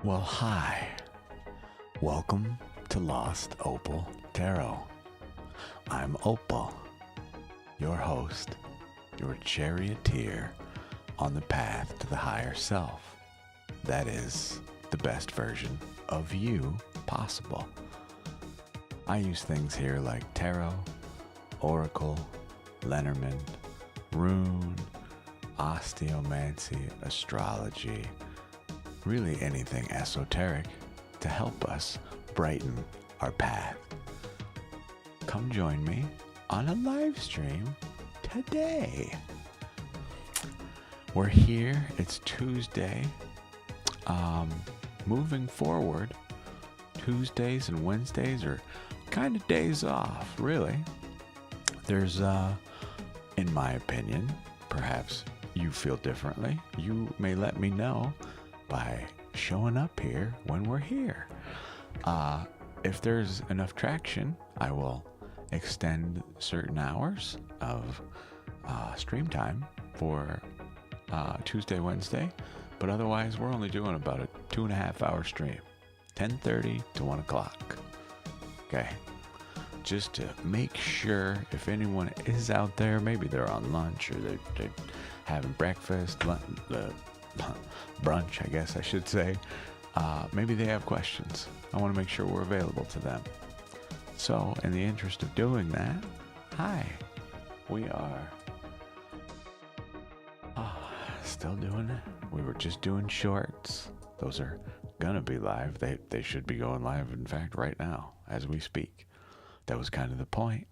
Well, hi. Welcome to Lost Opal Tarot. I'm Opal, your host, your charioteer on the path to the higher self. That is the best version of you possible. I use things here like tarot, oracle, Lenormand, rune, osteomancy, astrology, really anything esoteric to help us brighten our path. Come join me on a live stream today. We're here, it's Tuesday. Moving forward, Tuesdays and Wednesdays are kind of days off, really. There's, in my opinion, perhaps you feel differently. You may let me know by showing up here when we're here. If there's enough traction, I will extend certain hours of stream time for Tuesday, Wednesday, but otherwise we're only doing about a 2.5 hour stream, 10:30 to 1 o'clock. Okay, just to make sure if anyone is out there, maybe they're on lunch or they're having breakfast, brunch, I guess I should say. Maybe they have questions. I want to make sure we're available to them. So, in the interest of doing that, hi, we are still doing it. We were just doing shorts. Those are gonna be live. They should be going live, in fact, right now as we speak. That was kind of the point,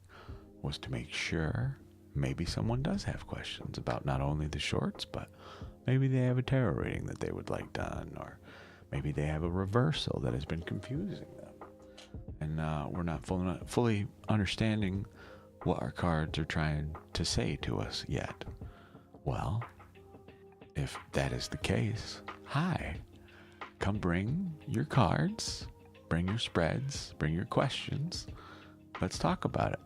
was to make sure maybe someone does have questions about not only the shorts, but maybe they have a tarot reading that they would like done, or maybe they have a reversal that has been confusing them. And we're not fully understanding what our cards are trying to say to us yet. Well, if that is the case, hi. Come bring your cards, bring your spreads, bring your questions. Let's talk about it.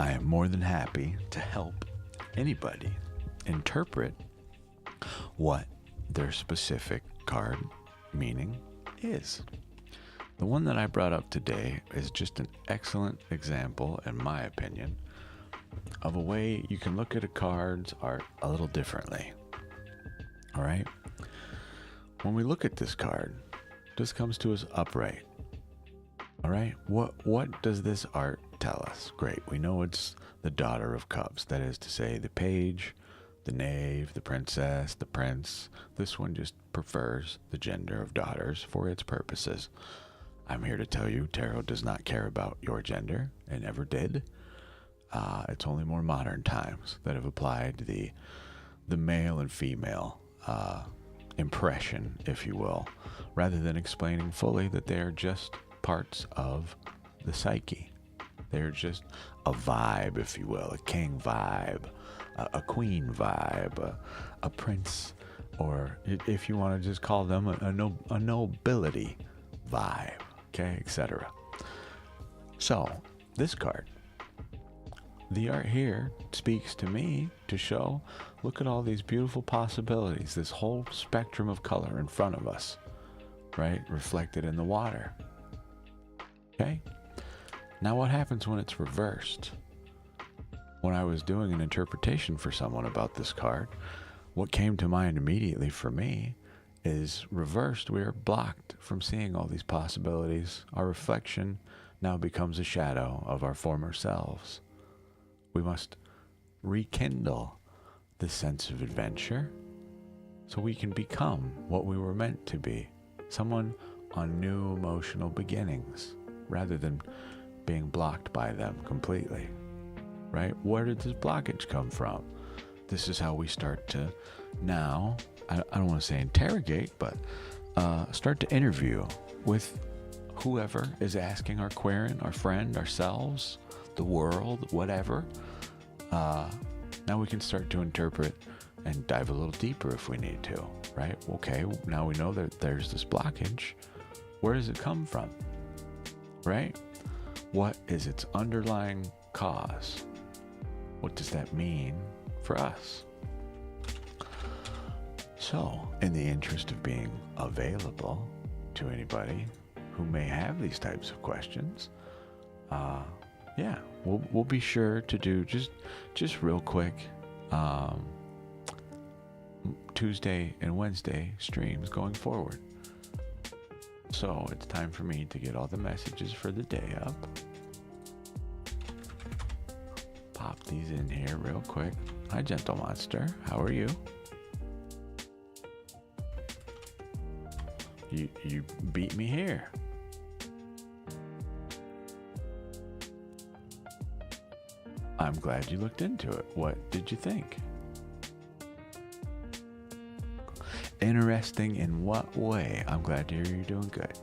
I am more than happy to help anybody interpret what their specific card meaning is. The one that I brought up today is just an excellent example, in my opinion, of a way you can look at a card's art a little differently. All right? When we look at this card, this comes to us upright. All right? What does this art tell us? Great. We know it's the Daughter of Cups. That is to say, the page, the knave, the princess, the prince. This one just prefers the gender of daughters for its purposes. I'm here to tell you, tarot does not care about your gender. It never did. It's only more modern times that have applied the male and female impression, if you will, rather than explaining fully that they are just parts of the psyche. They're just a vibe, if you will, a king vibe, a queen vibe, a prince, or if you want to just call them a nobility vibe, okay, etc. So, this card, the art here speaks to me to show, look at all these beautiful possibilities, this whole spectrum of color in front of us, right, reflected in the water. Okay? Now what happens when it's reversed? When I was doing an interpretation for someone about this card, what came to mind immediately for me is reversed. We are blocked from seeing all these possibilities. Our reflection now becomes a shadow of our former selves. We must rekindle the sense of adventure so we can become what we were meant to be, someone on new emotional beginnings, rather than being blocked by them completely, right? Where did this blockage come from? This is how we start to now, I don't want to say interrogate, but start to interview with whoever is asking our querying, our friend, ourselves, the world, whatever. Now we can start to interpret and dive a little deeper if we need to, right? Okay, now we know that there's this blockage. Where does it come from, right? What is its underlying cause? What does that mean for us? So, in the interest of being available to anybody who may have these types of questions, yeah, we'll be sure to do just real quick Tuesday and Wednesday streams going forward. So it's time for me to get all the messages for the day up. Pop these in here real quick. Hi, Gentle Monster. How are you? You beat me here. I'm glad you looked into it. What did you think? Interesting in what way? I'm glad to hear you're doing good.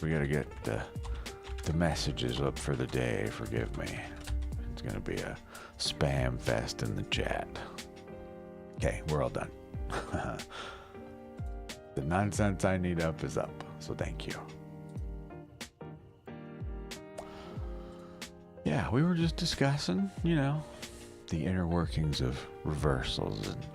We gotta get the messages up for the day. Forgive me. It's gonna be a spam fest in the chat. Okay, we're all done. The nonsense I need up is up, so thank you. Yeah, we were just discussing, the inner workings of reversals and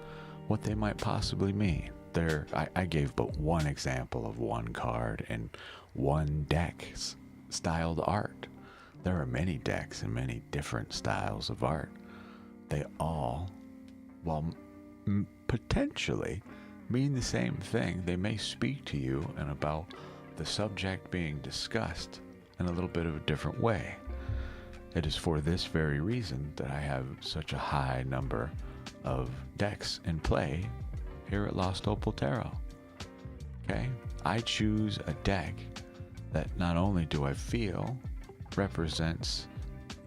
what they might possibly mean. I gave but one example of one card and one deck's styled art. There are many decks and many different styles of art. They all, while potentially mean the same thing, they may speak to you and about the subject being discussed in a little bit of a different way. It is for this very reason that I have such a high number of decks in play here at Lost Opal Tarot. Okay? I choose a deck that not only do I feel represents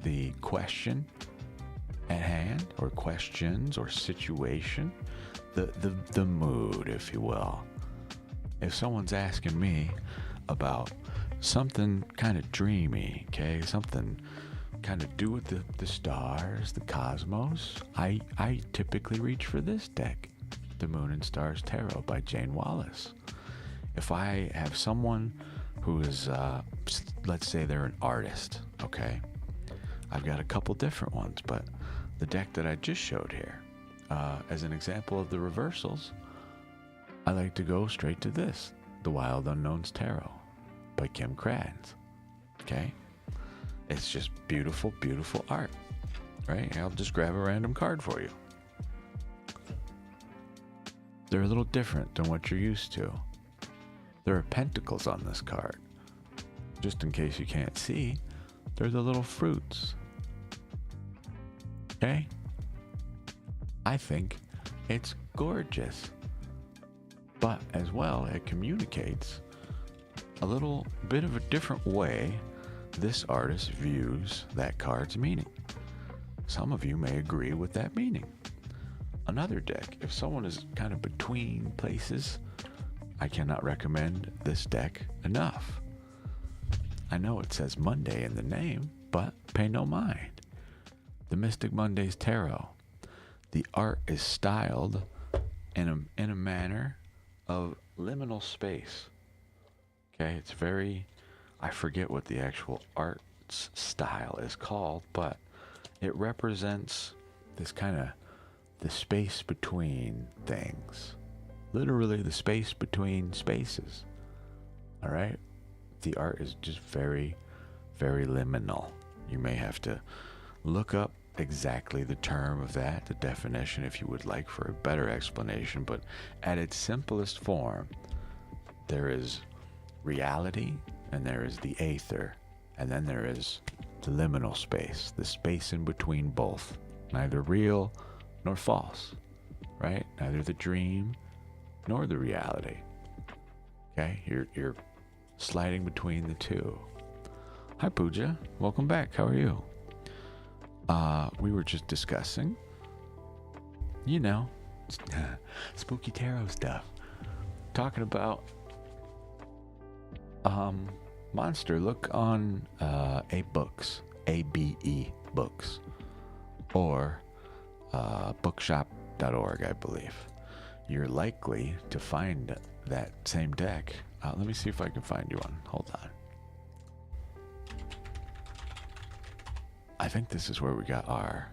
the question at hand, or questions, or situation, the mood, if you will. If someone's asking me about something kind of dreamy, okay, something kind of do with the stars, the cosmos, I typically reach for this deck, the Moon and Stars Tarot by Jane Wallace. If I have someone who is, let's say they're an artist, okay, I've got a couple different ones, but the deck that I just showed here, as an example of the reversals, I like to go straight to this, The Wild Unknowns Tarot by Kim Kranz. Okay? It's just beautiful, beautiful art, right? I'll just grab a random card for you. They're a little different than what you're used to. There are pentacles on this card. Just in case you can't see, they're the little fruits. Okay? I think it's gorgeous. But as well, it communicates a little bit of a different way this artist views that card's meaning. Some of you may agree with that meaning. Another deck, if someone is kind of between places, I cannot recommend this deck enough. I know it says Monday in the name, but pay no mind. The Mystic Mondays Tarot. The art is styled in a manner of liminal space. Okay, it's very, I forget what the actual art style is called, but it represents this kind of the space between things. Literally the space between spaces. All right? The art is just very, very liminal. You may have to look up exactly the term of that, the definition, if you would like for a better explanation, but at its simplest form, there is reality and there is the aether, and then there is the liminal space, the space in between both, neither real nor false, right? Neither the dream nor the reality. Okay, you're sliding between the two. Hi Pooja, welcome back. How are you? We were just discussing, spooky tarot stuff. Talking about Monster. Look on A-Books, A-B-E Books, or bookshop.org, I believe. You're likely to find that same deck. Let me see if I can find you one. Hold on. I think this is where we got our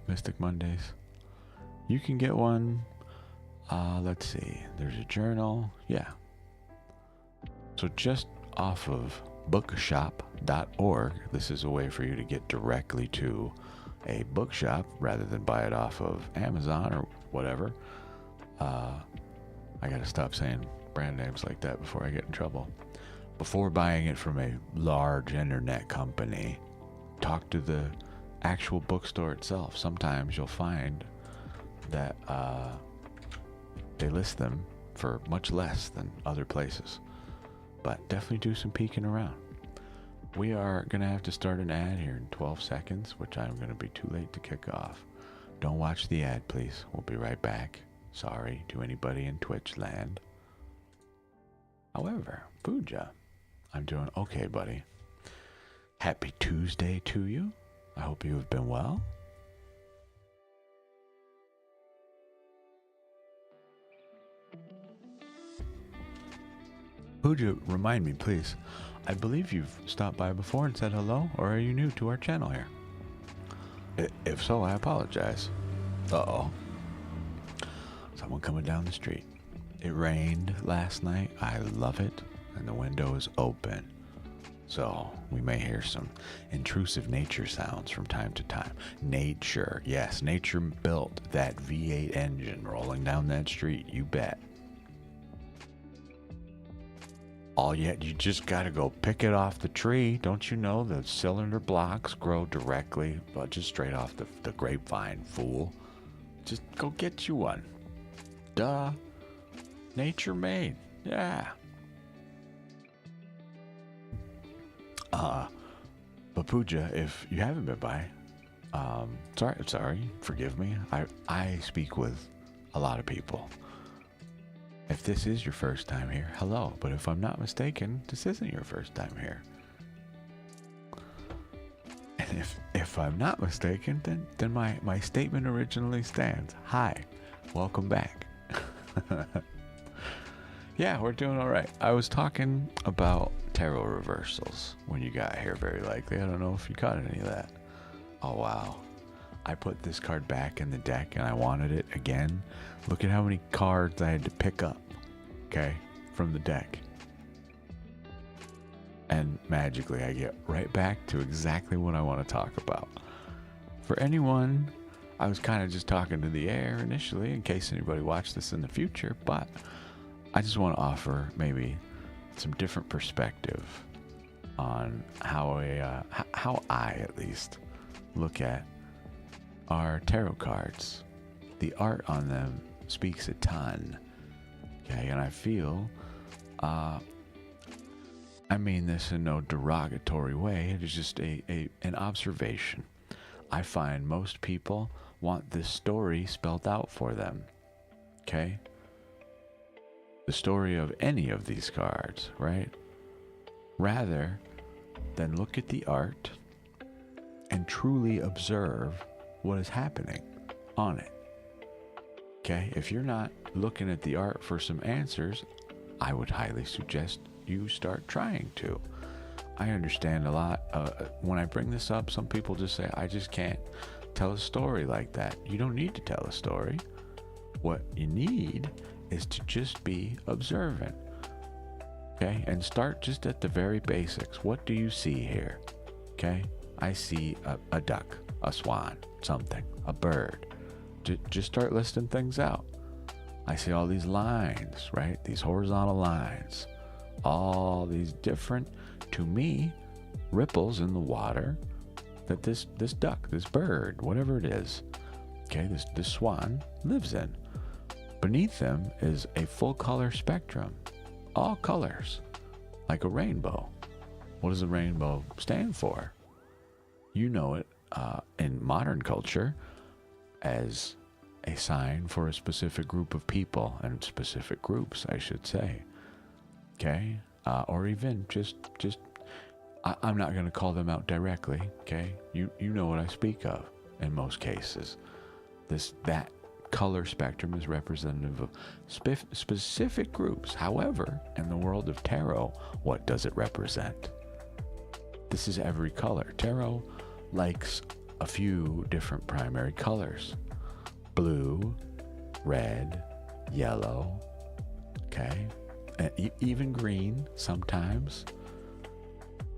Mystic Mondays. You can get one. Let's see. There's a journal. Yeah. So just off of bookshop.org, this is a way for you to get directly to a bookshop rather than buy it off of Amazon or whatever. I gotta stop saying brand names like that before I get in trouble. Before buying it from a large internet company, talk to the actual bookstore itself. Sometimes you'll find that they list them for much less than other places. But definitely do some peeking around. We are going to have to start an ad here in 12 seconds, which I'm going to be too late to kick off. Don't watch the ad, please. We'll be right back. Sorry to anybody in Twitch land. However, Pooja, I'm doing okay, buddy. Happy Tuesday to you. I hope you have been well. Pooja, remind me, please. I believe you've stopped by before and said hello, or are you new to our channel here? If so, I apologize. Uh-oh. Someone coming down the street. It rained last night. I love it. And the window is open. So we may hear some intrusive nature sounds from time to time. Nature. Yes, nature built that V8 engine rolling down that street. You bet. All yet you just gotta go pick it off the tree. Don't you know the cylinder blocks grow directly, but just straight off the grapevine, fool. Just go get you one. Duh. Nature made. Yeah. But Pooja, if you haven't been by, sorry, forgive me. I speak with a lot of people. If this is your first time here, hello. But if I'm not mistaken, this isn't your first time here. And if I'm not mistaken, then my statement originally stands. Hi, welcome back. Yeah, we're doing all right. I was talking about tarot reversals when you got here, very likely. I don't know if you caught any of that. Oh, wow. I put this card back in the deck and I wanted it again. Look at how many cards I had to pick up, okay, from the deck. And magically I get right back to exactly what I want to talk about. For anyone, I was kind of just talking to the air initially in case anybody watched this in the future, but I just want to offer maybe some different perspective on how I at least look at our tarot cards. The art on them speaks a ton. Okay, and I feel, I mean this in no derogatory way. It is just an observation. I find most people want this story spelled out for them. Okay? The story of any of these cards, right? Rather than look at the art and truly observe what is happening on it. Okay? If you're not looking at the art for some answers, I would highly suggest you start trying to. I understand a lot. When I bring this up, some people just say, I just can't tell a story like that. You don't need to tell a story. What you need is to just be observant. Okay? And start just at the very basics. What do you see here? Okay? I see a duck, a swan, something, a bird. Just start listing things out. I see all these lines, right? These horizontal lines. All these different, to me, ripples in the water that this duck, this bird, whatever it is, okay, this swan lives in. Beneath them is a full color spectrum. All colors. Like a rainbow. What does a rainbow stand for? You know it in modern culture as a sign for a specific group of people and specific groups, I should say. Okay? Or even just I'm not going to call them out directly, okay? You know what I speak of in most cases. That color spectrum is representative of specific groups. However, in the world of tarot, what does it represent? This is every color. Tarot likes a few different primary colors: blue, red, yellow, okay, and even green sometimes.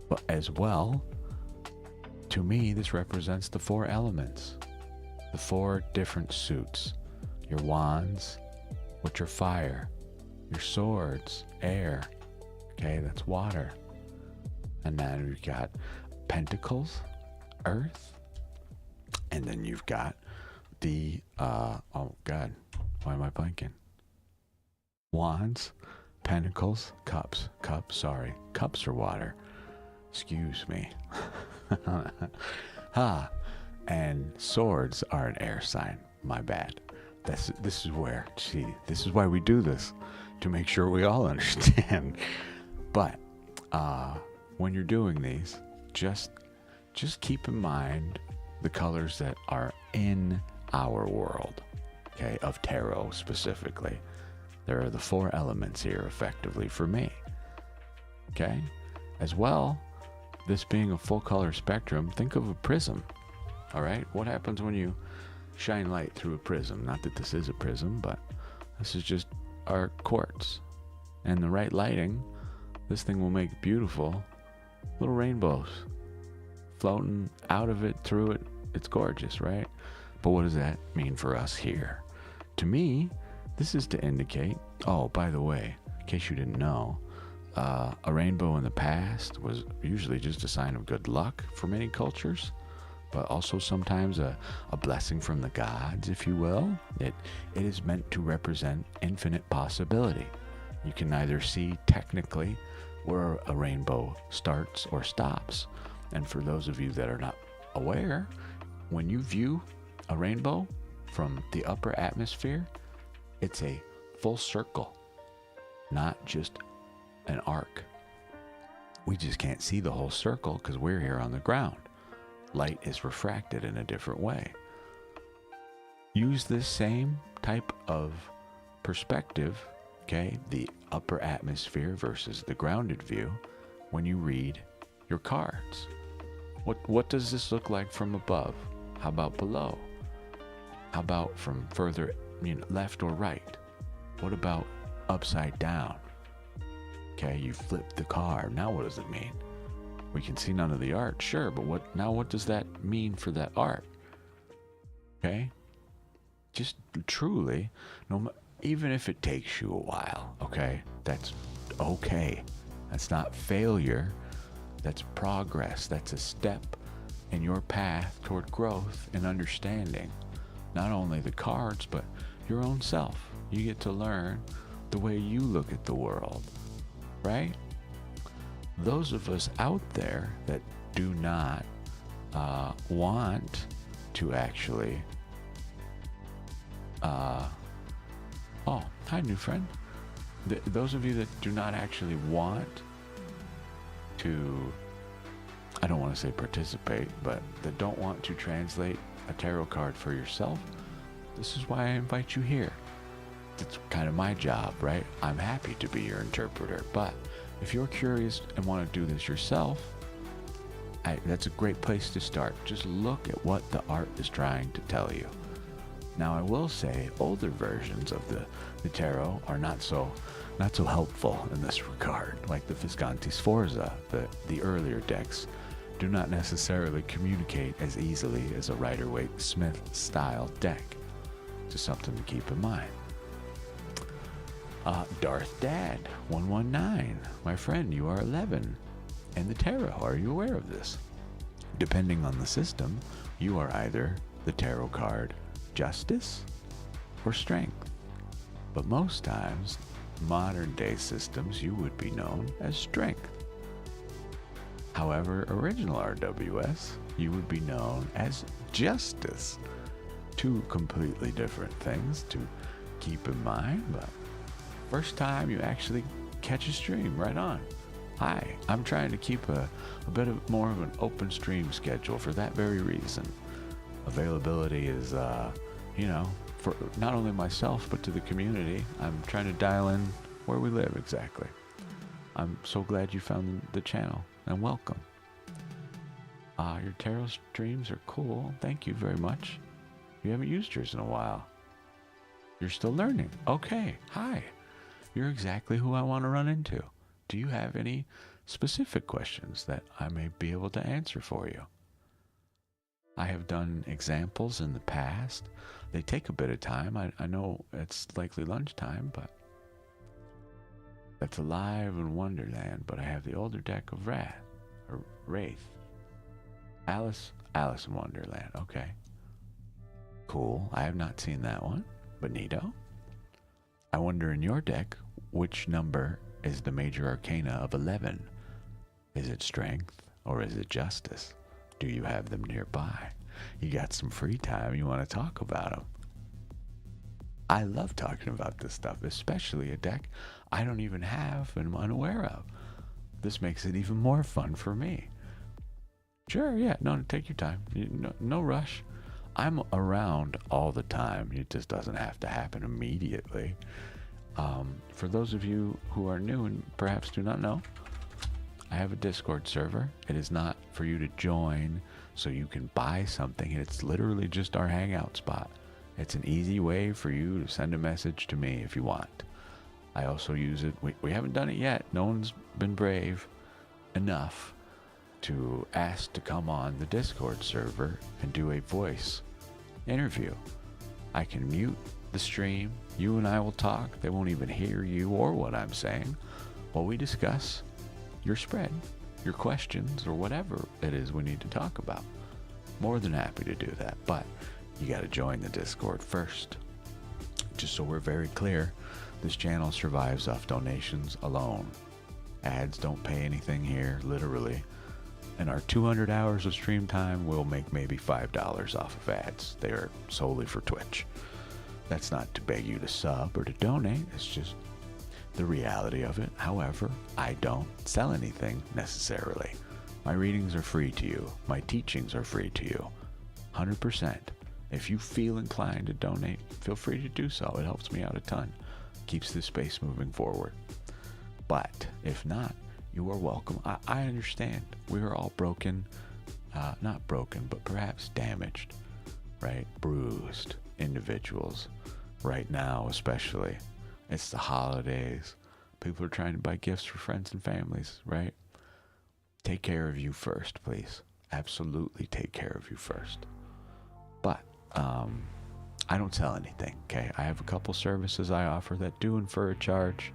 But as well, to me, this represents the 4 elements, the 4 different suits: your wands, which are fire, your swords, air, okay, that's water, and then we've got pentacles, earth, and then you've got the oh god, why am I blanking? Wands, pentacles, cups, cups are water, excuse me. And swords are an air sign, my bad. This is why we do this, to make sure we all understand. But when you're doing these, just keep in mind the colors that are in our world, okay, of tarot specifically. There are the 4 elements here effectively for me, okay? As well, this being a full color spectrum, think of a prism, all right? What happens when you shine light through a prism? Not that this is a prism, but this is just our quartz. And the right lighting, this thing will make beautiful little rainbows floating out of it, through it. It's gorgeous, right? But what does that mean for us here? To me, this is to indicate, oh, by the way, in case you didn't know, a rainbow in the past was usually just a sign of good luck for many cultures, but also sometimes a blessing from the gods, if you will. It is meant to represent infinite possibility. You can neither see technically where a rainbow starts or stops. And for those of you that are not aware, when you view a rainbow from the upper atmosphere, it's a full circle, not just an arc. We just can't see the whole circle because we're here on the ground. Light is refracted in a different way. Use this same type of perspective, okay, the upper atmosphere versus the grounded view, when you read your cards. What does this look like from above? How about below? How about from further, left or right? What about upside down? Okay, you flip the card. Now what does it mean? We can see none of the art, sure, but what does that mean for that art? Okay? Just truly, even if it takes you a while, okay? That's okay. That's not failure. That's progress. That's a step in your path toward growth and understanding. Not only the cards, but your own self. You get to learn the way you look at the world, right? Those of us out there that do not want to actually oh, hi, new friend. Those of you that do not actually want to, I don't want to say participate, but that don't want to translate a tarot card for yourself, this is why I invite you here. It's kind of my job, right? I'm happy to be your interpreter, but if you're curious and want to do this yourself, that's a great place to start. Just look at what the art is trying to tell you. Now, I will say older versions of the tarot are not so helpful in this regard, like the Visconti Sforza. The earlier decks do not necessarily communicate as easily as a Rider-Waite Smith style deck. Just something to keep in mind. Darth Dad 119, my friend, you are 11 in the tarot. Are you aware of this? Depending on the system, you are either the tarot card Justice or Strength. But most times, modern day systems, you would be known as Strength. However, original RWS, you would be known as Justice. Two completely different things to keep in mind, but first time you actually catch a stream, right on. Hi, I'm trying to keep a bit more of an open stream schedule for that very reason. Availability is, for not only myself, but to the community. I'm trying to dial in where we live exactly. I'm so glad you found the channel, and welcome. Your tarot streams are cool. Thank you very much. You haven't used yours in a while. You're still learning. Okay. Hi. You're exactly who I want to run into. Do you have any specific questions that I may be able to answer for you? I have done examples in the past. They take a bit of time. I know it's likely lunchtime, but that's Alive in Wonderland. But I have the older deck of Wraith. Alice in Wonderland. Okay. Cool. I have not seen that one. Benito. I wonder in your deck, which number is the major arcana of 11? Is it strength or is it justice? Do you have them nearby? You got some free time, you want to talk about them. I love talking about this stuff, especially a deck I don't even have and I'm unaware of. This makes it even more fun for me. Sure, yeah, no, take your time. No rush. I'm around all the time. It just doesn't have to happen immediately. For those of you who are new and perhaps do not know, I have a Discord server. It is not for you to join so you can buy something. It's literally just our hangout spot. It's an easy way for you to send a message to me if you want. I also use it. We haven't done it yet. No one's been brave enough to ask to come on the Discord server and do a voice interview. I can mute the stream. You and I will talk. They won't even hear you or what I'm saying while we discuss your spread, your questions, or whatever it is we need to talk about. More than happy to do that, but you got to join the Discord first. Just so we're very clear, this channel survives off donations alone. Ads don't pay anything here, literally. And our 200 hours of stream time will make maybe $5 off of ads. They are solely for Twitch. That's not to beg you to sub or to donate. It's just the reality of it. However, I don't sell anything necessarily. My readings are free to you. My teachings are free to you. 100%. If you feel inclined to donate, feel free to do so. It helps me out a ton. Keeps this space moving forward. But if not, you are welcome. I understand. We are all broken. Not broken, but perhaps damaged. Right? Bruised individuals. Right now, especially. It's the holidays. People are trying to buy gifts for friends and families, right? Take care of you first, please. Absolutely take care of you first. But I don't sell anything, okay? I have a couple services I offer that do infer a charge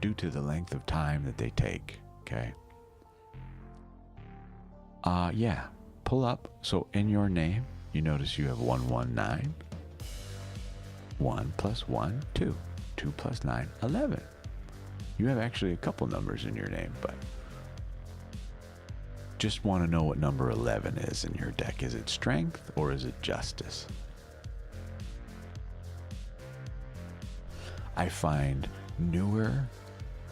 due to the length of time that they take, okay? Yeah, pull up. So in your name, you notice you have 119. 1 plus 1, 2. 2 plus 9, 11. You have actually a couple numbers in your name, but just want to know what number 11 is in your deck. Is it strength or is it justice? I find newer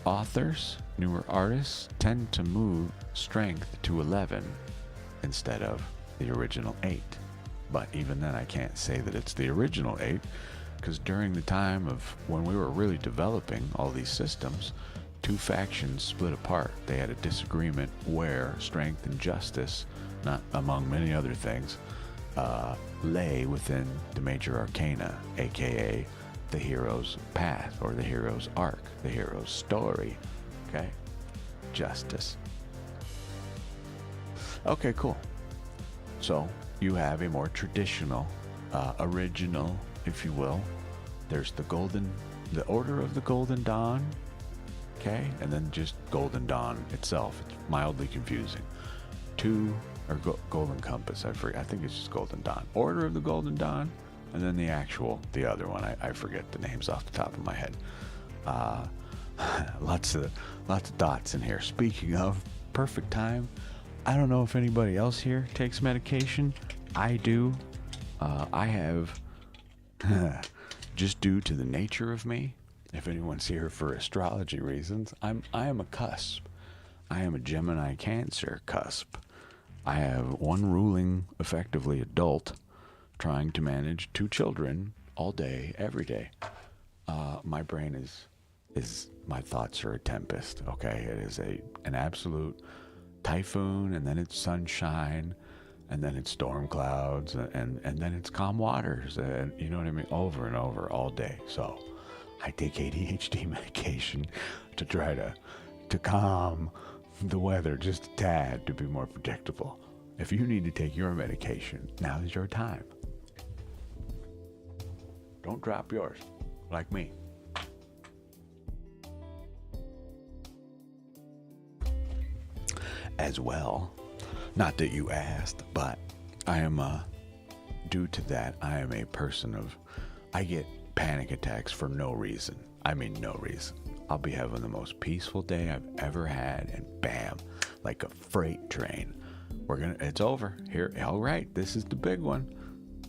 authors, newer artists tend to move strength to 11 instead of the original 8. But even then, I can't say that it's the original 8, because during the time of when we were really developing all these systems, two factions split apart. They had a disagreement where strength and justice, not among many other things, lay within the major arcana, aka the hero's path or the hero's arc, the hero's story. Okay? Justice. Okay, cool. So you have a more traditional, original, if you will. There's the Order of the Golden Dawn, okay, and then just Golden Dawn itself. It's mildly confusing. Golden Compass. I think it's just Golden Dawn. Order of the Golden Dawn, and then the other one. I forget the names off the top of my head. Lots of dots in here. Speaking of, perfect time. I don't know if anybody else here takes medication. I do. I have. Just due to the nature of me, if anyone's here for astrology reasons, I am a cusp. I am a Gemini Cancer cusp. I have one ruling, effectively adult, trying to manage 2 children all day, every day. My brain is my thoughts are a tempest. Okay, it is an absolute typhoon, and then it's sunshine. and then it's storm clouds, and then it's calm waters, and you know what I mean, over and over all day. So I take ADHD medication to try to calm the weather just a tad to be more predictable. If you need to take your medication, now is your time. Don't drop yours, like me. As well, not that you asked, but I am, due to that, I am a person of, I get panic attacks for no reason. I mean, no reason. I'll be having the most peaceful day I've ever had, and bam, like a freight train. It's over. Here, all right, this is the big one.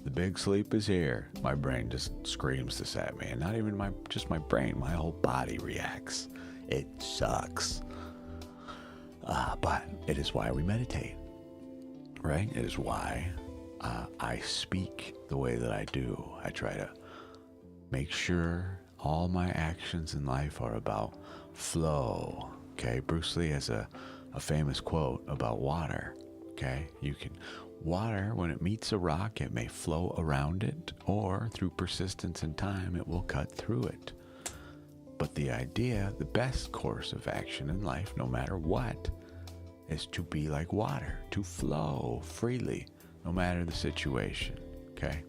The big sleep is here. My brain just screams this at me, and not even just my brain, my whole body reacts. It sucks. But it is why we meditate, right? It is why I speak the way that I do. I try to make sure all my actions in life are about flow, okay? Bruce Lee has a famous quote about water, okay? Water, when it meets a rock, it may flow around it, or through persistence and time, it will cut through it. But the idea, the best course of action in life, no matter what, is to be like water, to flow freely, no matter the situation, okay?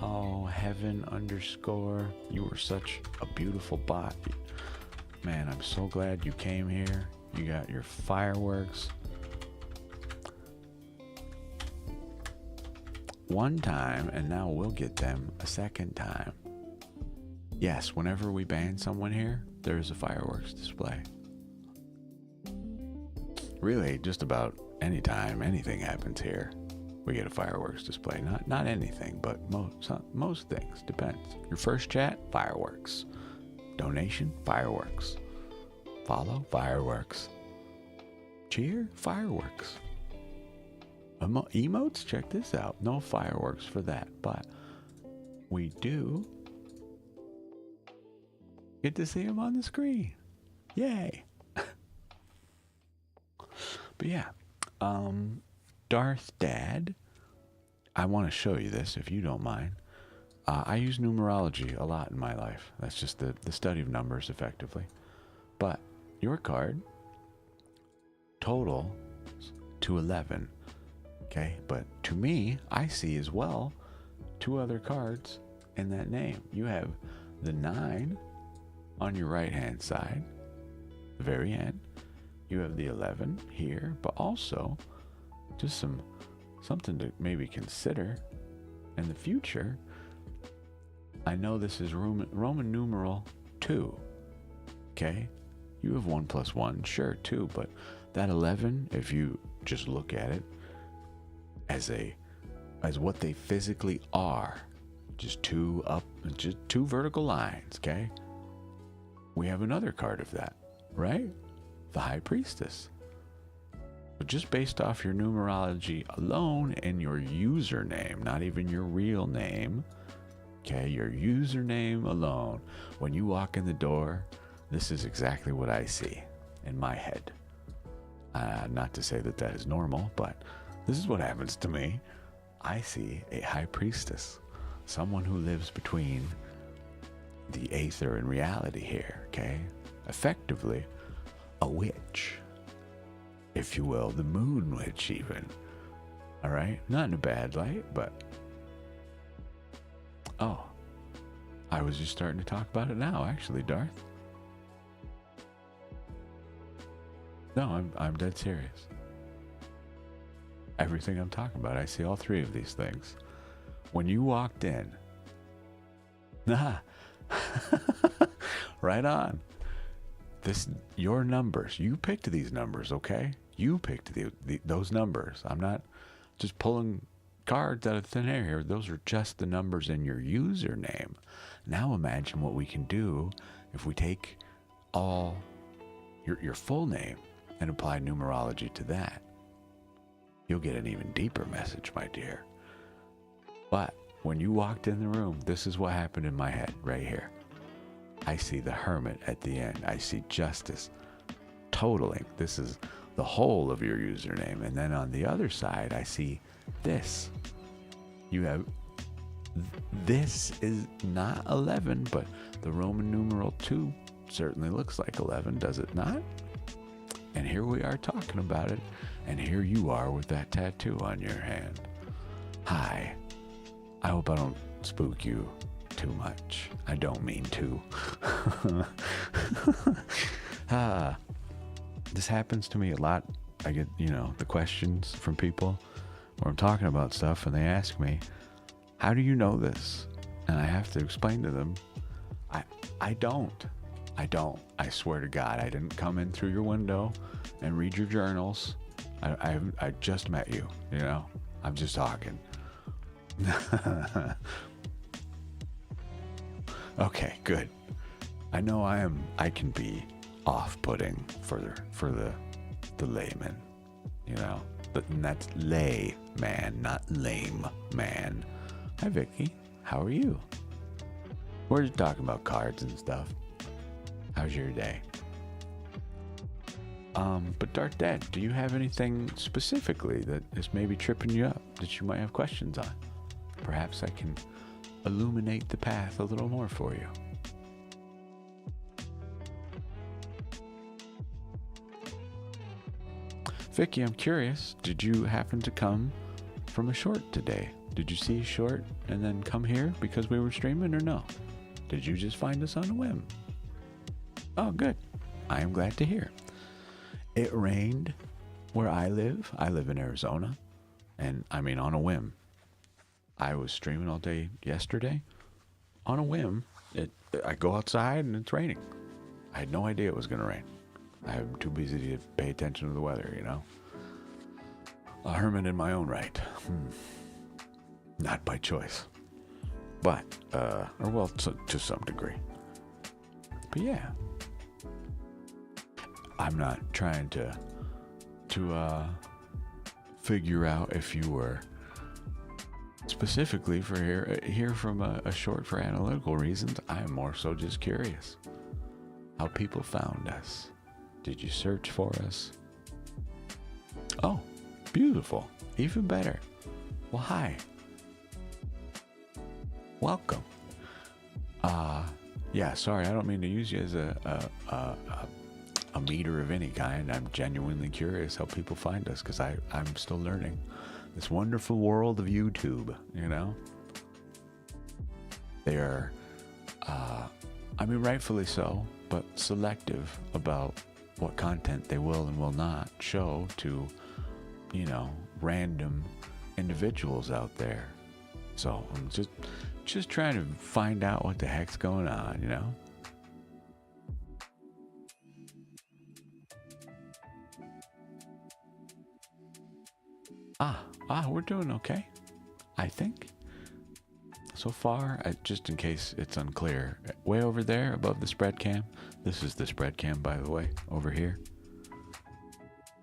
Oh, heaven _ you were such a beautiful bot. Man, I'm so glad you came here. You got your fireworks. One time, and now we'll get them a second time. Yes, whenever we ban someone here, there's a fireworks display. Really, just about any time anything happens here, we get a fireworks display. Not anything, but most things. Depends. Your first chat, fireworks. Donation, fireworks. Follow, fireworks. Cheer, fireworks. Emotes, check this out. No fireworks for that, but we do get to see them on the screen. Yay. But yeah, Darth Dad, I want to show you this if you don't mind. I use numerology a lot in my life. That's just the study of numbers, effectively. But your card, total to 11. Okay, but to me, I see as well 2 other cards in that name. You have the 9 on your right-hand side, the very end. You have the 11 here, but also just something to maybe consider in the future. I know this is Roman numeral 2. Okay, you have 1 + 1, sure, 2, but that 11, if you just look at it as what they physically are, just 2 vertical lines, okay? We have another card of that, right? The High Priestess. But just based off your numerology alone and your username, not even your real name, okay, your username alone, when you walk in the door, this is exactly what I see in my head. Not to say that is normal, but this is what happens to me. I see a High Priestess, someone who lives between the aether and reality here, okay? Effectively, a witch, if you will, the moon witch even. All right, not in a bad light, but oh, I was just starting to talk about it now, actually, Darth. No, I'm dead serious. Everything I'm talking about, I see all 3 of these things. When you walked in, right on. Your numbers. You picked these numbers, okay? You picked those numbers. I'm not just pulling cards out of thin air here. Those are just the numbers in your username. Now imagine what we can do if we take all your full name and apply numerology to that. You'll get an even deeper message, my dear. But when you walked in the room, this is what happened in my head right here. I see the Hermit at the end. I see justice totaling. This is the whole of your username. And then on the other side, I see this. You have, this is not 11, but the Roman numeral 2 certainly looks like 11, does it not? And here we are talking about it, and here you are with that tattoo on your hand. Hi. I hope I don't spook you too much. I don't mean to. This happens to me a lot. I get, the questions from people where I'm talking about stuff and they ask me, how do you know this? And I have to explain to them, I don't. I swear to God, I didn't come in through your window and read your journals. I just met you, I'm just talking. Okay, good. I know I can be off-putting for the layman, but that's lay man, not lame man. Hi Vicky, how are you? We're just talking about cards and stuff. How's your day? But Dark Dad, do you have anything specifically that is maybe tripping you up that you might have questions on? Perhaps I can illuminate the path a little more for you. Vicky, I'm curious, did you happen to come from a short today? Did you see a short and then come here because we were streaming, or no? Did you just find us on a whim? Oh, good. I am glad to hear. It rained where I live. I live in Arizona, and I mean on a whim. I was streaming all day yesterday. On a whim, I go outside and it's raining. I had no idea it was going to rain. I'm too busy to pay attention to the weather, A hermit in my own right. Not by choice. But, to some degree. But yeah. I'm not trying to figure out if you were specifically for here from a short for analytical reasons. I am more so just curious how people found us. Did you search for us? Oh, beautiful. Even better. Well, hi. Welcome. Yeah, sorry, I don't mean to use you as a meter of any kind. I'm genuinely curious how people find us, because I'm still learning this wonderful world of YouTube, They are, rightfully so, but selective about what content they will and will not show to, random individuals out there. So I'm just trying to find out what the heck's going on, We're doing okay, I think. So far, just in case it's unclear, way over there above the spread cam, this is the spread cam, by the way, over here.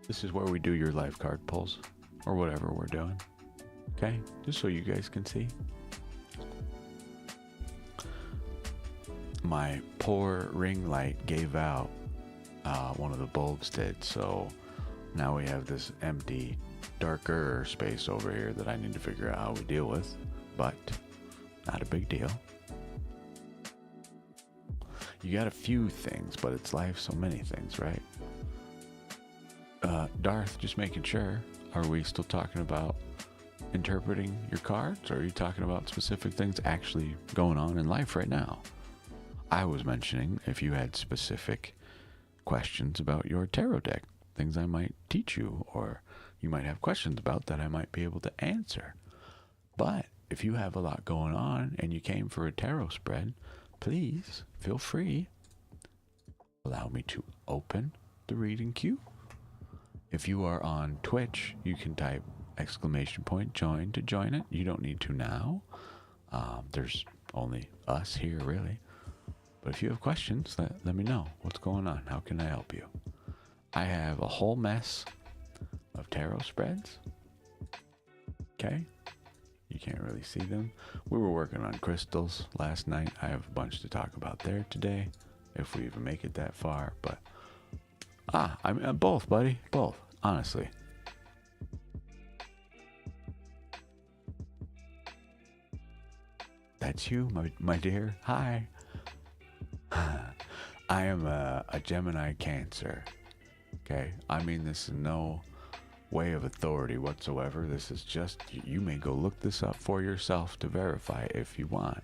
This is where we do your life card pulls, or whatever we're doing. Okay, just so you guys can see. My poor ring light gave out, one of the bulbs did, so now we have this empty, darker space over here that I need to figure out how we deal with, but not a big deal. You got a few things, but it's life, so many things, right? Darth, just making sure, are we still talking about interpreting your cards, or are you talking about specific things actually going on in life right now? I was mentioning if you had specific questions about your tarot deck, things I might teach you, or you might have questions about that I might be able to answer. But if you have a lot going on and you came for a tarot spread, please feel free. Allow me to open the reading queue. If you are on Twitch, you can type !join to join it. You don't need to now. There's only us here, really. But if you have questions, let me know. What's going on? How can I help you? I have a whole mess of tarot spreads. Okay. You can't really see them. We were working on crystals last night. I have a bunch to talk about there today, if we even make it that far. But I mean, both, buddy, both. Honestly. That's you, my dear. Hi. I am a Gemini Cancer. Okay? I mean this in no way of authority whatsoever. This is just, you may go look this up for yourself to verify if you want.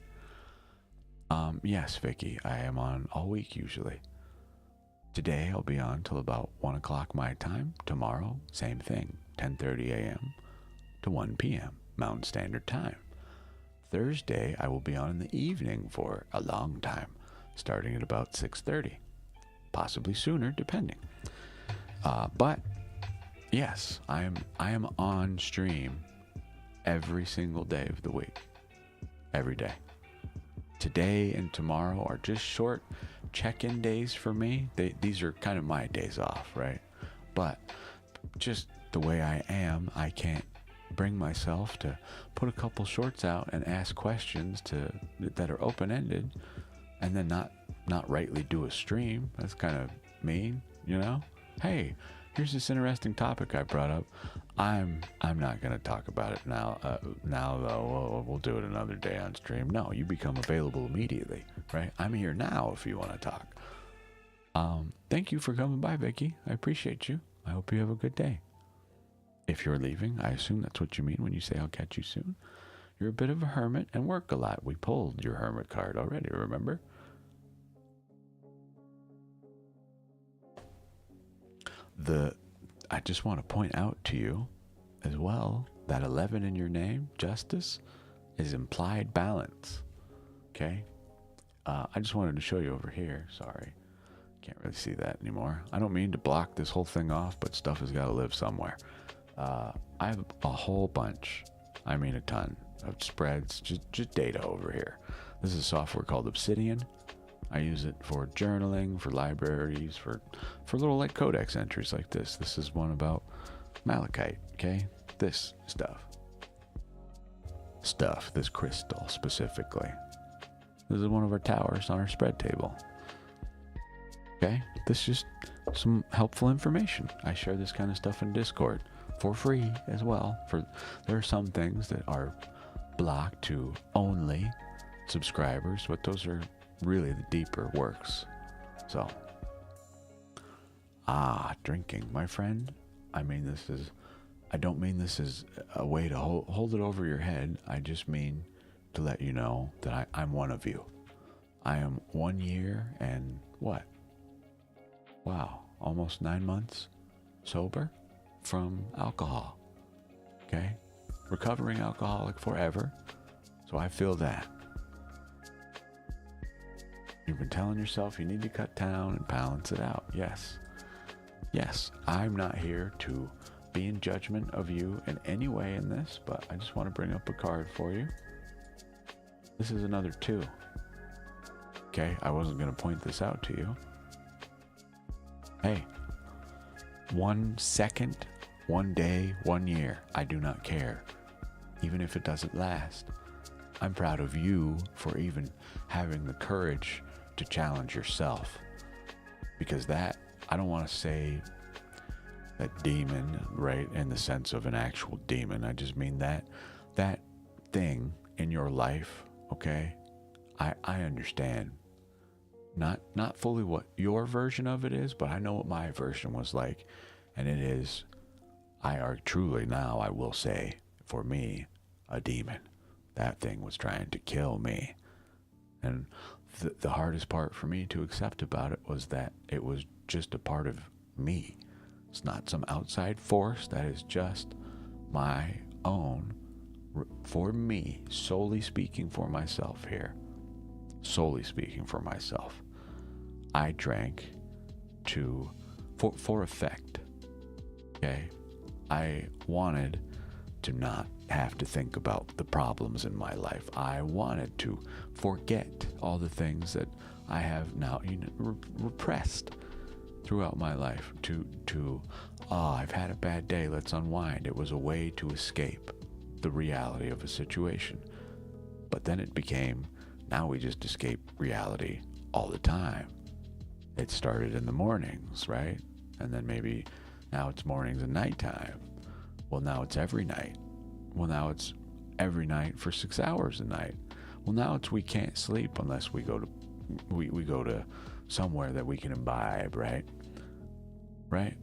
Yes, Vicky, I am on all week usually. Today I'll be on till about 1 o'clock my time. Tomorrow, same thing, 10:30 a.m. to 1 p.m. Mountain Standard Time. Thursday I will be on in the evening for a long time, starting at about 6:30, possibly sooner, depending. But yes, I am on stream every single day of the week, every day. Today and tomorrow are just short check-in days for me. These are kind of my days off, right? But just the way I am, I can't bring myself to put a couple shorts out and ask questions that are open-ended and then not rightly do a stream. That's kind of mean, you know? Hey, here's this interesting topic I brought up. I'm not going to talk about it now. Now though, we'll do it another day on stream. No, you become available immediately, right? I'm here now if you want to talk. Thank you for coming by, Vicky. I appreciate you. I hope you have a good day. If you're leaving, I assume that's what you mean when you say I'll catch you soon. You're a bit of a hermit and work a lot. We pulled your hermit card already, remember? I just want to point out to you as well that 11 in your name, justice, is implied balance. Okay? I just wanted to show you over here. Sorry. Can't really see that anymore. I don't mean to block this whole thing off, but stuff has got to live somewhere. I have a whole bunch, I mean a ton, of spreads, just data over here. This is a software called Obsidian. I use it for journaling, for libraries, for little like codex entries like this. This is one about malachite, okay? This stuff, this crystal specifically. This is one of our towers on our spread table. Okay? This is just some helpful information. I share this kind of stuff in Discord for free as well. There are some things that are blocked to only subscribers, but those are really the deeper works. So, drinking, my friend. I don't mean this is a way to hold it over your head. I just mean to let you know that I'm one of you. I am 1 year and what? Wow, almost 9 months sober from alcohol. Okay? Recovering alcoholic forever. So I feel that. You've been telling yourself you need to cut down and balance it out. Yes. Yes, I'm not here to be in judgment of you in any way in this, but I just want to bring up a card for you. This is another 2. Okay, I wasn't going to point this out to you. Hey, 1 second, 1 day, 1 year, I do not care. Even if it doesn't last. I'm proud of you for even having the courage to challenge yourself. Because that, I don't want to say that demon, right, in the sense of an actual demon. I just mean that thing in your life, okay? I understand. Not fully what your version of it is, but I know what my version was like. And it is, I are truly now, I will say, for me, a demon. That thing was trying to kill me. And the hardest part for me to accept about it was that it was just a part of me. It's not some outside force. That is just my own, for me, solely speaking for myself here. Solely speaking for myself. I drank for effect. Okay? I wanted to not have to think about the problems in my life. I wanted to forget all the things that I have now repressed throughout my life. I've had a bad day, let's unwind. It was a way to escape the reality of a situation. But then it became, now we just escape reality all the time. It started in the mornings, right? And then maybe Now it's mornings and nighttime. Well, now it's every night. Well, now it's every night for 6 hours a night. Well, now it's we can't sleep unless we go to somewhere that we can imbibe, right? Right?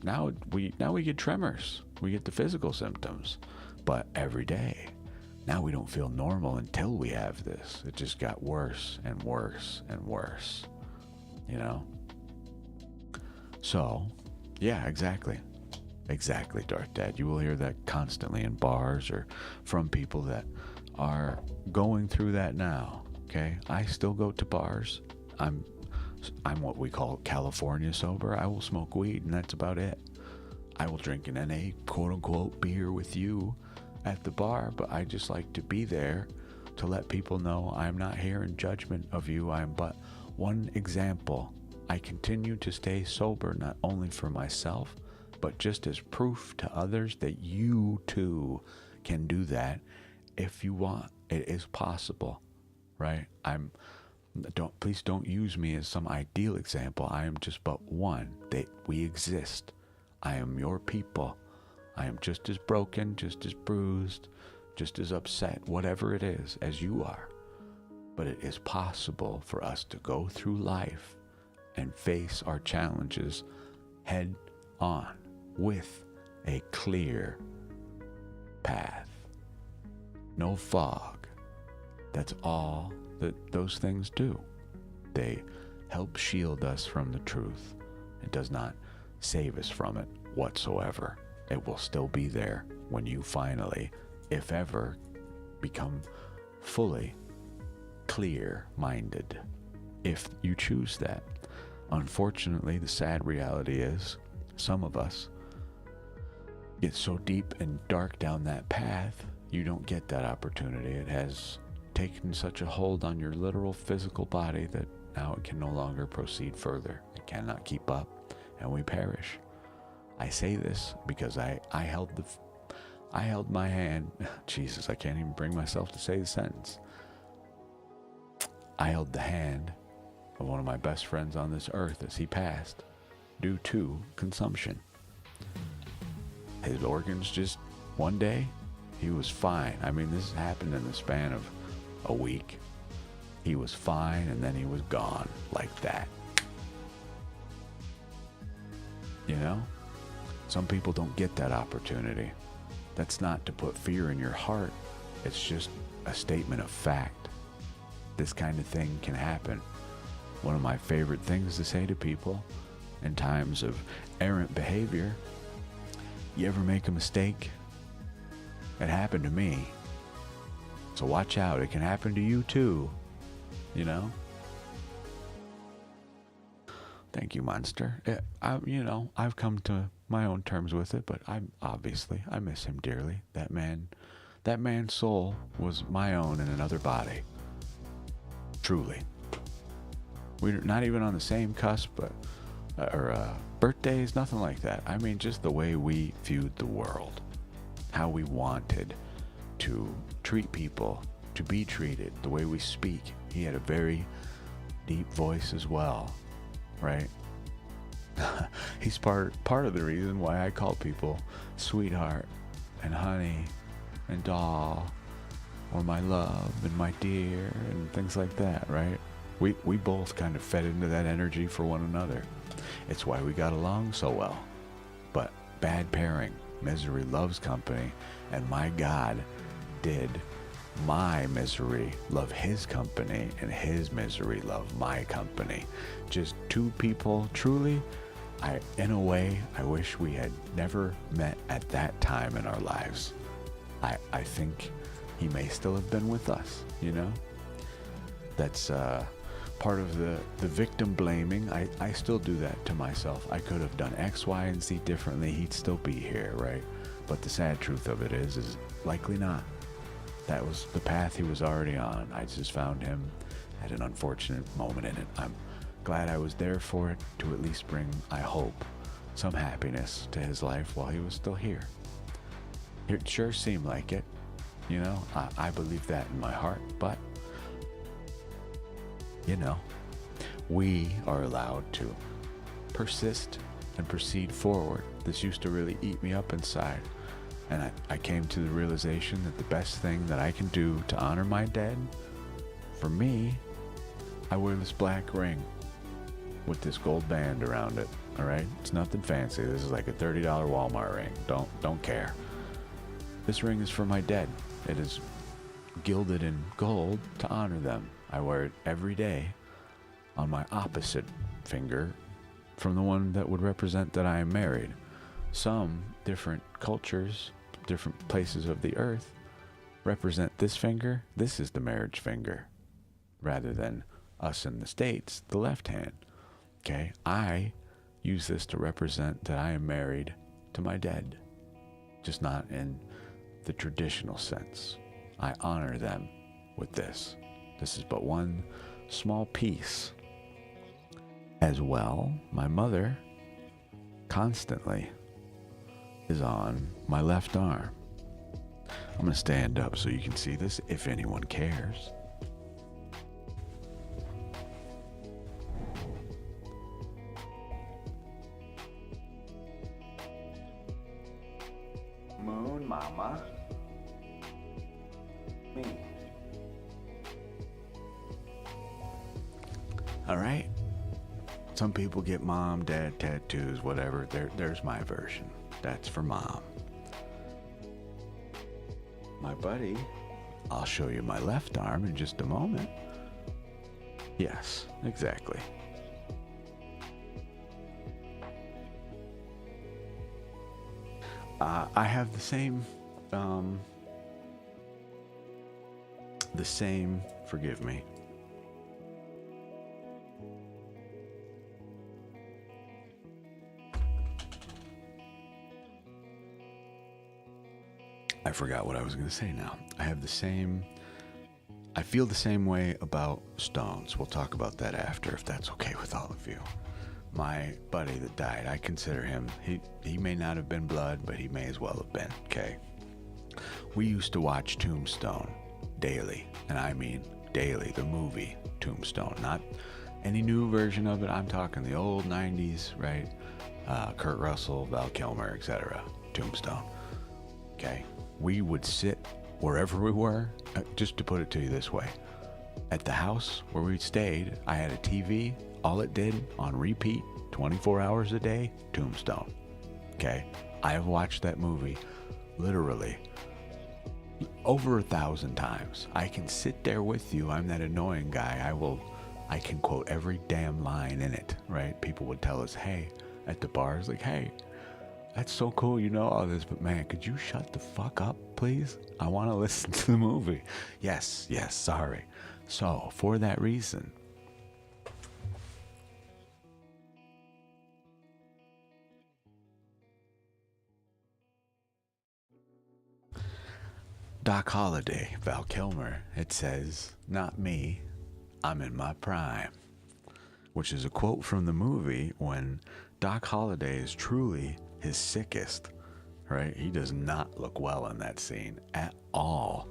Now we get tremors. We get the physical symptoms, but every day. Now we don't feel normal until we have this. It just got worse and worse and worse, you know? So, yeah, exactly. Exactly, Dark Dad. You will hear that constantly in bars or from people that are going through that now, okay? I still go to bars. I'm what we call California sober. I will smoke weed, and that's about it. I will drink an NA quote-unquote beer with you at the bar, but I just like to be there to let people know I'm not here in judgment of you. I am but one example. I continue to stay sober not only for myself, but just as proof to others that you too can do that if you want. It is possible, right? Please don't use me as some ideal example. I am just but one. We exist. I am your people. I am just as broken, just as bruised, just as upset, whatever it is, as you are. But it is possible for us to go through life and face our challenges head on with a clear path. No fog. That's all that those things do. They help shield us from the truth. It does not save us from it whatsoever. It will still be there when you finally, if ever, become fully clear-minded, if you choose that. Unfortunately, the sad reality is some of us get so deep and dark down that path, you don't get that opportunity. It has taken such a hold on your literal physical body that now it can no longer proceed further. It cannot keep up, and we perish. I say this because I held my hand. Jesus, I can't even bring myself to say the sentence. I held the hand of one of my best friends on this earth as he passed due to consumption. His organs just, one day, he was fine. I mean, this happened in the span of a week. He was fine, and then he was gone like that. You know? Some people don't get that opportunity. That's not to put fear in your heart. It's just a statement of fact. This kind of thing can happen. One of my favorite things to say to people in times of errant behavior, you ever make a mistake? It happened to me. So watch out. It can happen to you too. You know? Thank you, Monster. I've come to my own terms with it, but I miss him dearly. That man's soul was my own in another body. Truly. We're not even on the same cusp, or birthdays, nothing like that. I mean, just the way we viewed the world, how we wanted to treat people, to be treated, the way we speak. He had a very deep voice as well, right? He's part of the reason why I call people sweetheart and honey and doll, or my love and my dear and things like that, right? We both kind of fed into that energy for one another. It's why we got along so well. But bad pairing, misery loves company, and my God, did my misery love his company and his misery love my company. Just two people, truly, in a way, I wish we had never met at that time in our lives. I think he may still have been with us, you know? That's part of the victim blaming. I still do that to myself. I could have done X, Y, and Z differently. He'd still be here, right? But the sad truth of it is likely not. That was the path he was already on. I just found him at an unfortunate moment in it. I'm glad I was there for it, to at least bring, I hope, some happiness to his life while he was still here. It sure seemed like it, you know. I believe that in my heart, but you know, we are allowed to persist and proceed forward This used to really eat me up inside. And I came to the realization that the best thing that I can do to honor my dead, for me, I wear this black ring with this gold band around it. All right, it's nothing fancy. This is like a $30 Walmart ring. Don't care. This ring is for my dead. It is gilded in gold to honor them. I wear it every day on my opposite finger from the one that would represent that I am married. Some different cultures, different places of the earth represent this finger. This is the marriage finger, rather than us in the States, the left hand. Okay, I use this to represent that I am married to my dead, just not in the traditional sense. I honor them with this. This is but one small piece. As well, my mother constantly is on my left arm. I'm going to stand up so you can see this if anyone cares. Moon Mama. Me. All right. Some people get mom, dad tattoos, whatever. There's my version. That's for mom. My buddy, I'll show you my left arm in just a moment. Yes, exactly. I have the same, forgive me. I forgot what I was going to say now. I feel the same way about stones. We'll talk about that after, if that's okay with all of you. My buddy that died, I consider him, he may not have been blood, but he may as well have been, okay? We used to watch Tombstone daily, and I mean daily, the movie Tombstone, not any new version of it. I'm talking the old 90s, right? Kurt Russell, Val Kilmer, etc. Tombstone, okay? We would sit wherever we were, just to put it to you this way. At the house where we stayed, I had a TV. All it did on repeat, 24 hours a day, Tombstone. Okay? I have watched that movie literally over 1,000 times. I can sit there with you. I'm that annoying guy. I can quote every damn line in it, right? People would tell us, hey, at the bars, like, hey, that's so cool, you know all this, but man, could you shut the fuck up, please? I want to listen to the movie. Yes, sorry. So, for that reason, Doc Holliday, Val Kilmer, it says, not me, I'm in my prime. Which is a quote from the movie when Doc Holliday is truly his sickest, right? He does not look well in that scene at all.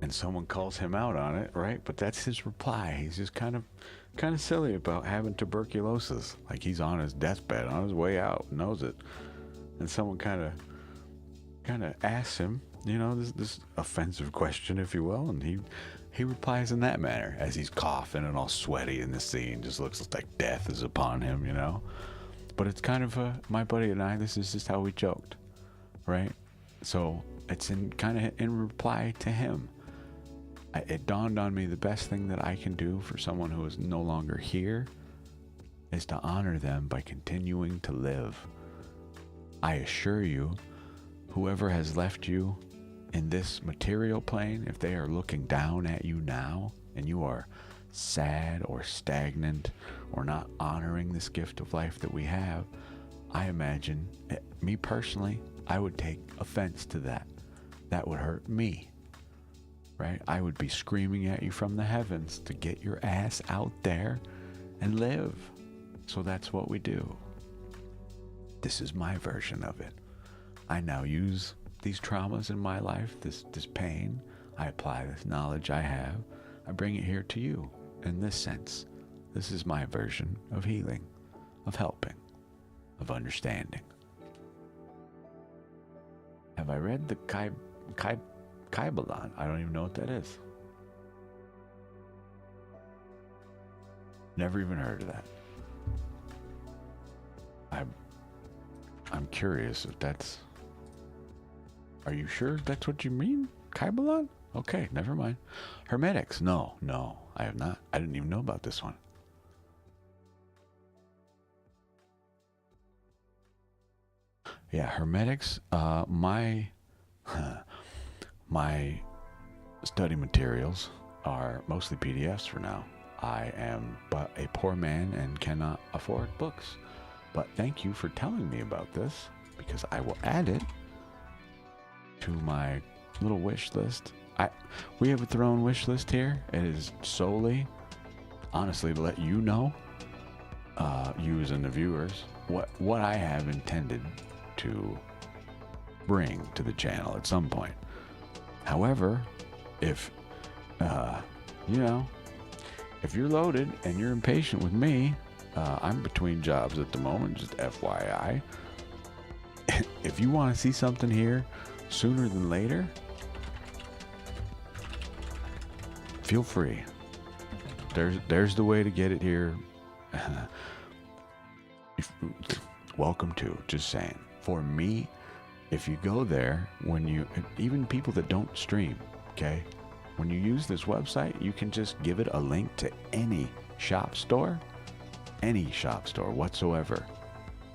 And someone calls him out on it, right? But that's his reply. He's just kind of silly about having tuberculosis. Like he's on his deathbed, on his way out, knows it. And someone kind of asks him, you know, this offensive question, if you will, and he replies in that manner as he's coughing and all sweaty in the scene. Just looks like death is upon him, you know. But it's kind of my buddy and I, this is just how we joked, right? So it's in reply to him. It dawned on me the best thing that I can do for someone who is no longer here is to honor them by continuing to live. I assure you, whoever has left you in this material plane, if they are looking down at you now and you are sad or stagnant or not honoring this gift of life that we have, I imagine, me personally, I would take offense to that. That would hurt me, right? I would be screaming at you from the heavens to get your ass out there and live. So that's what we do. This is my version of it. I now use these traumas in my life, this pain. I apply this knowledge I have. I bring it here to you in this sense. This is my version of healing, of helping, of understanding. Have I read the Kaibalan? I don't even know what that is. Never even heard of that. I'm curious if that's... Are you sure that's what you mean? Kaibalan? Okay, never mind. Hermetics? No, I have not. I didn't even know about this one. Yeah, Hermetics. My study materials are mostly PDFs for now. I am but a poor man and cannot afford books. But thank you for telling me about this, because I will add it to my little wish list. We have a throne wish list here. It is solely, honestly, to let you know, you and the viewers, what I have intended to bring to the channel at some point. However, if if you're loaded and you're impatient with me, I'm between jobs at the moment, just FYI. If you want to see something here sooner than later, feel free. There's the way to get it here. Welcome to, just saying. For me, if you go there, even people that don't stream, okay? When you use this website, you can just give it a link to any shop store whatsoever.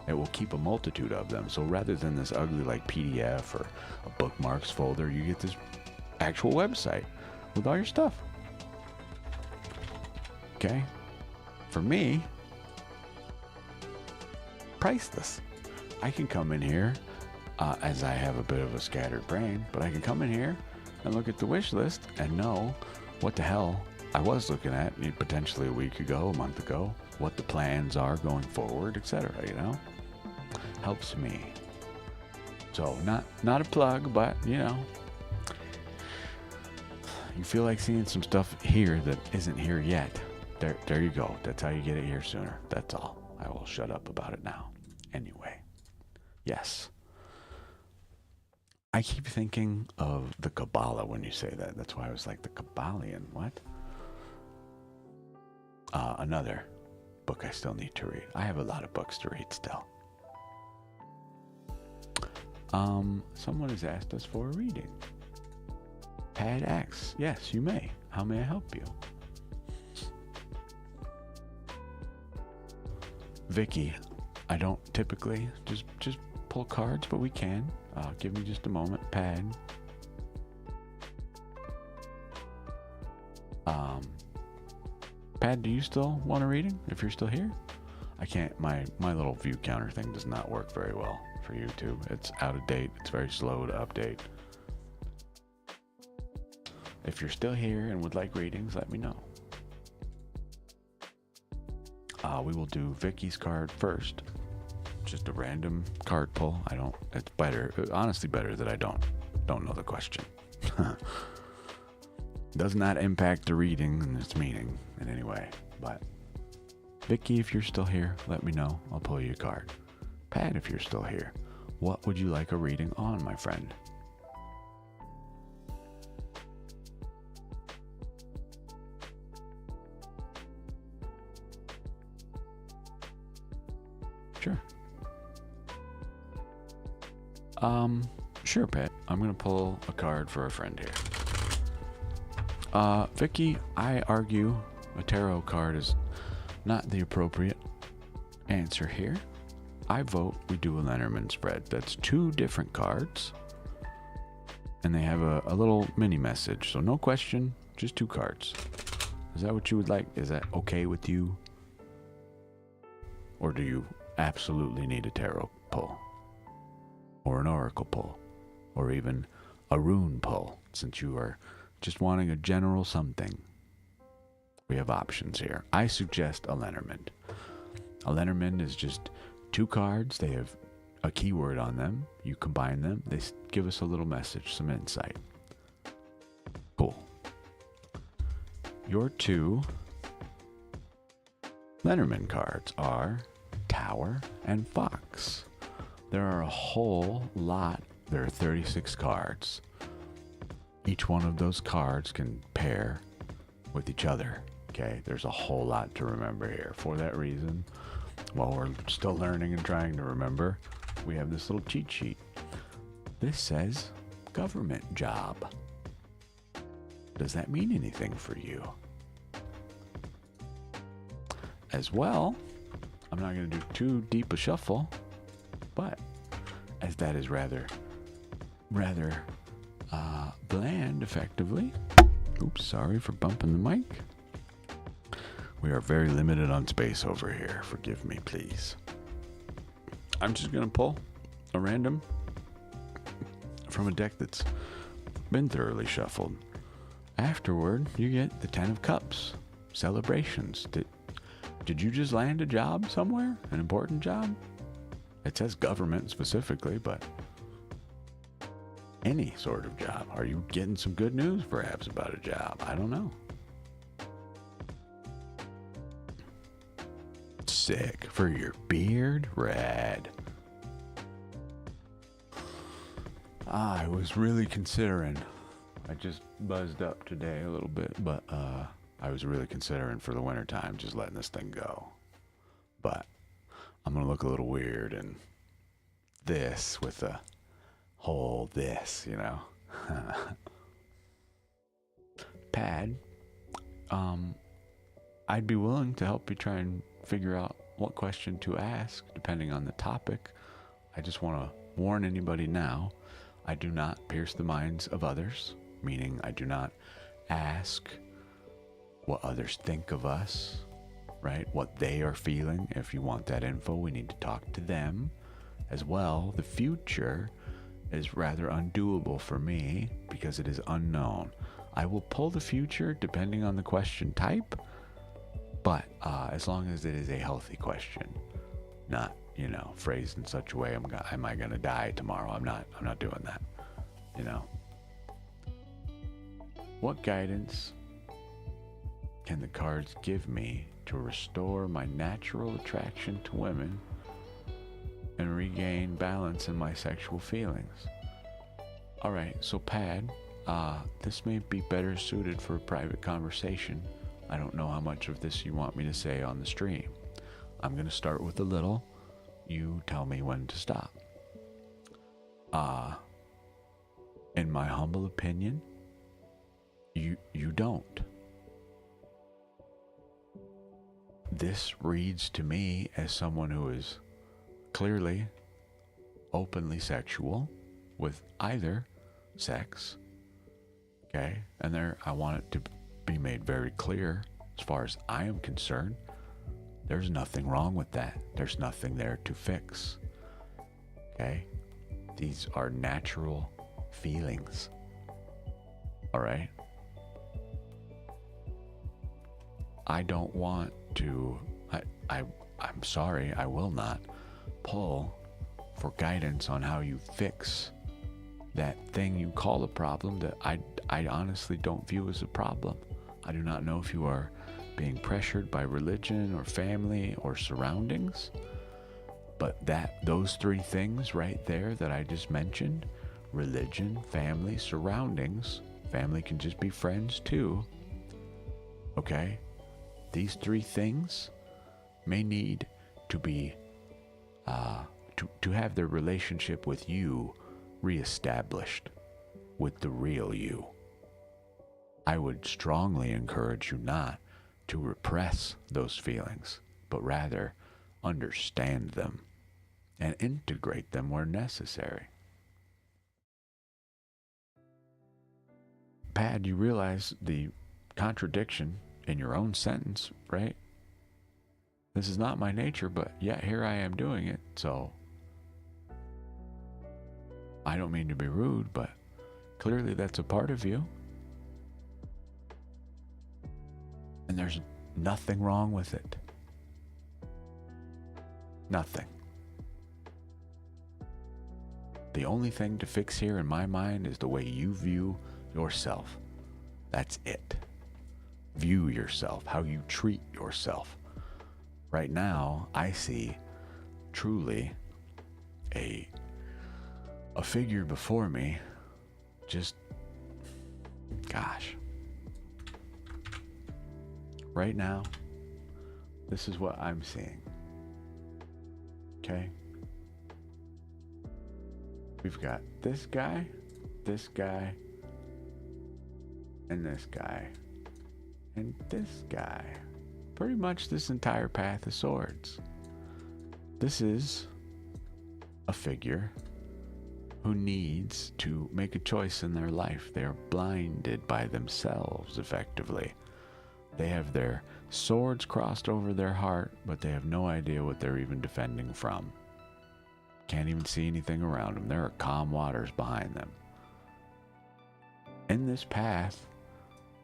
It will keep a multitude of them. So rather than this ugly like PDF or a bookmarks folder, you get this actual website with all your stuff. Okay? For me, priceless. I can come in here, as I have a bit of a scattered brain, but I can come in here and look at the wish list and know what the hell I was looking at potentially a week ago, a month ago, what the plans are going forward, etc. Helps me. So not a plug, but you feel like seeing some stuff here that isn't here yet. There you go. That's how you get it here sooner. That's all. I will shut up about it now. Anyway, yes. I keep thinking of the Kabbalah when you say that. That's why I was like, the Kabbalion, what? Another book I still need to read. I have a lot of books to read still. Someone has asked us for a reading. Pad X. Yes, you may. How may I help you? Vicky, I don't typically just pull cards, but we can. Give me just a moment. Pad. Pad, do you still want a reading? If you're still here? I can't. My little view counter thing does not work very well for YouTube. It's out of date. It's very slow to update. If you're still here and would like readings, let me know. We will do Vicky's card first. Just a random card pull. It's better, honestly better that I don't know the question. Does not impact the reading and its meaning in any way. But Vicky, if you're still here, let me know. I'll pull you a card. Pat, if you're still here, what would you like a reading on, my friend? Sure. Sure, Pat. I'm gonna pull a card for a friend here. Vicky, I argue a tarot card is not the appropriate answer here. I vote we do a Lenormand spread. That's 2 different cards, and they have a little mini message. So no question, just 2 cards. Is that what you would like? Is that okay with you? Or do you absolutely need a tarot pull? Or an oracle pull? Or even a rune pull, since you are just wanting a general something? We have options here. I suggest a Lenormand. A Lenormand is just 2 cards. They have a keyword on them. You combine them. They give us a little message, some insight. Cool. Your 2 Lenormand cards are Tower and Fox. There are a whole lot there are 36 cards. Each one of those cards can pair with each other. Okay, there's a whole lot to remember here. For that reason, while we're still learning and trying to remember, we have this little cheat sheet. This says government job. Does that mean anything for you? As well, I'm not going to do too deep a shuffle, but as that is rather bland, effectively. Oops, sorry for bumping the mic. We are very limited on space over here. Forgive me, please. I'm just going to pull a random from a deck that's been thoroughly shuffled. Afterward, you get the 10 of Cups. Celebrations. Did you just land a job somewhere? An important job? It says government specifically, but any sort of job. Are you getting some good news perhaps about a job? I don't know. Sick. For your beard? Rad. I was really considering. I just buzzed up today a little bit, but I was really considering for the wintertime just letting this thing go. But I'm going to look a little weird in this with a whole this, you know. Pad, I'd be willing to help you try and figure out what question to ask depending on the topic. I just want to warn anybody now, I do not pierce the minds of others, meaning I do not ask what others think of us, right? What they are feeling. If you want that info, we need to talk to them as well. The future is rather undoable for me because it is unknown. I will pull the future depending on the question type, but as long as it is a healthy question, not, you know, phrased in such a way, am I gonna die tomorrow? I'm not doing that, you know. What guidance can the cards give me to restore my natural attraction to women and regain balance in my sexual feelings? All right, so Pad, this may be better suited for a private conversation. I don't know how much of this you want me to say on the stream. I'm going to start with a little. You tell me when to stop. In my humble opinion, you don't. This reads to me as someone who is clearly openly sexual with either sex. Okay? And there, I want it to be made very clear, as far as I am concerned, there's nothing wrong with that. There's nothing there to fix. Okay? These are natural feelings. All right? I don't want to, I'm sorry, I will not pull for guidance on how you fix that thing you call a problem that I honestly don't view as a problem. I do not know if you are being pressured by religion or family or surroundings, but those three things right there that I just mentioned, religion, family, surroundings, family can just be friends too, okay? These three things may need to be, to have their relationship with you reestablished with the real you. I would strongly encourage you not to repress those feelings, but rather understand them and integrate them where necessary. Pad, you realize the contradiction in your own sentence, right? This is not my nature, but yet here I am doing it, so I don't mean to be rude, but clearly that's a part of you. And there's nothing wrong with it. Nothing. The only thing to fix here in my mind is the way you view yourself. That's it. View yourself, how you treat yourself. Right now, I see truly a a figure before me just, gosh. Right now, this is what I'm seeing. Okay? We've got this guy, and this guy, and this guy. Pretty much this entire path of swords. This is a figure who needs to make a choice in their life. They're blinded by themselves, effectively. They have their swords crossed over their heart, but they have no idea what they're even defending from. Can't even see anything around them. There are calm waters behind them. In this path,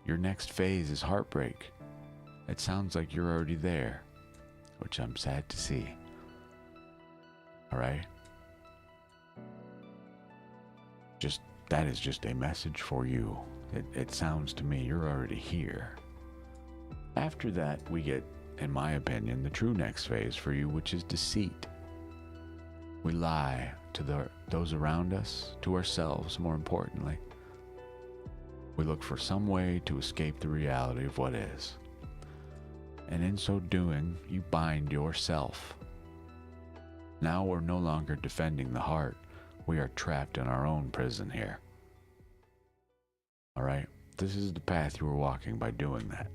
your next phase is heartbreak. It sounds like you're already there, which I'm sad to see. All right? That is just a message for you. It sounds to me you're already here. After that, we get, in my opinion, the true next phase for you, which is deceit. We lie to those around us, to ourselves, more importantly. We look for some way to escape the reality of what is. And in so doing, you bind yourself. Now we're no longer defending the heart. We are trapped in our own prison here. All right? This is the path you are walking by doing that.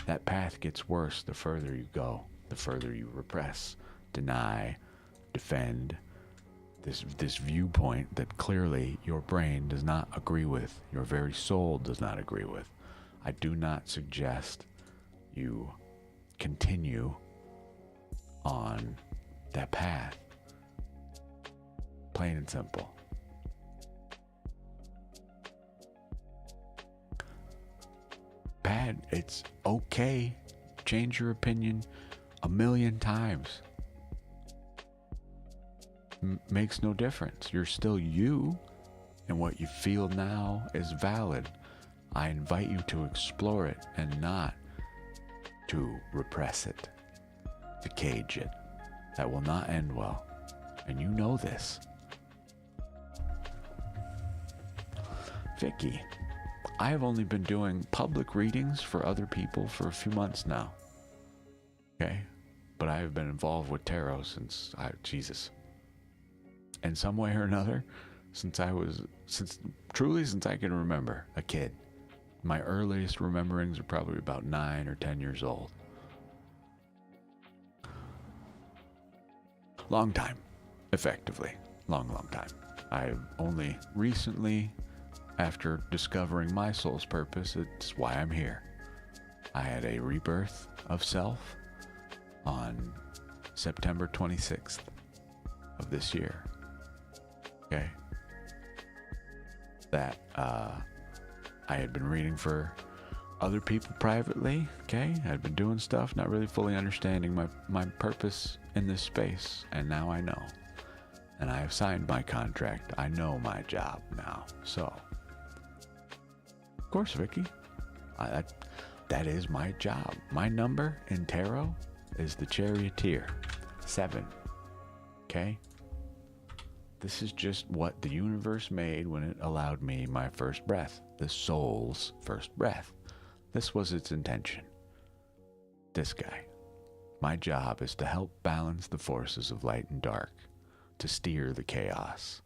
That path gets worse the further you go, the further you repress, deny, defend this viewpoint that clearly your brain does not agree with, your very soul does not agree with. I do not suggest you continue on that path. Plain and simple. Bad, it's okay. Change your opinion 1,000,000 times. Makes no difference. You're still you, and what you feel now is valid. I invite you to explore it and not to repress it, to cage it. That will not end well, and you know this. Vicky, I have only been doing public readings for other people for a few months now. Okay? But I have been involved with tarot since in some way or another, since I can remember, a kid. My earliest rememberings are probably about 9 or 10 years old. Long time, effectively. Long time. I've only recently, after discovering my soul's purpose, it's why I'm here. I had a rebirth of self on September 26th of this year. Okay? That I had been reading for other people privately, okay? I'd been doing stuff, not really fully understanding my purpose in this space, and now I know. And I have signed my contract. I know my job now. So, of course, Vicky, that is my job. My number in tarot is the Charioteer, 7. Okay? This is just what the universe made when it allowed me my first breath, the soul's first breath. This was its intention. This guy. My job is to help balance the forces of light and dark, to steer the chaos.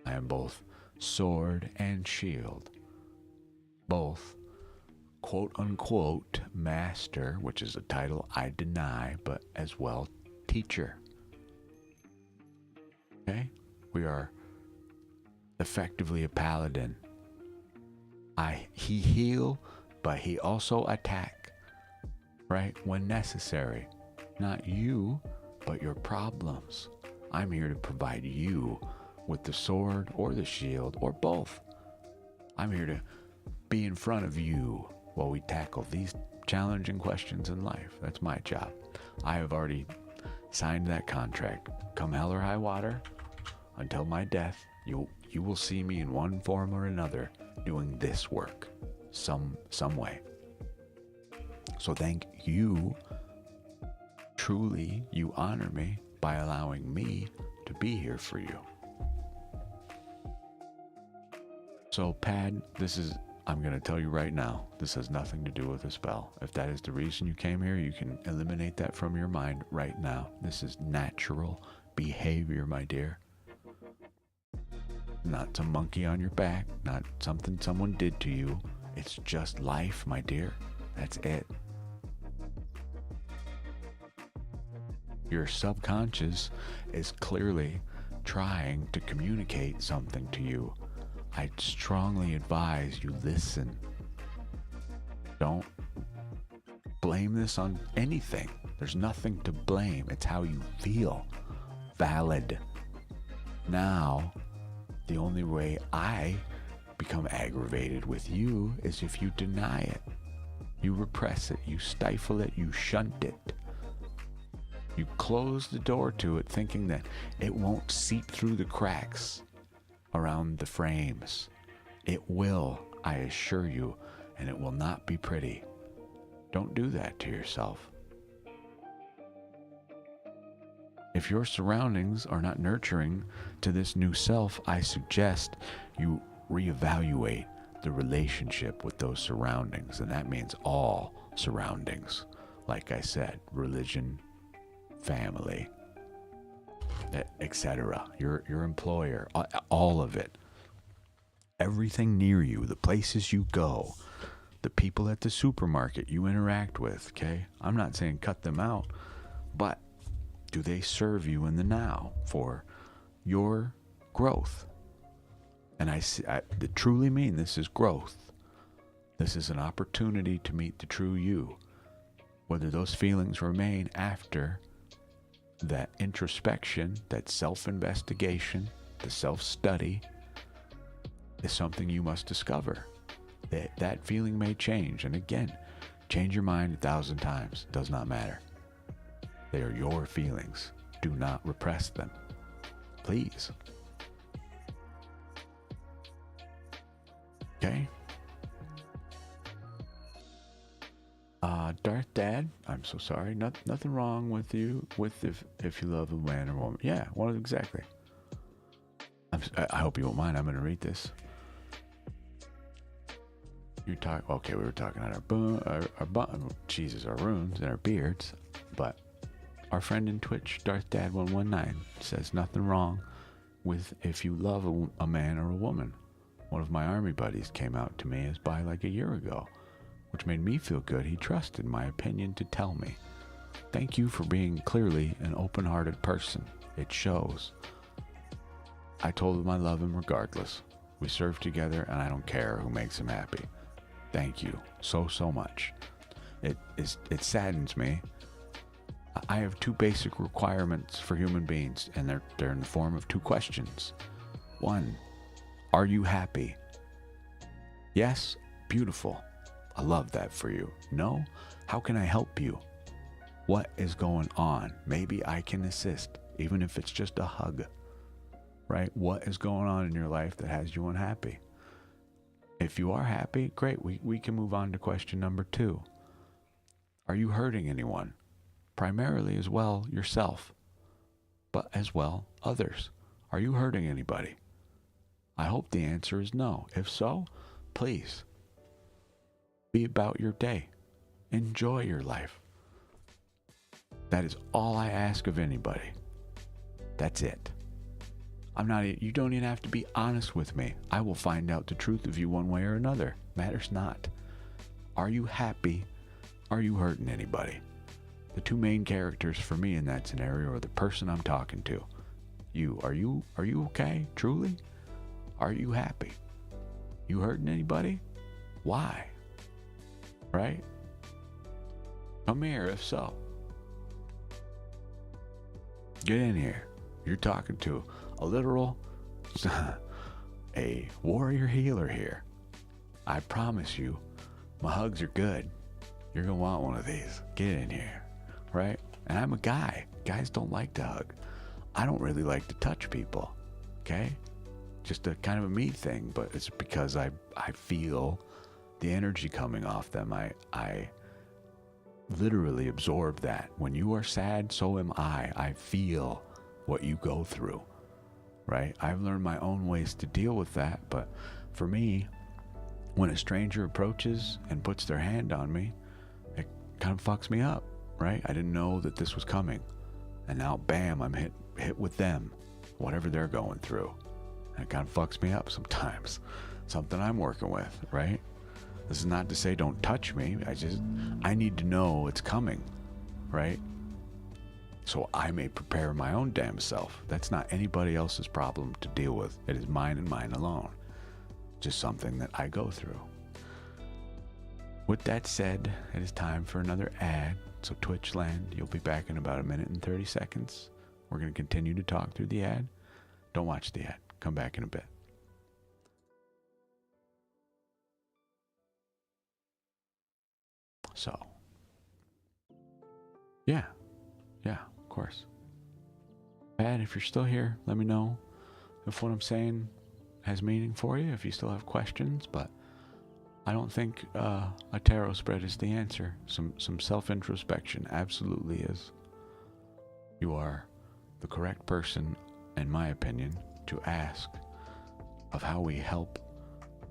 I am both sword and shield, both quote-unquote master, which is a title I deny, but as well teacher. Okay? We are effectively a paladin. He heal, but he also attack, right? When necessary. Not you, but your problems. I'm here to provide you with the sword or the shield or both. I'm here to be in front of you while we tackle these challenging questions in life. That's my job. I have already signed that contract. Come hell or high water, until my death, you will see me in one form or another doing this work some way. So thank you. Truly, you honor me by allowing me to be here for you. So, Pad, I'm going to tell you right now, this has nothing to do with a spell. If that is the reason you came here, you can eliminate that from your mind right now. This is natural behavior, my dear. Not some monkey on your back, not something someone did to you. It's just life, my dear. That's it. Your subconscious is clearly trying to communicate something to you. I strongly advise you listen. Don't blame this on anything. There's nothing to blame. It's how you feel. Valid. Now, the only way I become aggravated with you is if you deny it. You repress it. You stifle it. You shunt it. You close the door to it thinking that it won't seep through the cracks around the frames. It will, I assure you, and it will not be pretty. Don't do that to yourself. If your surroundings are not nurturing to this new self, I suggest you reevaluate the relationship with those surroundings, and that means all surroundings. Like I said, religion, family, etc. Your employer, all of it. Everything near you, the places you go, the people at the supermarket you interact with, okay? I'm not saying cut them out, but do they serve you in the now for your growth? And I truly mean this is growth. This is an opportunity to meet the true you. Whether those feelings remain after that introspection, that self-investigation, the self-study is something you must discover. That feeling may change. And again, change your mind 1,000 times. Does not matter. They are your feelings. Do not repress them. Please. Okay? Darth Dad, I'm so sorry. Nothing wrong with you if you love a man or woman. Yeah, exactly. I hope you won't mind. I'm going to read this. Okay, we were talking about our runes and our beards, but our friend in Twitch, Darth Dad 119, says nothing wrong with if you love a man or a woman. One of my army buddies came out to me as bi like a year ago, which made me feel good. He trusted my opinion to tell me. Thank you for being clearly an open-hearted person. It shows. I told him I love him regardless. We serve together and I don't care who makes him happy. Thank you so much. It saddens me. I have two basic requirements for human beings, and they're in the form of two questions. 1, are you happy? Yes, beautiful. I love that for you. No, how can I help you? What is going on? Maybe I can assist, even if it's just a hug, right? What is going on in your life that has you unhappy? If you are happy, great. We can move on to question number 2. Are you hurting anyone? Primarily as well yourself, but as well others. Are you hurting anybody? I hope the answer is no. If so, please be about your day. Enjoy your life. That is all I ask of anybody. That's it. You don't even have to be honest with me. I will find out the truth of you one way or another. Matters not. Are you happy? Are you hurting anybody? The two main characters for me in that scenario are the person I'm talking to. Are you okay? Truly? Are you happy? You hurting anybody? Why? Right? Come here if so. Get in here. You're talking to a literal a warrior healer here. I promise you, my hugs are good. You're gonna want one of these. Get in here. Right? And I'm a guy. Guys don't like to hug. I don't really like to touch people. Okay? Just a kind of a me thing, but it's because I feel the energy coming off them. I literally absorb that. When you are sad, so am I. I feel what you go through. Right? I've learned my own ways to deal with that, but For me, when a stranger approaches and puts their hand on me, it kind of fucks me up, right? I didn't know that this was coming. And now, bam, I'm hit with them, whatever they're going through. And it kind of fucks me up sometimes. Something I'm working with, right? This is not to say don't touch me. I need to know it's coming, right? So I may prepare my own damn self. That's not anybody else's problem to deal with. It is mine and mine alone. Just something that I go through. With that said, it is time for another ad. So Twitch land, you'll be back in about 1 minute and 30 seconds. We're going to continue to talk through the ad. Don't watch the ad. Come back in a bit. So, yeah, of course. Pat, if you're still here, let me know if what I'm saying has meaning for you, if you still have questions, but I don't think a tarot spread is the answer. Some self-introspection absolutely is. You are the correct person, in my opinion, to ask of how we help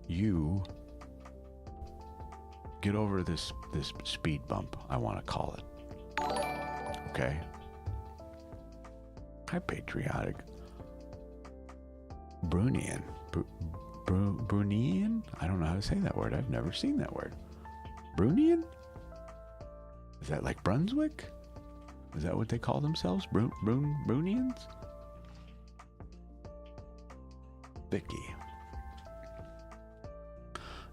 you get over this speed bump, I want to call it. Okay? Hi, patriotic. Brunian. Brunian? I don't know how to say that word. I've never seen that word. Brunian? Is that like Brunswick? Is that what they call themselves? Brunians? Vicky.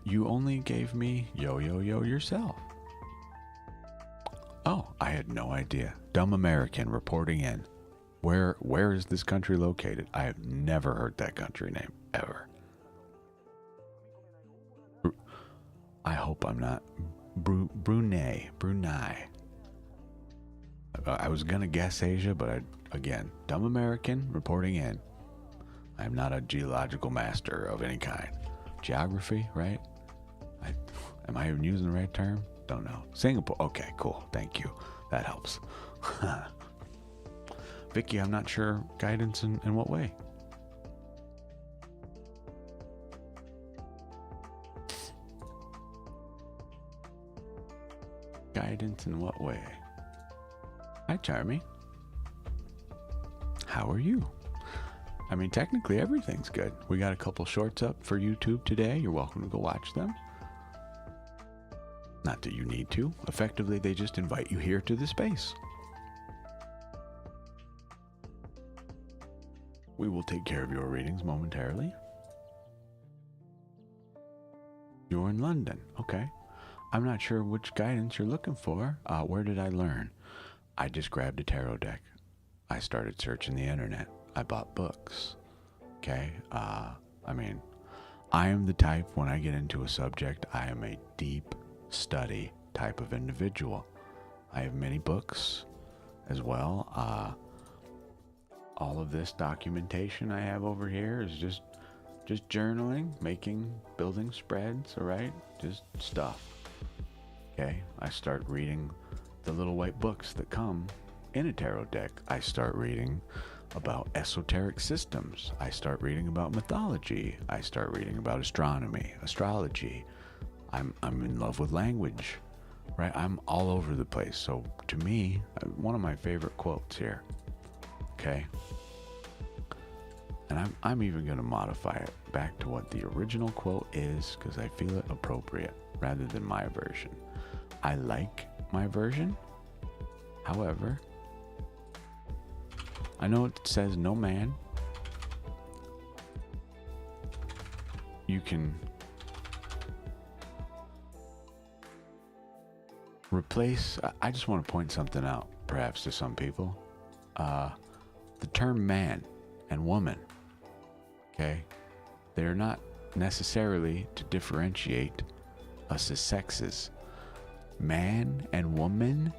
You only gave me yo yourself. Oh, I had no idea. Dumb American reporting in. Where is this country located? I have never heard that country name, ever. I hope I'm not. Brunei. I was going to guess Asia, but again, dumb American reporting in. I'm not a geological master of any kind. Geography, right? Am I even using the right term? Don't know. Singapore. Okay, cool. Thank you. That helps. Vicky, I'm not sure. Guidance in what way? Guidance in what way? Hi, Charmy. How are you? I mean, technically everything's good. We got a couple shorts up for YouTube today. You're welcome to go watch them. Not that you need to. Effectively, they just invite you here to the space. We will take care of your readings momentarily. You're in London. Okay. I'm not sure which guidance you're looking for. Where did I learn? I just grabbed a tarot deck. I started searching the internet. I bought books. Okay. I mean, I am the type, when I get into a subject, I am a deep study type of individual. I have many books as well. All of this documentation I have over here is just journaling, building spreads, all right? Just stuff. Okay, I start reading the little white books that come in a tarot deck. I start reading about esoteric systems. I start reading about mythology. I start reading about astronomy, astrology. I'm in love with language, right? I'm all over the place. So to me, one of my favorite quotes here, okay? And I'm even going to modify it back to what the original quote is, because I feel it appropriate rather than my version. I like my version. However, I know it says no man. You can replace, I just want to point something out, perhaps to some people. The term man and woman, okay, they're not necessarily to differentiate us as sexes. Man and woman,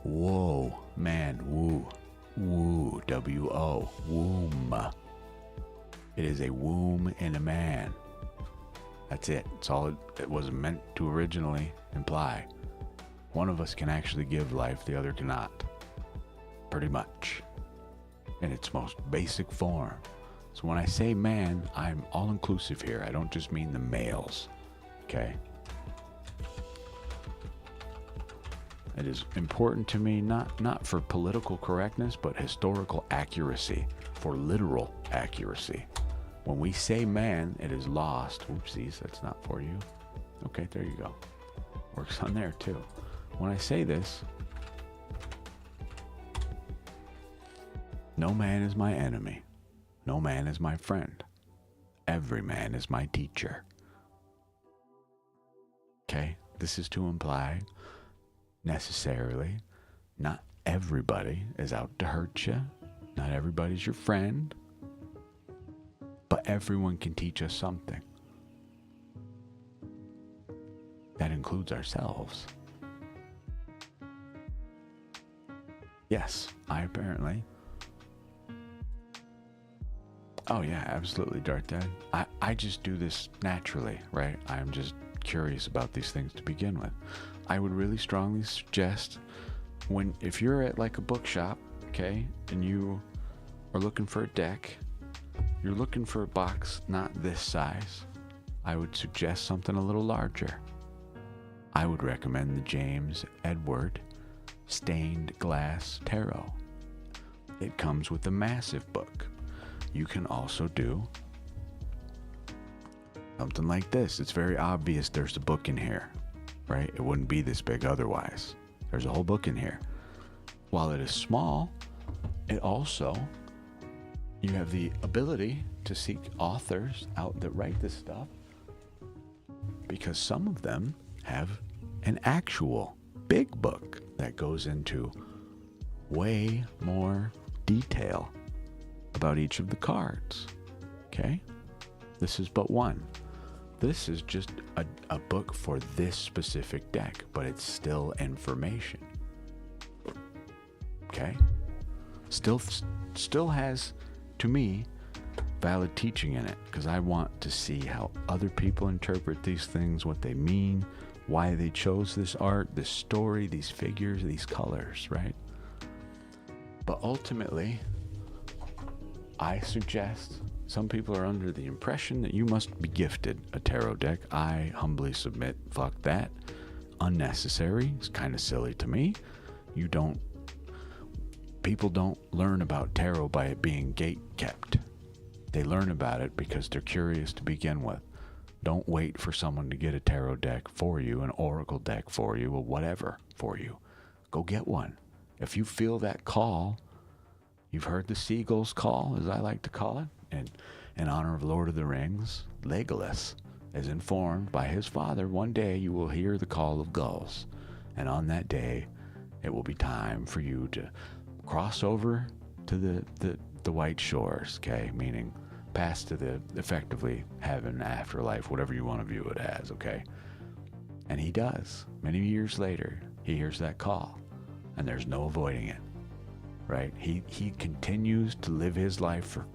whoa, man, woo, W-O, womb. It is a womb in a man. That's it. It's all it was meant to originally imply. One of us can actually give life, the other cannot. Pretty much. In its most basic form. So when I say man, I'm all inclusive here. I don't just mean the males. Okay? It is important to me, not for political correctness, but historical accuracy, for literal accuracy. When we say man, it is lost. Oopsies, that's not for you. Okay, there you go. Works on there too. When I say this, no man is my enemy. No man is my friend. Every man is my teacher. Okay, this is to imply necessarily not everybody is out to hurt you. Not everybody's your friend. But everyone can teach us something. That includes ourselves. Yes, I apparently. Oh yeah, absolutely, Darth Dad. I just do this naturally, right? I'm just curious about these things to begin with. I would really strongly suggest if you're at like a bookshop, okay, and you are looking for a deck, you're looking for a box not this size, I would suggest something a little larger. I would recommend the James Edward Stained Glass Tarot. It comes with a massive book. You can also do something like this. It's very obvious there's a book in here, right? It wouldn't be this big otherwise. There's a whole book in here. While it is small, it also, you have the ability to seek authors out that write this stuff, because some of them have an actual big book that goes into way more detail about each of the cards. Okay? This is but one. This is just a book for this specific deck, but it's still information. Okay? Still has, to me, valid teaching in it, because I want to see how other people interpret these things, what they mean, why they chose this art, this story, these figures, these colors, right? But ultimately, I suggest, some people are under the impression that you must be gifted a tarot deck. I humbly submit, fuck that. Unnecessary. It's kind of silly to me. People don't learn about tarot by it being gate kept. They learn about it because they're curious to begin with. Don't wait for someone to get a tarot deck for you, an oracle deck for you, or whatever for you. Go get one. If you feel that call, you've heard the seagull's call, as I like to call it, and in honor of Lord of the Rings, Legolas is informed by his father, one day you will hear the call of gulls, and on that day it will be time for you to cross over to the white shores, okay, meaning pass to the effectively heaven, afterlife, whatever you want to view it as, okay? And he does. Many years later, he hears that call, and there's no avoiding it, right? He continues to live his life for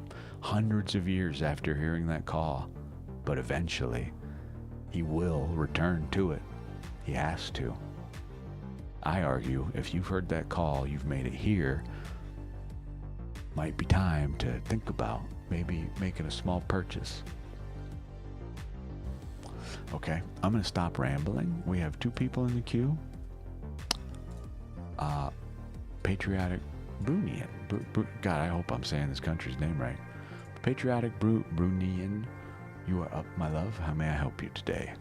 hundreds of years after hearing that call, but eventually he will return to it. He has to. I argue if you've heard that call, you've made it here, might be time to think about maybe making a small purchase. Okay, I'm going to stop rambling. We have two people in the queue. Patriotic Brunian. God, I hope I'm saying this country's name right. Patriotic Brunian, you are up, my love. How may I help you today?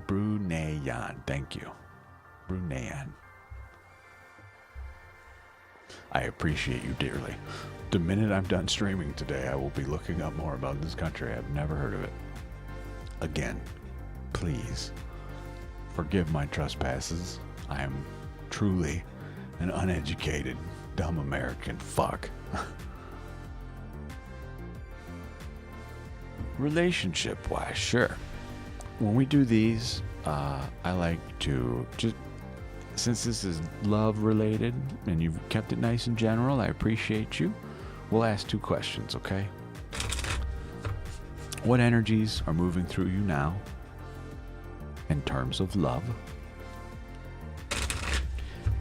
Brunayan, thank you. Brunayan. I appreciate you dearly. The minute I'm done streaming today, I will be looking up more about this country. I've never heard of it. Again, please forgive my trespasses. I am truly an uneducated, dumb American fuck. Relationship-wise, sure. When we do these, I like to just, since this is love related and you've kept it nice and general, I appreciate you. We'll ask two questions, okay? What energies are moving through you now in terms of love?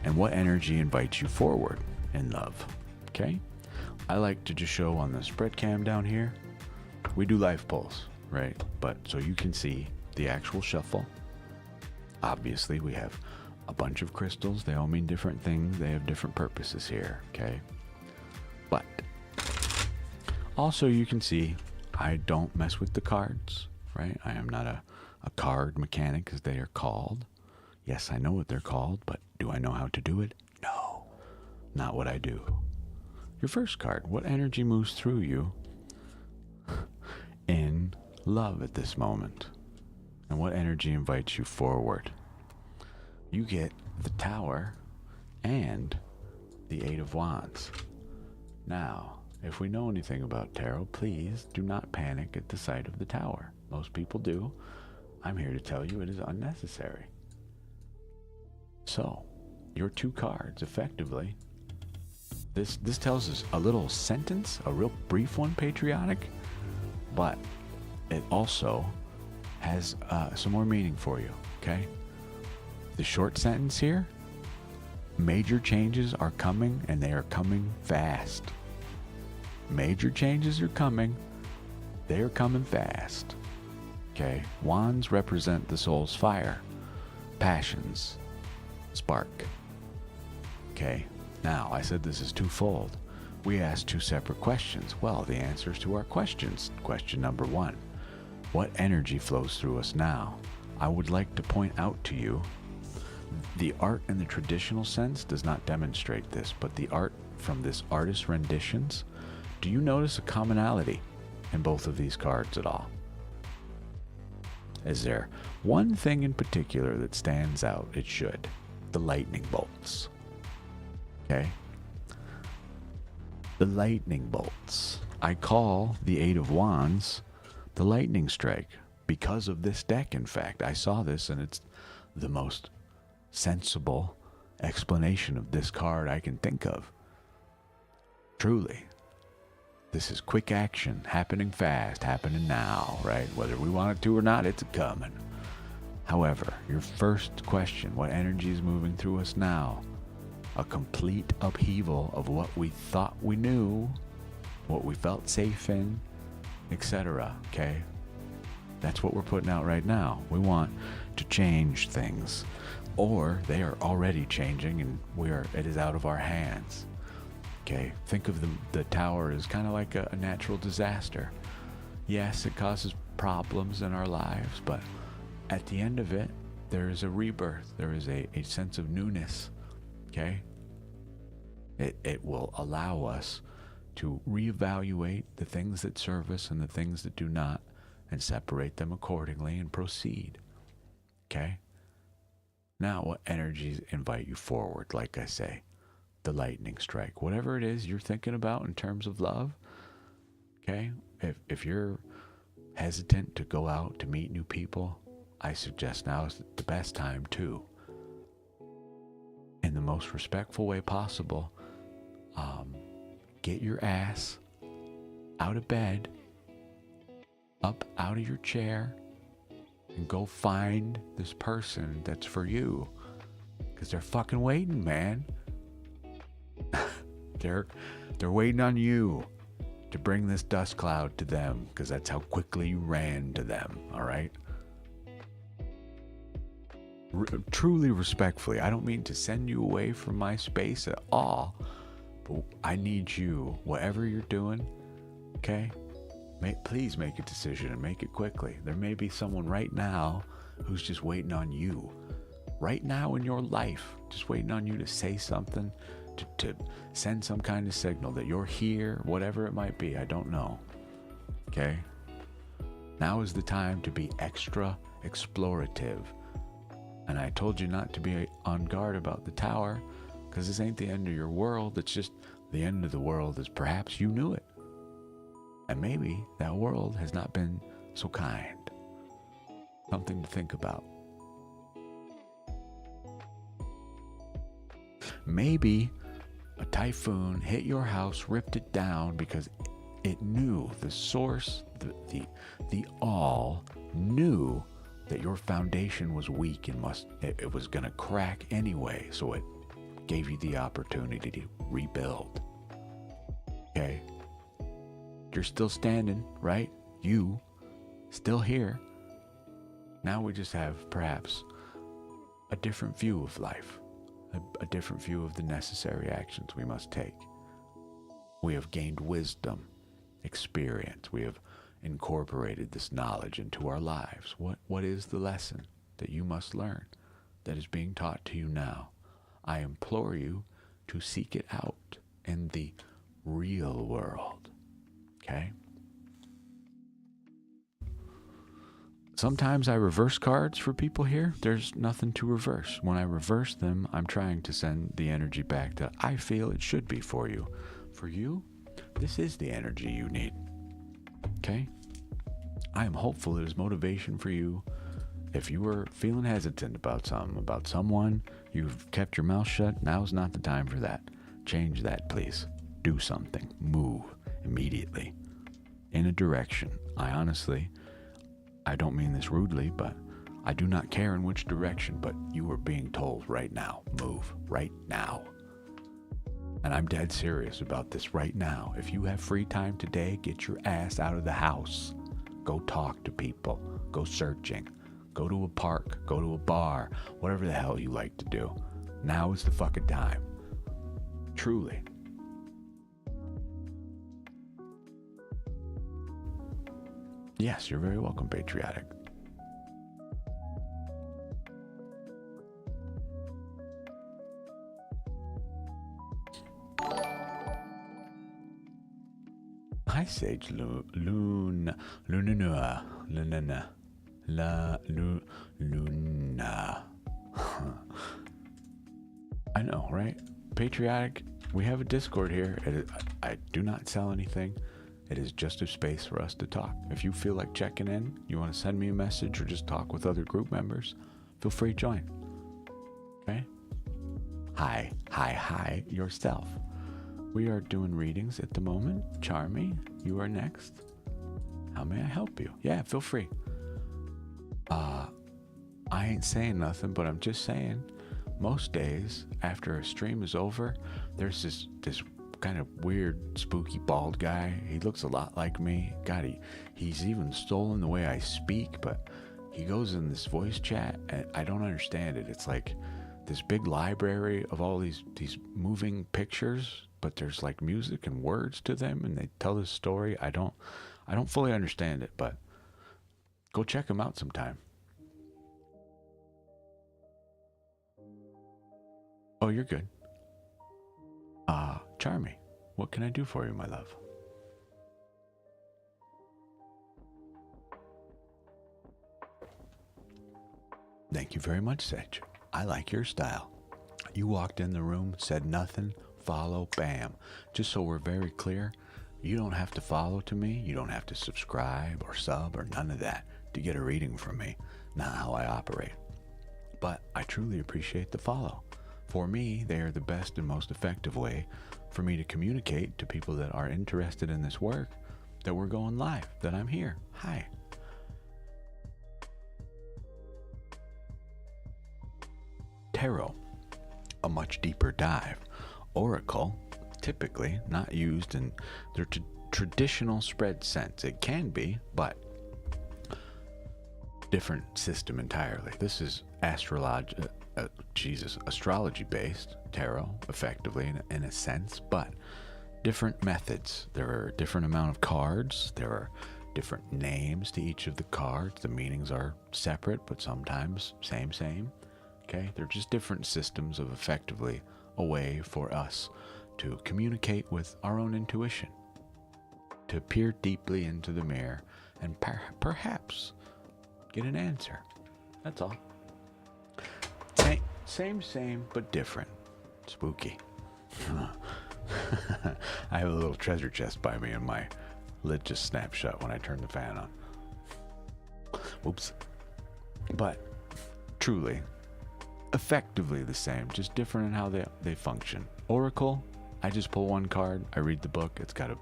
and what energy invites you forward in love. Okay? I like to just show on the spread cam down here. We do life pulls, right? But so you can see the actual shuffle. Obviously, we have a bunch of crystals. They all mean different things. They have different purposes here, okay? But also you can see I don't mess with the cards, right? I am not a card mechanic, as they are called. Yes, I know what they're called, but do I know how to do it? No, not what I do. Your first card, what energy moves through you in love at this moment? And what energy invites you forward? You get the Tower and the Eight of Wands. Now, if we know anything about tarot, please do not panic at the sight of the Tower. Most people do. I'm here to tell you it is unnecessary. So, your two cards, effectively, this tells us a little sentence, a real brief one, patriotic, but it also has some more meaning for you, okay? The short sentence here, major changes are coming, and they are coming fast. Major changes are coming. They are coming fast. Okay? Wands represent the soul's fire, passions, spark. Okay? Now, I said this is twofold. We asked two separate questions. Well, the answers to our questions. Question number one, what energy flows through us now? I would like to point out to you, the art in the traditional sense does not demonstrate this, but the art from this artist's renditions, do you notice a commonality in both of these cards at all? Is there one thing in particular that stands out? It should. The lightning bolts. Okay? The lightning bolts. I call the Eight of Wands the lightning strike because of this deck. In fact, I saw this, and it's the most sensible explanation of this card I can think of. Truly, this is quick action, happening fast, happening now, right? Whether we want it to or not, it's coming. However, your first question, what energy is moving through us now? A complete upheaval of what we thought we knew, what we felt safe in, etc. Okay? That's what we're putting out right now. We want to change things, or they are already changing, and it is out of our hands. Okay? Think of the Tower as kind of like a natural disaster. Yes, it causes problems in our lives, but at the end of it, there is a rebirth. There is a sense of newness. Okay? It will allow us to reevaluate the things that serve us and the things that do not, and separate them accordingly and proceed. Okay? Now, what energies invite you forward? Like I say, the lightning strike. Whatever it is you're thinking about in terms of love, okay? If you're hesitant to go out to meet new people, I suggest now is the best time too. In the most respectful way possible, get your ass out of bed, up out of your chair, and go find this person that's for you. Because they're fucking waiting, man. They're waiting on you to bring this dust cloud to them, because that's how quickly you ran to them, all right? Truly respectfully, I don't mean to send you away from my space at all, but I need you, whatever you're doing, okay? Please make a decision and make it quickly. There may be someone right now who's just waiting on you. Right now in your life, just waiting on you to say something, to send some kind of signal that you're here, whatever it might be. I don't know. Okay? Now is the time to be extra explorative. And I told you not to be on guard about the Tower, because this ain't the end of your world. It's just the end of the world as perhaps you knew it. And maybe that world has not been so kind. Something to think about. Maybe a typhoon hit your house, ripped it down because it knew, the source, the all knew that your foundation was weak and it was going to crack anyway. So it gave you the opportunity to rebuild. Okay? You're still standing, right? You still here. Now we just have perhaps a different view of life, a different view of the necessary actions we must take. We have gained wisdom, experience. We have incorporated this knowledge into our lives. What is the lesson that you must learn that is being taught to you now? I implore you to seek it out in the real world. Okay? Sometimes I reverse cards for people here. There's nothing to reverse. When I reverse them, I'm trying to send the energy back that I feel it should be for you. For you, this is the energy you need. Okay? I am hopeful it is motivation for you. If you were feeling hesitant about something, about someone, you've kept your mouth shut, now's not the time for that. Change that, please. Do something. Move immediately in a direction. I don't mean this rudely, but I do not care in which direction, but you are being told right now, move right now. And I'm dead serious about this right now. If you have free time today, get your ass out of the house. Go talk to people. Go searching. Go to a park. Go to a bar. Whatever the hell you like to do. Now is the fucking time. Truly. Yes, you're very welcome, Patriotic. Hi, Sage Luna. I know, right? Patriotic, we have a Discord here. I do not sell anything. It is just a space for us to talk. If you feel like checking in, you want to send me a message or just talk with other group members, feel free to join. Okay? Hi, yourself. We are doing readings at the moment. Charmy, you are next. How may I help you? Yeah, feel free. I ain't saying nothing, but I'm just saying, most days after a stream is over, there's this kind of weird, spooky, bald guy. He looks a lot like me. God, he's even stolen the way I speak, but he goes in this voice chat, and I don't understand it. It's like this big library of all these moving pictures, but there's like music and words to them, and they tell this story. I don't fully understand it, but go check him out sometime. Oh, you're good. Charmy, what can I do for you, my love? Thank you very much, Sage. I like your style. You walked in the room, said nothing, follow, bam. Just so we're very clear, you don't have to follow to me. You don't have to subscribe or sub or none of that to get a reading from me. Not how I operate. But I truly appreciate the follow. For me, they are the best and most effective way for me to communicate to people that are interested in this work that we're going live, that I'm here. Hi. Tarot, a much deeper dive. Oracle, typically not used in their traditional spread sense. It can be, but different system entirely. This is astrology based tarot, effectively in a sense, but different methods. There are a different amount of cards. There are different names to each of the cards. The meanings are separate, but sometimes same. Okay, they're just different systems of effectively a way for us to communicate with our own intuition, to peer deeply into the mirror and perhaps get an answer. That's all. Same, but different. Spooky. I have a little treasure chest by me and my lid just snapped shut when I turn the fan on. Whoops. But truly, effectively the same, just different in how they function. Oracle, I just pull one card, I read the book, it's got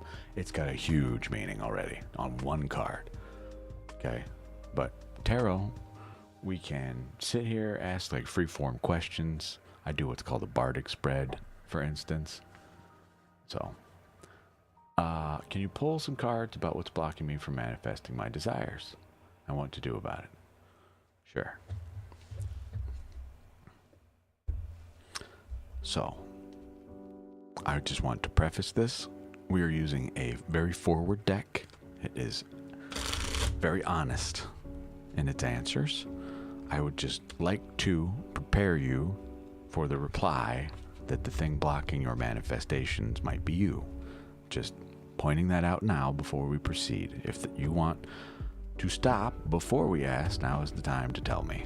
a huge meaning already on one card. Okay? But tarot, we can sit here, ask like free-form questions. I do what's called a bardic spread, for instance. So, can you pull some cards about what's blocking me from manifesting my desires and what to do about it? Sure. So, I just want to preface this. We are using a very forward deck. It is very honest in its answers. I would just like to prepare you for the reply that the thing blocking your manifestations might be you. Just pointing that out now before we proceed. If you want to stop before we ask, now is the time to tell me.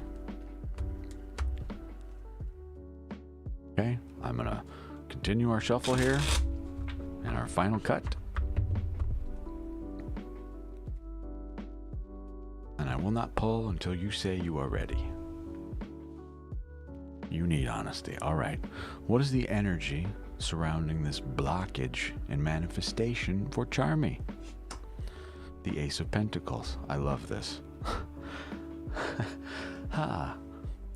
Okay, I'm going to continue our shuffle here and our final cut. And I will not pull until you say you are ready. You need honesty. All right. What is the energy surrounding this blockage and manifestation for Charmy? The Ace of Pentacles. I love this. Ha.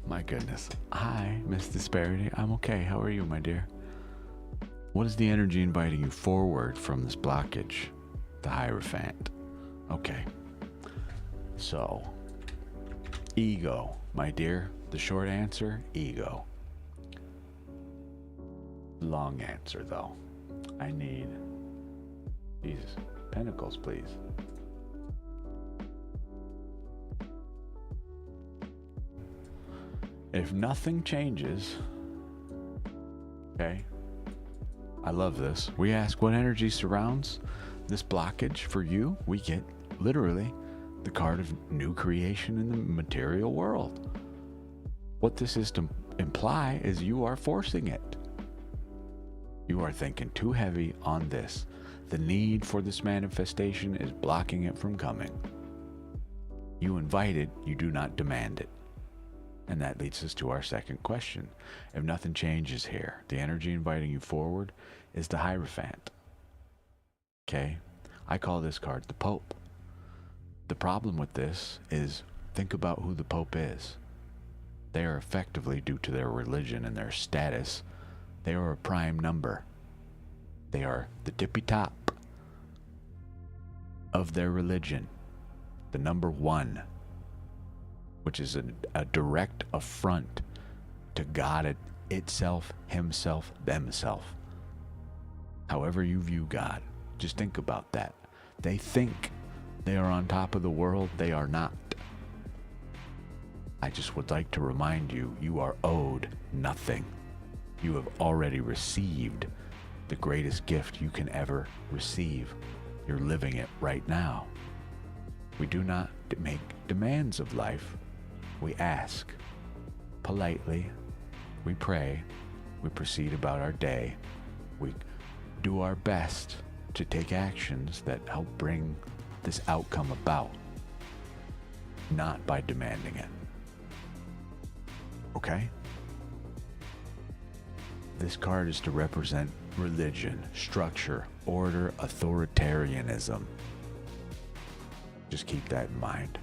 My goodness. Hi, Miss Disparity. I'm okay. How are you, my dear? What is the energy inviting you forward from this blockage? The Hierophant. Okay. So, ego, my dear. The short answer, ego. Long answer, though. I need, Jesus, Pentacles, please. If nothing changes, okay, I love this. We ask what energy surrounds this blockage for you. We get literally the card of new creation in the material world. What this is to imply is you are forcing it. You are thinking too heavy on this. The need for this manifestation is blocking it from coming. You invite it, you do not demand it. And that leads us to our second question. If nothing changes here, the energy inviting you forward is the Hierophant. Okay? I call this card the Pope. The problem with this is, think about who the Pope is. They are effectively, due to their religion and their status, they are a prime number. They are the tippy top of their religion. The number one, which is a direct affront to God itself, himself, themself. However you view God, just think about that. They think they are on top of the world. They are not. I just would like to remind you, you are owed nothing. You have already received the greatest gift you can ever receive. You're living it right now. We do not make demands of life. We ask politely, we pray, we proceed about our day, we do our best to take actions that help bring this outcome about, not by demanding it. Okay? This card is to represent religion, structure, order, authoritarianism. Just keep that in mind.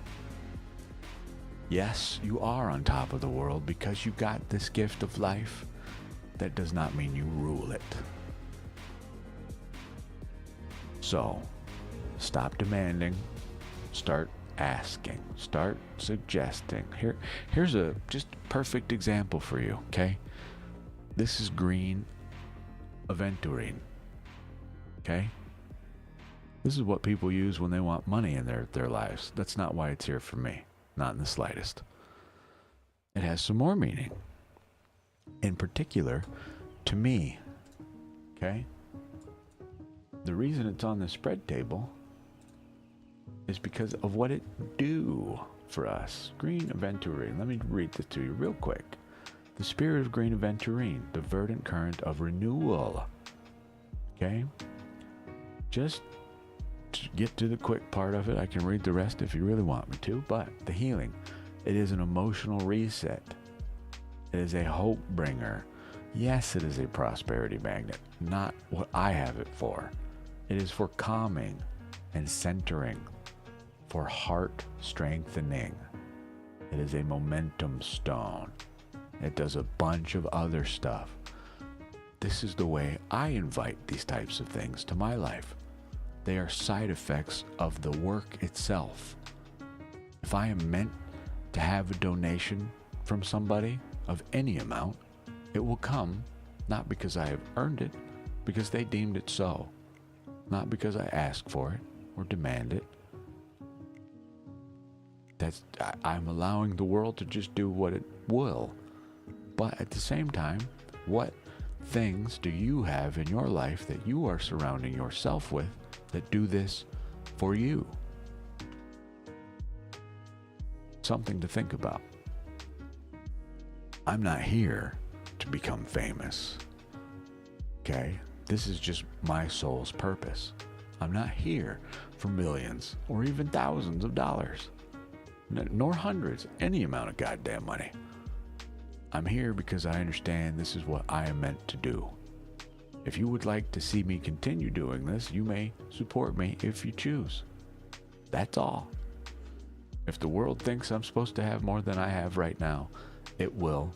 Yes, you are on top of the world because you got this gift of life. That does not mean you rule it. So, stop demanding, start asking, start suggesting. Here's a just perfect example for you, okay? This is green aventurine, okay? This is what people use when they want money in their lives. That's not why it's here for me. Not in the slightest. It has some more meaning. In particular, to me. Okay? The reason it's on the spread table is because of what it do for us. Green aventurine. Let me read this to you real quick. The spirit of green aventurine, the verdant current of renewal. Okay? Just to get to the quick part of it, I can read the rest if you really want me to, but the healing, it is an emotional reset. It is a hope bringer. Yes, it is a prosperity magnet, not what I have it for. It is for calming and centering, for heart strengthening. It is a momentum stone. It does a bunch of other stuff. This is the way I invite these types of things to my life. They are side effects of the work itself. If I am meant to have a donation from somebody of any amount, it will come not because I have earned it, because they deemed it so. Not because I asked for it or demand it. I'm allowing the world to just do what it will. But at the same time, what things do you have in your life that you are surrounding yourself with that do this for you? Something to think about. I'm not here to become famous. Okay? This is just my soul's purpose. I'm not here for millions or even thousands of dollars, nor hundreds, any amount of goddamn money. I'm here because I understand this is what I am meant to do. If you would like to see me continue doing this, you may support me if you choose. That's all. If the world thinks I'm supposed to have more than I have right now, it will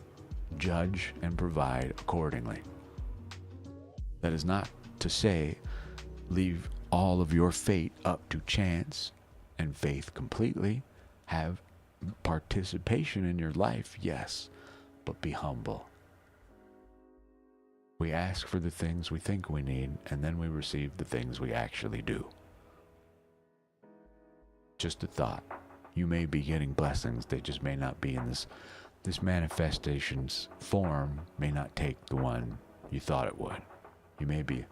judge and provide accordingly. That is not to say leave all of your fate up to chance and faith completely. Have participation in your life, yes, but be humble. We ask for the things we think we need, and then we receive the things we actually do. Just a thought. You may be getting blessings, they just may not be in this manifestation's form, may not take the one you thought it would. You may be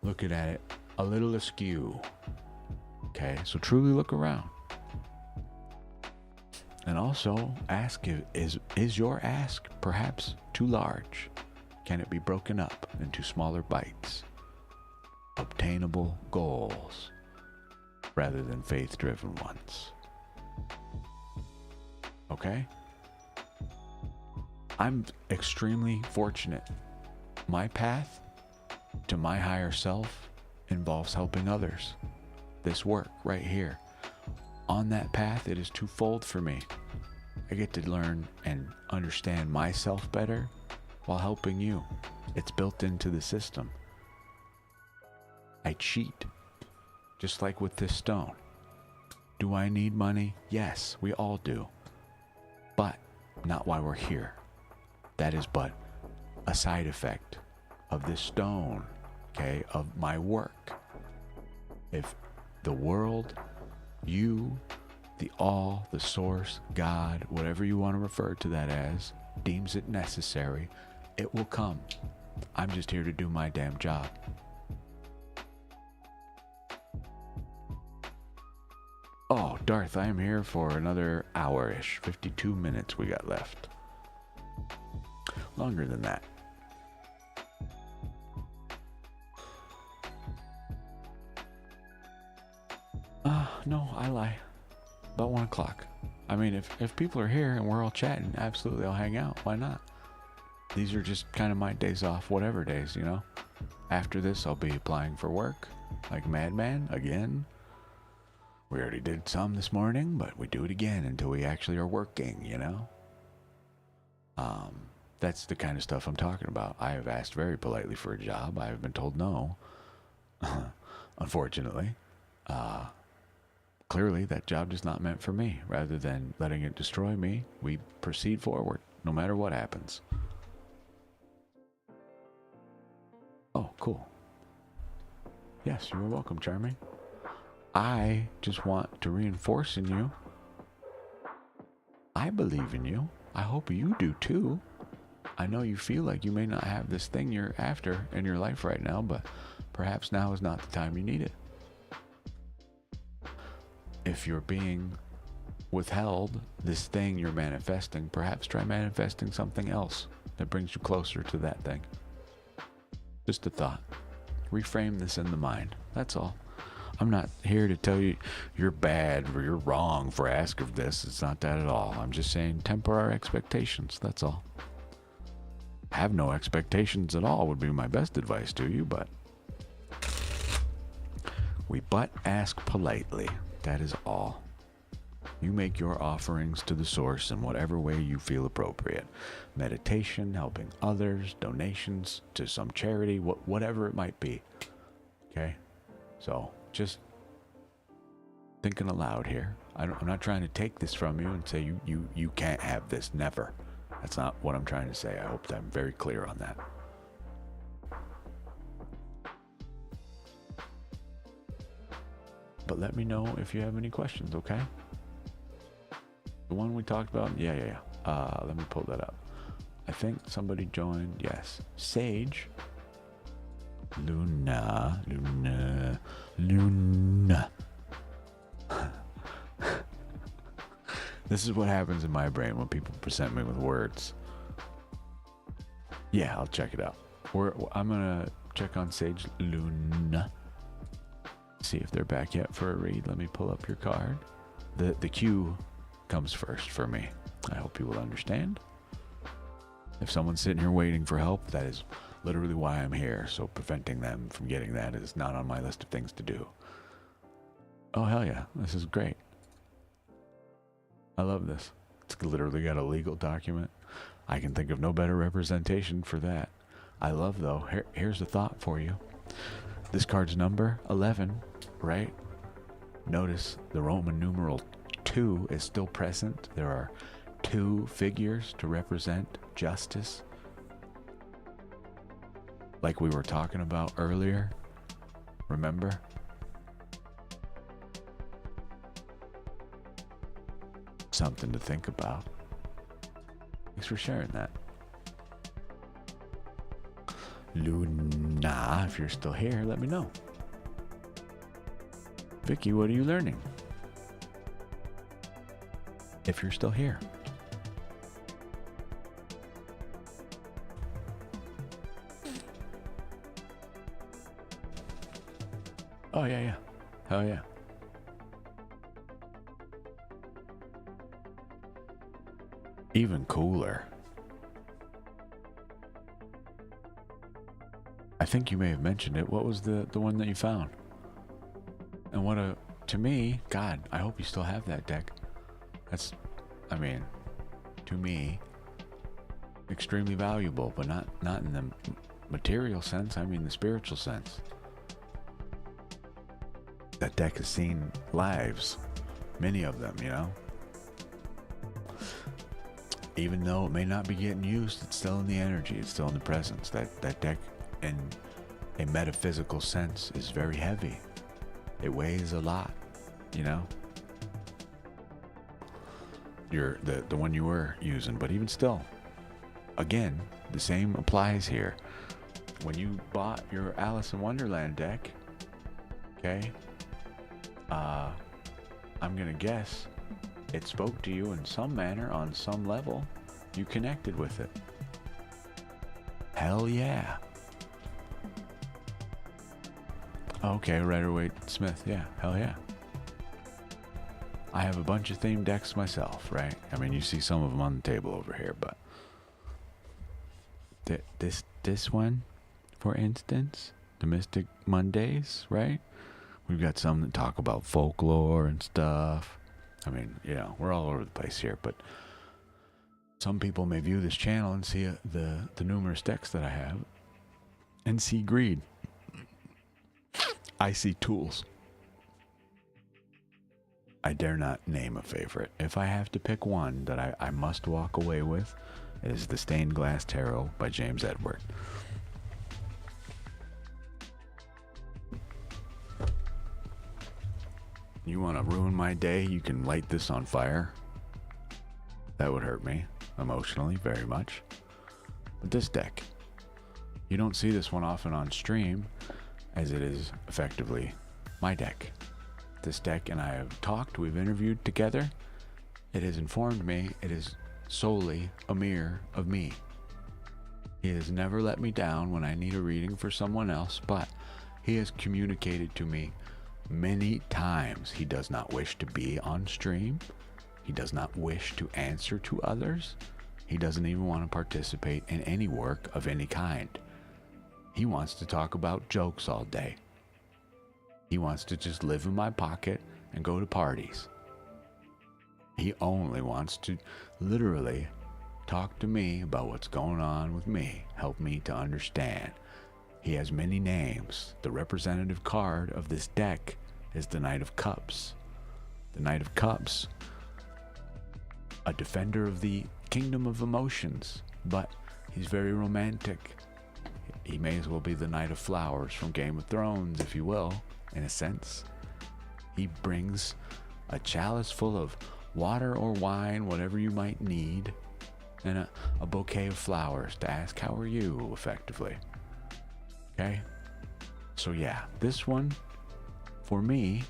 looking at it a little askew. Okay, so truly look around. And also ask, is your ask perhaps too large? Can it be broken up into smaller bites? Obtainable goals rather than faith-driven ones. Okay? I'm extremely fortunate. My path to my higher self involves helping others. This work right here. On that path, it is twofold for me. I get to learn and understand myself better while helping you. It's built into the system. I cheat, just like with this stone. Do I need money? Yes, we all do. But not while we're here. That is but a side effect of this stone, okay, of my work. If the world, you, the all, the source, God, whatever you want to refer to that as, deems it necessary, it will come. I'm just here to do my damn job. Oh, Darth, I am here for another hour-ish. 52 minutes we got left. Longer than that. No, I lie. About 1 o'clock. I mean, if people are here and we're all chatting, absolutely I'll hang out. Why not? These are just kind of my days off, whatever days, you know? After this, I'll be applying for work, like madman, again. We already did some this morning, but we do it again until we actually are working, you know? That's the kind of stuff I'm talking about. I have asked very politely for a job. I have been told no. Unfortunately. Clearly, that job is not meant for me. Rather than letting it destroy me, we proceed forward, no matter what happens. Oh, cool. Yes, you are welcome, Charming. I just want to reinforce in you. I believe in you. I hope you do too. I know you feel like you may not have this thing you're after in your life right now, but perhaps now is not the time you need it. If you're being withheld this thing you're manifesting, perhaps try manifesting something else that brings you closer to that thing. Just a thought. Reframe this in the mind. That's all. I'm not here to tell you you're bad or you're wrong for asking of this. It's not that at all. I'm just saying temper our expectations. That's all. Have no expectations at all would be my best advice to you, but we but ask politely. That is all. You make your offerings to the source in whatever way you feel appropriate. Meditation, helping others, donations to some charity, whatever it might be. Okay? So, just thinking aloud here. I'm not trying to take this from you and say you can't have this. Never. That's not what I'm trying to say. I hope that I'm very clear on that. But let me know if you have any questions, okay? The one we talked about? Yeah. Let me pull that up. I think somebody joined. Yes. Sage. Luna. This is what happens in my brain when people present me with words. Yeah, I'll check it out. I'm going to check on Sage Luna. See if they're back yet for a read. Let me pull up your card. The cue comes first for me. I hope you will understand. If someone's sitting here waiting for help, that is literally why I'm here. So preventing them from getting that is not on my list of things to do. Oh, hell yeah. This is great. I love this. It's literally got a legal document. I can think of no better representation for that. I love, though, here's a thought for you. This card's number 11, right? Notice the Roman numeral 2 is still present. There are 2 figures to represent justice. Like we were talking about earlier. Remember? Something to think about. Thanks for sharing that. Luna, if you're still here, let me know. Vicky, what are you learning? If you're still here. Oh, yeah. Hell yeah. Even cooler. I think you may have mentioned it. What was the one that you found? And to me, God, I hope you still have that deck. That's, I mean, to me, extremely valuable, but not in the material sense. I mean the spiritual sense. That deck has seen lives, many of them, you know. Even though it may not be getting used, it's still in the energy, it's still in the presence. That deck, in a metaphysical sense, is very heavy. It weighs a lot, you know. The one you were using, but even still, again, the same applies here. When you bought your Alice in Wonderland deck, okay, I'm gonna guess it spoke to you in some manner, on some level. You connected with it. Hell yeah. Okay, Rider-Waite Smith. Yeah, hell yeah. I have a bunch of themed decks myself, right? I mean, you see some of them on the table over here, but this one, for instance, the Mystic Mondays, right? We've got some that talk about folklore and stuff. I mean, you know, we're all over the place here, but some people may view this channel and see the numerous decks that I have and see greed. I see tools. I dare not name a favorite. If I have to pick one that I must walk away with, it is the Stained Glass Tarot by James Edward. You want to ruin my day? You can light this on fire. That would hurt me emotionally very much. But this deck, you don't see this one often on stream, as it is effectively my deck. This deck and I have talked, we've interviewed together. It has informed me it is solely a mirror of me. He has never let me down when I need a reading for someone else, but he has communicated to me many times he does not wish to be on stream. He does not wish to answer to others. He doesn't even want to participate in any work of any kind. He wants to talk about jokes all day. He wants to just live in my pocket and go to parties. He only wants to literally talk to me about what's going on with me, help me to understand. He has many names. The representative card of this deck is the Knight of Cups. The Knight of Cups, a defender of the kingdom of emotions, but he's very romantic. He may as well be the Knight of Flowers from Game of Thrones, if you will, in a sense. He brings a chalice full of water or wine, whatever you might need, and a bouquet of flowers to ask, how are you, effectively. Okay? So yeah, this one, for me,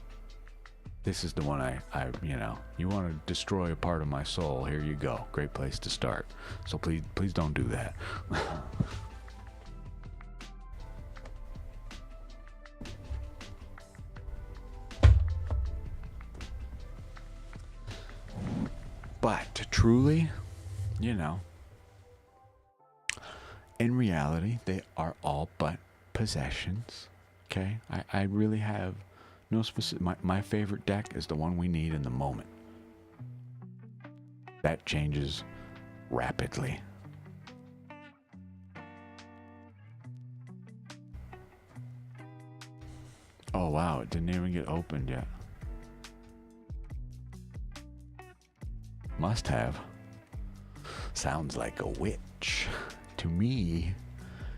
this is the one I you want to destroy a part of my soul, here you go. Great place to start. So please don't do that. But truly, in reality, they are all but possessions. Okay? I really have no specific. My favorite deck is the one we need in the moment. That changes rapidly. Oh wow, it didn't even get opened yet. Must have. Sounds like a witch to me.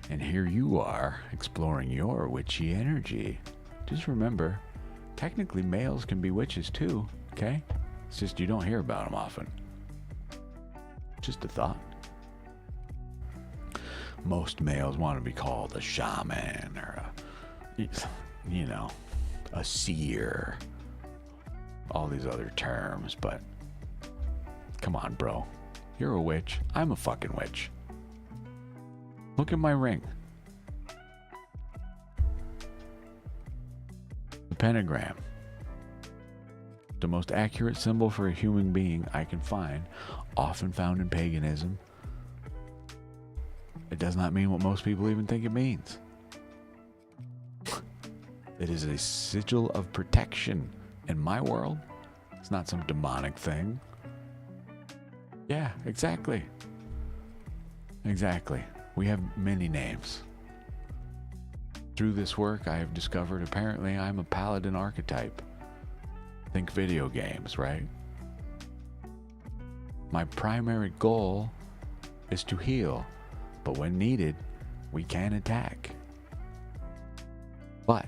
And here you are, exploring your witchy energy. Just remember, technically males can be witches too, okay? It's just you don't hear about them often. Just a thought. Most males want to be called a shaman or a seer. All these other terms, but come on, bro. You're a witch. I'm a fucking witch. Look at my ring. The pentagram. The most accurate symbol for a human being I can find, often found in paganism. It does not mean what most people even think it means. It is a sigil of protection. In my world, it's not some demonic thing. Yeah, exactly. Exactly. We have many names. Through this work, I have discovered apparently I'm a paladin archetype. Think video games, right? My primary goal is to heal, but when needed, we can attack. But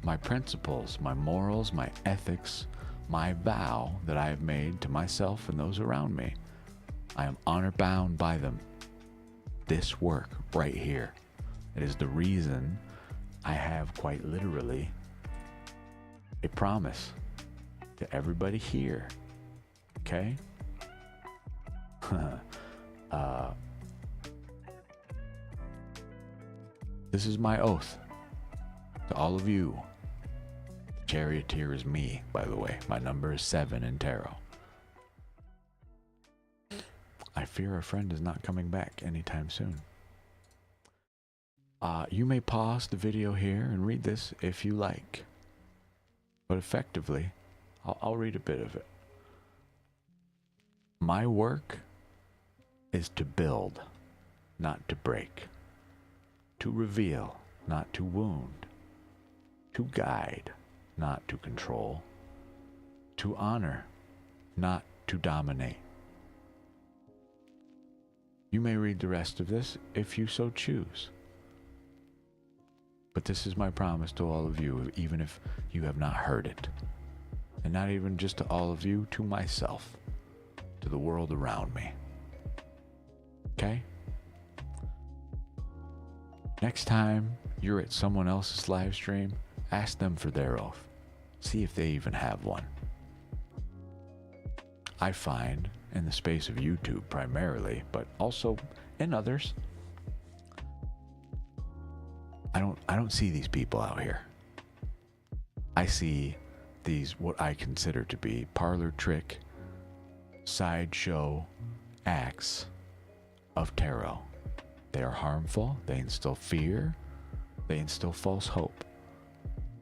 my principles, my morals, my ethics, my vow that I have made to myself and those around me, I am honor bound by them. This work right here. It is the reason I have quite literally a promise to everybody here. Okay? This is my oath to all of you. The charioteer is me, by the way. My number is 7 in tarot. I fear a friend is not coming back anytime soon. You may pause the video here and read this if you like. But effectively, I'll read a bit of it. My work is to build, not to break. To reveal, not to wound. To guide, not to control. To honor, not to dominate. You may read the rest of this if you so choose. But this is my promise to all of you, even if you have not heard it. And not even just to all of you, to myself, to the world around me. Okay? Next time you're at someone else's live stream, ask them for their oath. See if they even have one. I find, in the space of YouTube primarily, but also in others, I don't see these people out here. I see these, what I consider to be parlor trick, sideshow acts of tarot. They are harmful, they instill fear, they instill false hope.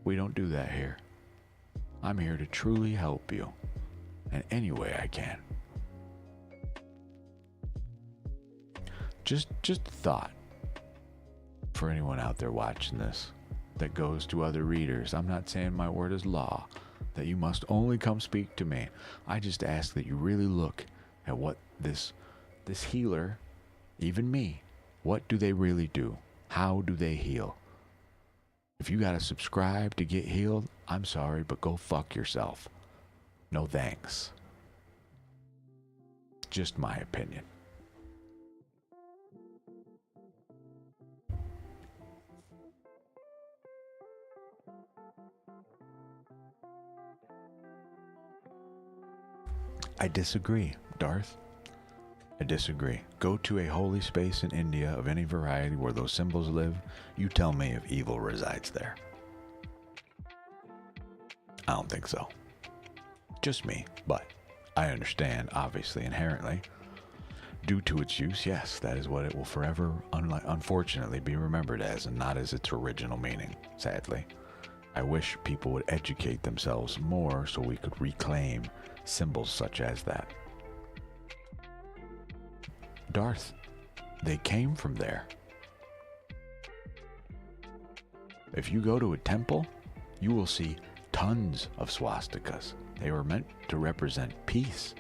We don't do that here. I'm here to truly help you. in any way I can. Just a thought for anyone out there watching this that goes to other readers. I'm not saying my word is law, that you must only come speak to me. I just ask that you really look at what this healer, even me, what do they really do? How do they heal? If you gotta subscribe to get healed, I'm sorry, but go fuck yourself. No thanks. Just my opinion. I disagree, Darth. I disagree. Go to a holy space in India of any variety where those symbols live. You tell me if evil resides there. I don't think so. Just me, but I understand, obviously, inherently. Due to its use, yes, that is what it will forever, unfortunately, be remembered as, and not as its original meaning, sadly. I wish people would educate themselves more so we could reclaim symbols such as that. Darth, they came from there. If you go to a temple, you will see tons of swastikas. They were meant to represent peace.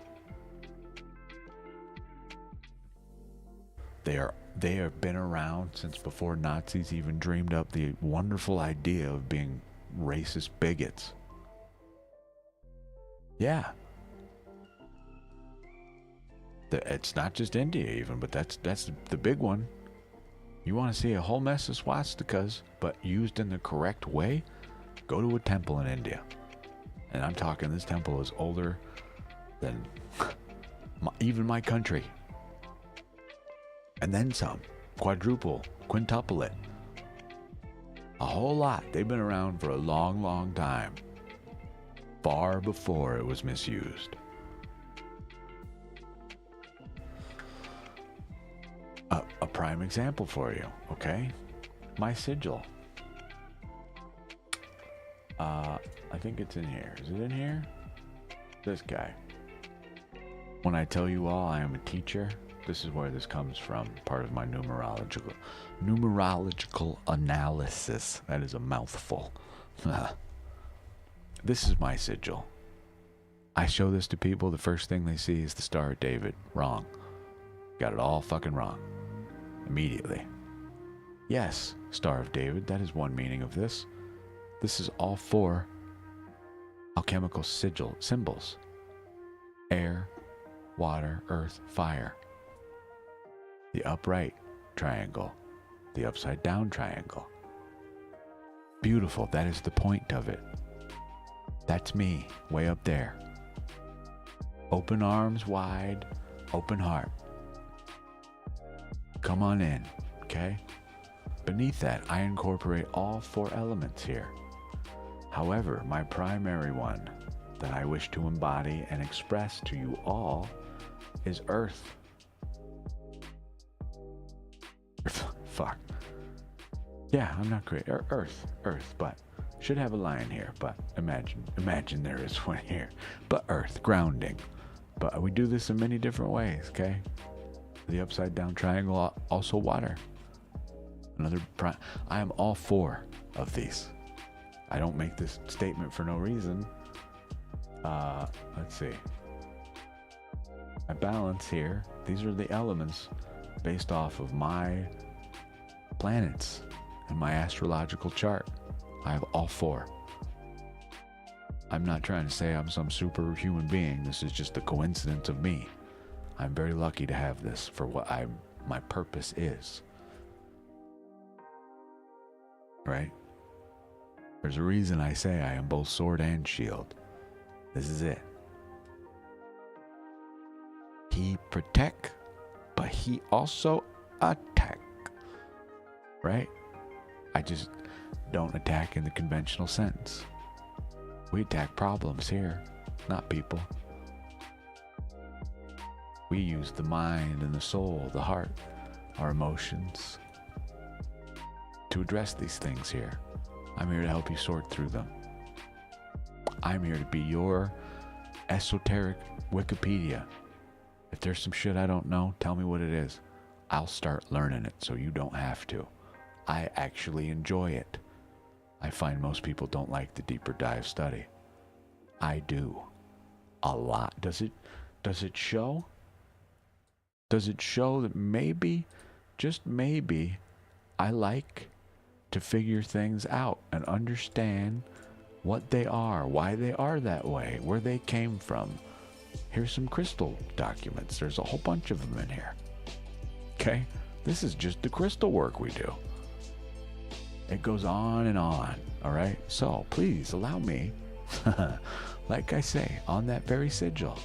They have been around since before Nazis even dreamed up the wonderful idea of being racist bigots. Yeah. It's not just India even, but that's the big one. You want to see a whole mess of swastikas, but used in the correct way? Go to a temple in India. And I'm talking, this temple is older than even my country. And then some. Quintuple it. A whole lot. They've been around for a long, long time. Far before it was misused. A prime example for you, okay? My sigil. I think it's in here. Is it in here? This guy. When I tell you all I am a teacher, this is where this comes from. Part of my numerological analysis. That is a mouthful. This is my sigil. I show this to people. The first thing they see is the Star of David. Wrong. Got it all fucking wrong. Immediately. Yes, Star of David. That is one meaning of this. This is all four alchemical symbols. Air, water, earth, fire. The upright triangle. The upside down triangle. Beautiful. That is the point of it. That's me, way up there. Open arms wide, open heart. Come on in, okay? Beneath that, I incorporate all four elements here. However, my primary one that I wish to embody and express to you all is earth. Fuck. Yeah, I'm not great. Earth, but should have a line here, but imagine there is one here. But earth, grounding. But we do this in many different ways, okay? The upside down triangle, also water. I am all four of these. I don't make this statement for no reason. Let's see. My balance here, these are the elements based off of my planets and my astrological chart. I have all four. I'm not trying to say I'm some superhuman being. This is just a coincidence of me. I'm very lucky to have this for what my purpose is. Right? There's a reason I say I am both sword and shield. This is it. He protect, but he also attack. Right? I just don't attack in the conventional sense. We attack problems here, not people. We use the mind and the soul, the heart, our emotions to address these things here. I'm here to help you sort through them. I'm here to be your esoteric Wikipedia. If there's some shit I don't know, tell me what it is. I'll start learning it so you don't have to. I actually enjoy it. I find most people don't like the deeper dive study. I do. A lot. Does it show? Does it show that maybe, just maybe, I like to figure things out and understand what they are, why they are that way, where they came from. Here's some crystal documents. There's a whole bunch of them in here. Okay? This is just the crystal work we do. It goes on and on, all right? So please allow me, like I say, on that very sigil.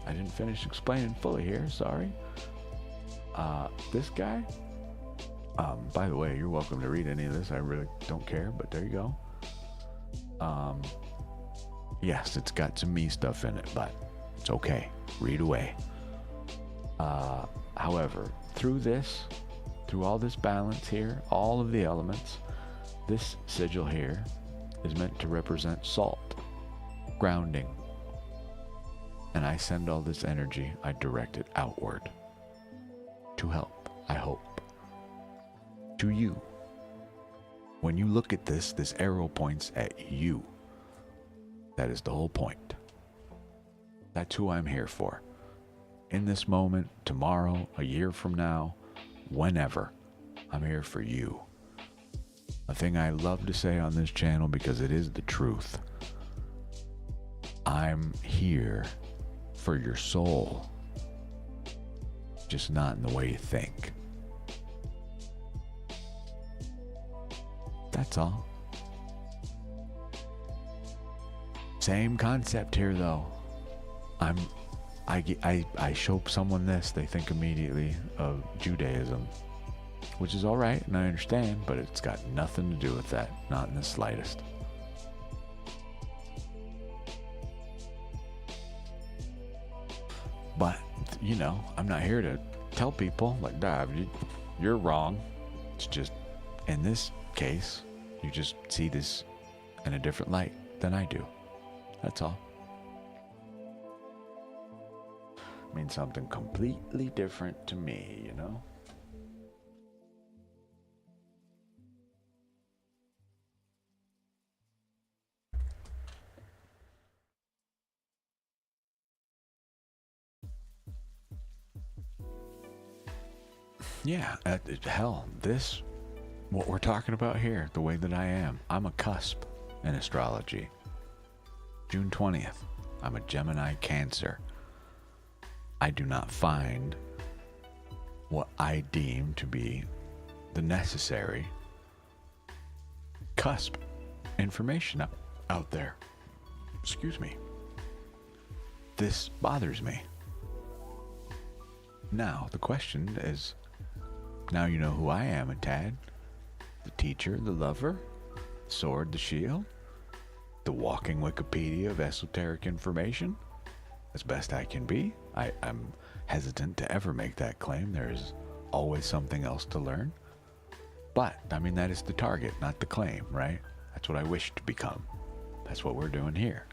I didn't finish explaining fully here, sorry. This guy, by the way, you're welcome to read any of this. I really don't care, but there you go. Yes, it's got some me stuff in it, but it's okay. Read away. However, through all this balance here, all of the elements, this sigil here is meant to represent salt, grounding. And I send all this energy, I direct it outward to help, I hope, to you. When you look at this arrow points at you. That is the whole point. That's who I'm here for. In this moment, tomorrow, a year from now, whenever, I'm here for you. A thing I love to say on this channel because it is the truth. I'm here for your soul. Just not in the way you think. That's all. Same concept here though. I show someone this, they think immediately of Judaism, which is all right, and I understand, but it's got nothing to do with that, not in the slightest. But, you know, I'm not here to tell people, like, Dive, you're wrong. It's just, in this case, you just see this in a different light than I do. That's all. It means something completely different to me, you know? Yeah, hell, what we're talking about here, the way that I am, I'm a cusp in astrology. June 20th, I'm a Gemini Cancer. I do not find what I deem to be the necessary cusp information out there. Excuse me. This bothers me. Now, the question is, now you know who I am a tad. The teacher, the lover, the sword, the shield, the walking Wikipedia of esoteric information, as best I can be. I'm hesitant to ever make that claim. There is always something else to learn. But, I mean, that is the target, not the claim, right? That's what I wish to become. That's what we're doing here.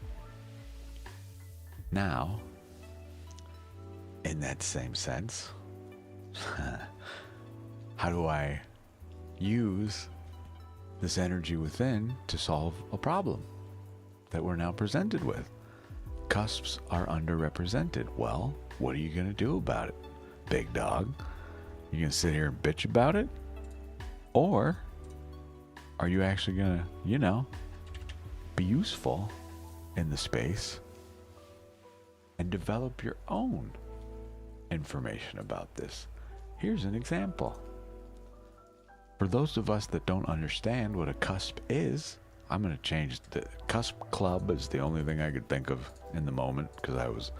Now, in that same sense, how do I use this energy within to solve a problem that we're now presented with? Cusps are underrepresented. Well, what are you going to do about it, big dog? You going to sit here and bitch about it? Or are you actually going to, you know, be useful in the space and develop your own information about this? Here's an example. For those of us that don't understand what a cusp is, I'm going to change the cusp club is the only thing I could think of in the moment because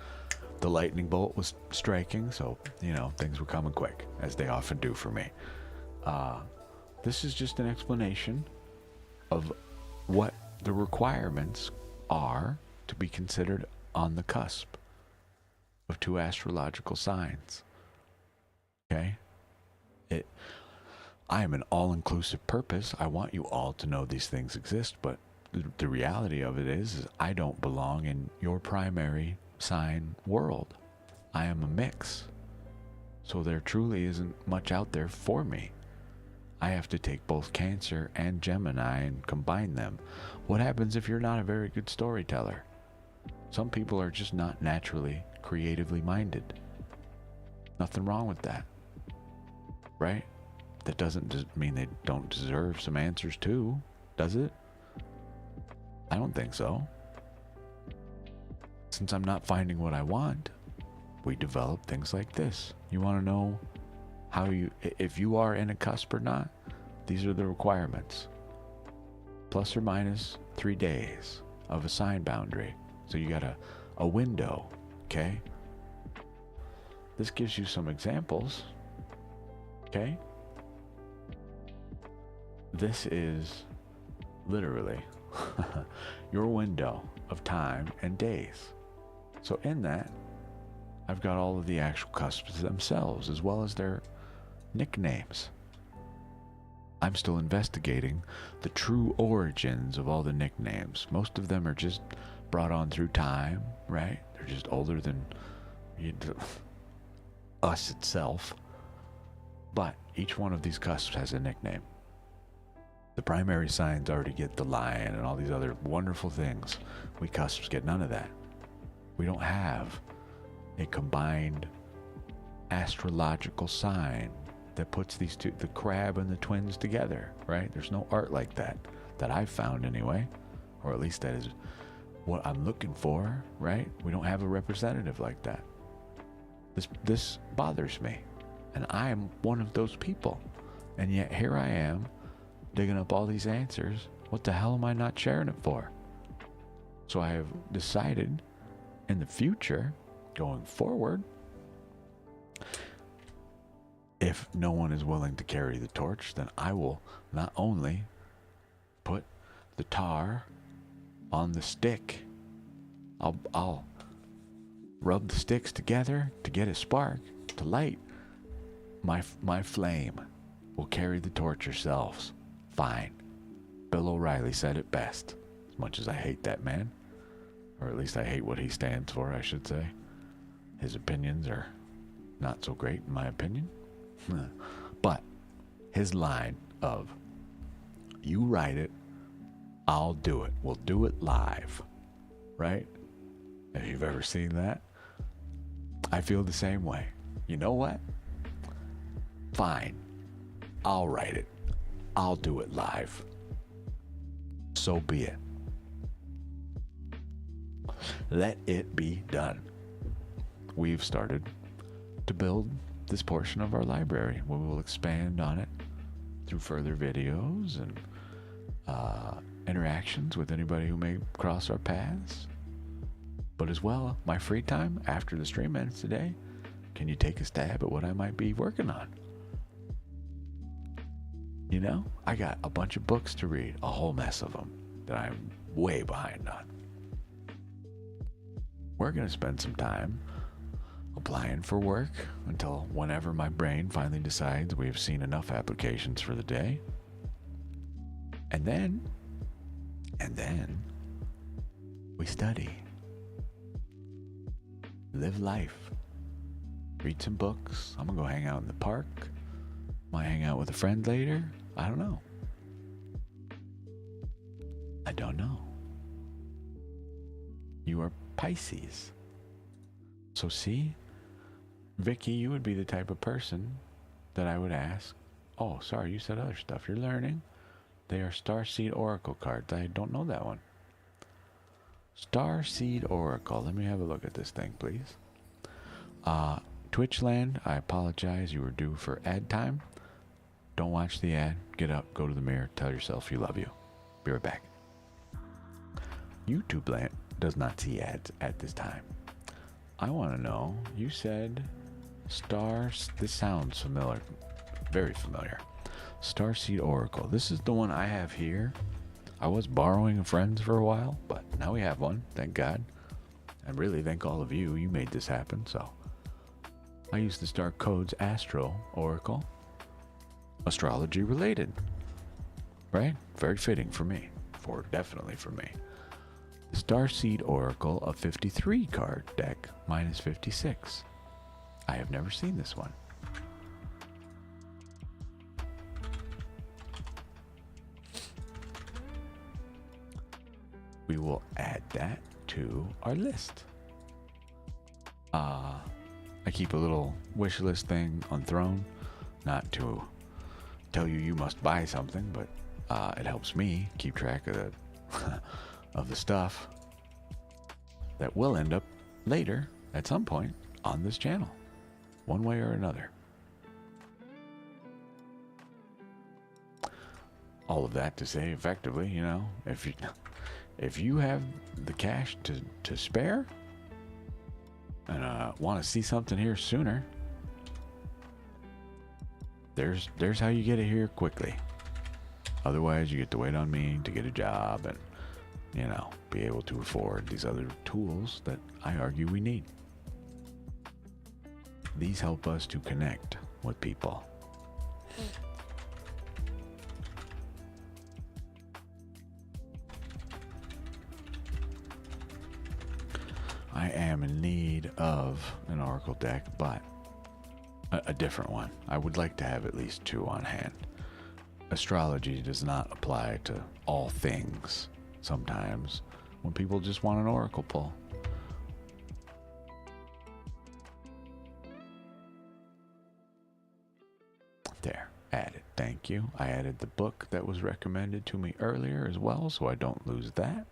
the lightning bolt was striking, so, you know, things were coming quick, as they often do for me. This is just an explanation of what the requirements are to be considered on the cusp of two astrological signs. Okay? I am an all-inclusive purpose. I want you all to know these things exist, but the reality of it is I don't belong in your primary sign world. I am a mix. So there truly isn't much out there for me. I have to take both Cancer and Gemini and combine them. What happens if you're not a very good storyteller? Some people are just not naturally creatively minded. Nothing wrong with that, right? That doesn't mean they don't deserve some answers too, does it? I don't think so. Since I'm not finding what I want, we develop things like this. You want to know how if you are in a cusp or not? These are the requirements. Plus or minus 3 days of a sign boundary. So you got a window, okay? This gives you some examples, okay? This is literally your window of time and days. So in that, I've got all of the actual cusps themselves, as well as their nicknames. I'm still investigating the true origins of all the nicknames. Most of them are just brought on through time, right? They're just older than us itself. But each one of these cusps has a nickname. The primary signs already get the lion and all these other wonderful things. We cusps get none of that. We don't have a combined astrological sign that puts these two, the crab and the twins, together, right? There's no art like that I've found anyway, or at least that is what I'm looking for, right? We don't have a representative like that. This bothers me, and I am one of those people, and yet here I am digging up all these answers. What the hell am I not sharing it for? So I have decided in the future, going forward, if no one is willing to carry the torch, then I will not only put the tar on the stick, I'll rub the sticks together to get a spark to light my flame. Will carry the torch yourselves. Fine. Bill O'Reilly said it best. As much as I hate that man, or at least I hate what he stands for, I should say. His opinions are not so great in my opinion. But his line of, you write it, I'll do it. We'll do it live. Right? If you've ever seen that, I feel the same way. You know what? Fine. I'll write it. I'll do it live. So be it. Let it be done. We've started to build this portion of our library. We will expand on it through further videos and interactions with anybody who may cross our paths. But as well, my free time after the stream ends today, can you take a stab at what I might be working on? You know, I got a bunch of books to read, a whole mess of them that I'm way behind on. We're going to spend some time applying for work until whenever my brain finally decides we have seen enough applications for the day. And then we study, live life, read some books. I'm gonna go hang out in the park. Might hang out with a friend later. I don't know. You are Pisces. So see, Vicky, you would be the type of person that I would ask, oh, sorry, you said other stuff. You're learning. They are Starseed Oracle cards. I don't know that one. Starseed Oracle. Let me have a look at this thing, please. Twitchland, I apologize. You were due for ad time. Don't watch the ad. Get up, go to the mirror, tell yourself you love you. Be right back. YouTube Land does not see ads at this time. I want to know, you said Stars, this sounds familiar, very familiar. Starseed Oracle. This is the one I have here. I was borrowing a friend's for a while, but now we have one, thank God. And really thank all of you, you made this happen, so. I use the Star Codes Astro Oracle. Astrology related, right? Very fitting for me, definitely for me. Starseed Oracle, a 53 card deck, minus 56. I have never seen this one. We will add that to our list. I keep a little wish list thing on Throne, not to tell you you must buy something, but it helps me keep track of the of the stuff that will end up later at some point on this channel, one way or another. All of that to say, effectively, you know, if you have the cash to spare and want to see something here sooner, there's how you get it here quickly. Otherwise, you get to wait on me to get a job and, you know, be able to afford these other tools that I argue we need. These help us to connect with people. I am in need of an oracle deck, but a different one. I would like to have at least 2 on hand. Astrology does not apply to all things. Sometimes when people just want an oracle pull. There, added. Thank you. I added the book that was recommended to me earlier as well, so I don't lose that.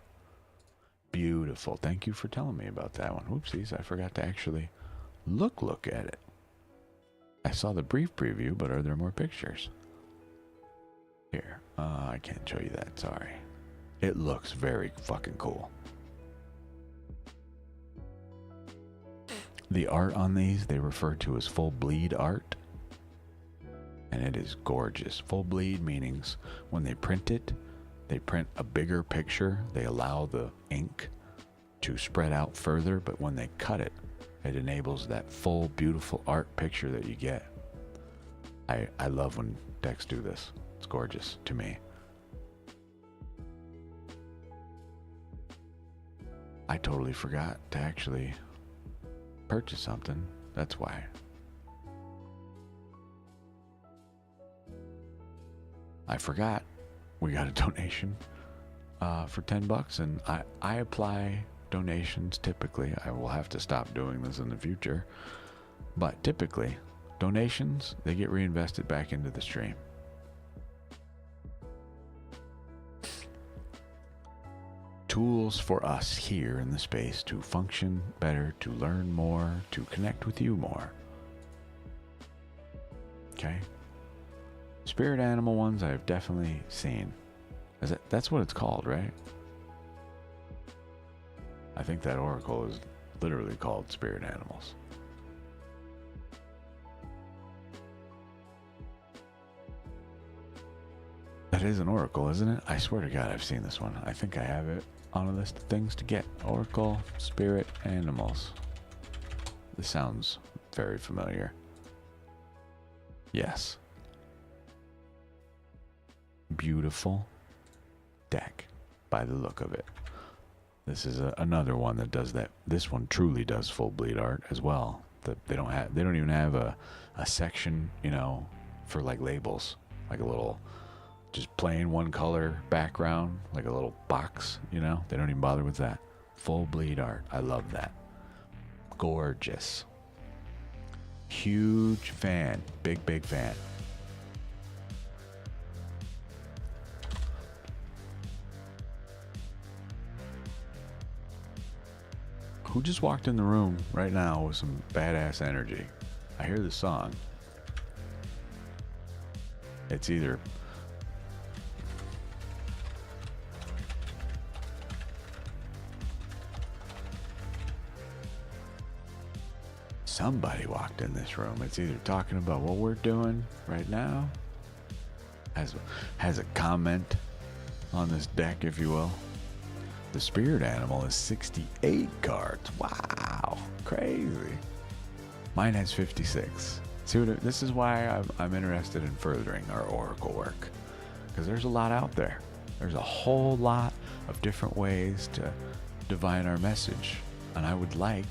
Beautiful. Thank you for telling me about that one. Oopsies, I forgot to actually look at it. I saw the brief preview, but are there more pictures? Here, I can't show you that, sorry. It looks very fucking cool. The art on these, they refer to as full bleed art. And it is gorgeous. Full bleed meanings when they print it, they print a bigger picture. They allow the ink to spread out further, but when they cut it, it enables that full, beautiful art picture that you get. I love when decks do this. It's gorgeous to me. I totally forgot to actually purchase something. That's why. I forgot. We got a donation for $10, and I apply donations typically. I will have to stop doing this in the future, but typically donations, they get reinvested back into the stream. Tools for us here in the space to function better, to learn more, to connect with you more. Okay. Spirit animal ones I've definitely seen. That's what it's called, right? I think that oracle is literally called Spirit Animals. That is an oracle, isn't it? I swear to God, I've seen this one. I think I have it on a list of things to get. Oracle, Spirit Animals. This sounds very familiar. Yes. Beautiful deck by the look of it. This is another one that does that. This one truly does full bleed art as well. They don't even have a section, you know, for like labels, like a little just plain one color background, like a little box, you know. They don't even bother with that. Full bleed art. I love that. Gorgeous. Huge fan. Big fan. Who just walked in the room right now with some badass energy? I hear the song. It's either somebody walked in this room. It's either talking about what we're doing right now, has a comment on this deck, if you will. The spirit animal is 68 cards. Wow, crazy. Mine has 56. See this is why I'm interested in furthering our oracle work, because there's a lot out there. There's a whole lot of different ways to divine our message. And I would like,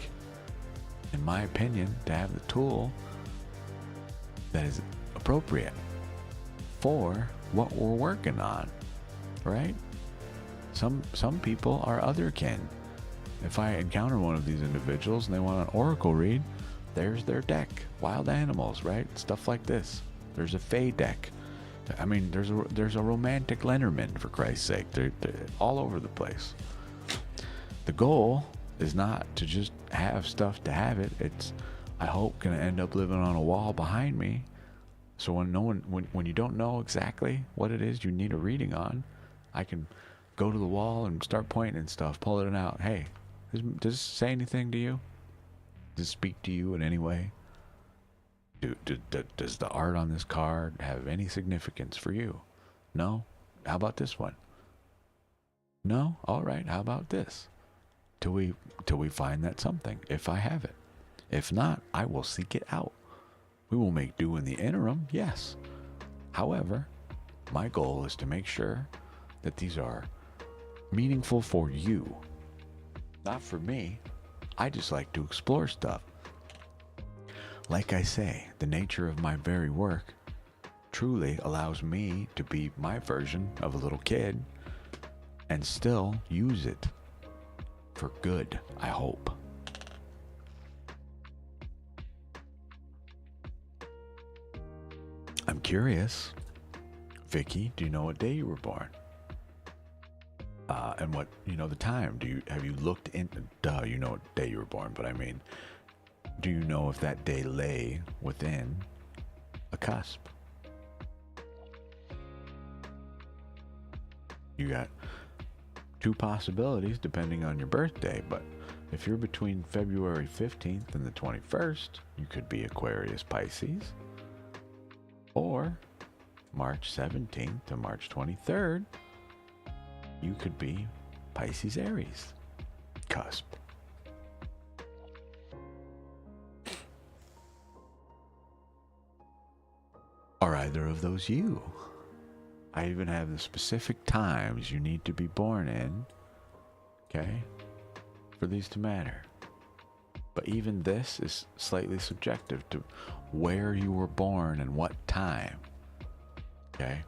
in my opinion, to have the tool that is appropriate for what we're working on, right? Some people are otherkin. If I encounter one of these individuals and they want an oracle read, there's their deck. Wild animals, right? Stuff like this. There's a Fae deck. I mean, there's a romantic Lenormand, for Christ's sake. They're all over the place. The goal is not to just have stuff to have it. It's, I hope, gonna end up living on a wall behind me. So when you don't know exactly what it is you need a reading on, I can go to the wall and start pointing and stuff, pulling it out. Hey, does this say anything to you? Does it speak to you in any way? Does the art on this card have any significance for you? No? How about this one? No? All right, how about this? Till we find that something, if I have it. If not, I will seek it out. We will make do in the interim, yes. However, my goal is to make sure that these are meaningful for you. Not for me. I just like to explore stuff. Like I say, the nature of my very work truly allows me to be my version of a little kid and still use it for good, I hope. I'm curious, Vicky, do you know what day you were born? And what, the time? Have you looked in? Duh, you know what day you were born, but I mean, do you know if that day lay within a cusp? You got two possibilities depending on your birthday, but if you're between February 15th and the 21st, you could be Aquarius Pisces, or March 17th to March 23rd, you could be Pisces Aries cusp. Are either of those you? I even have the specific times you need to be born in, okay, for these to matter. But even this is slightly subjective to where you were born and what time, okay?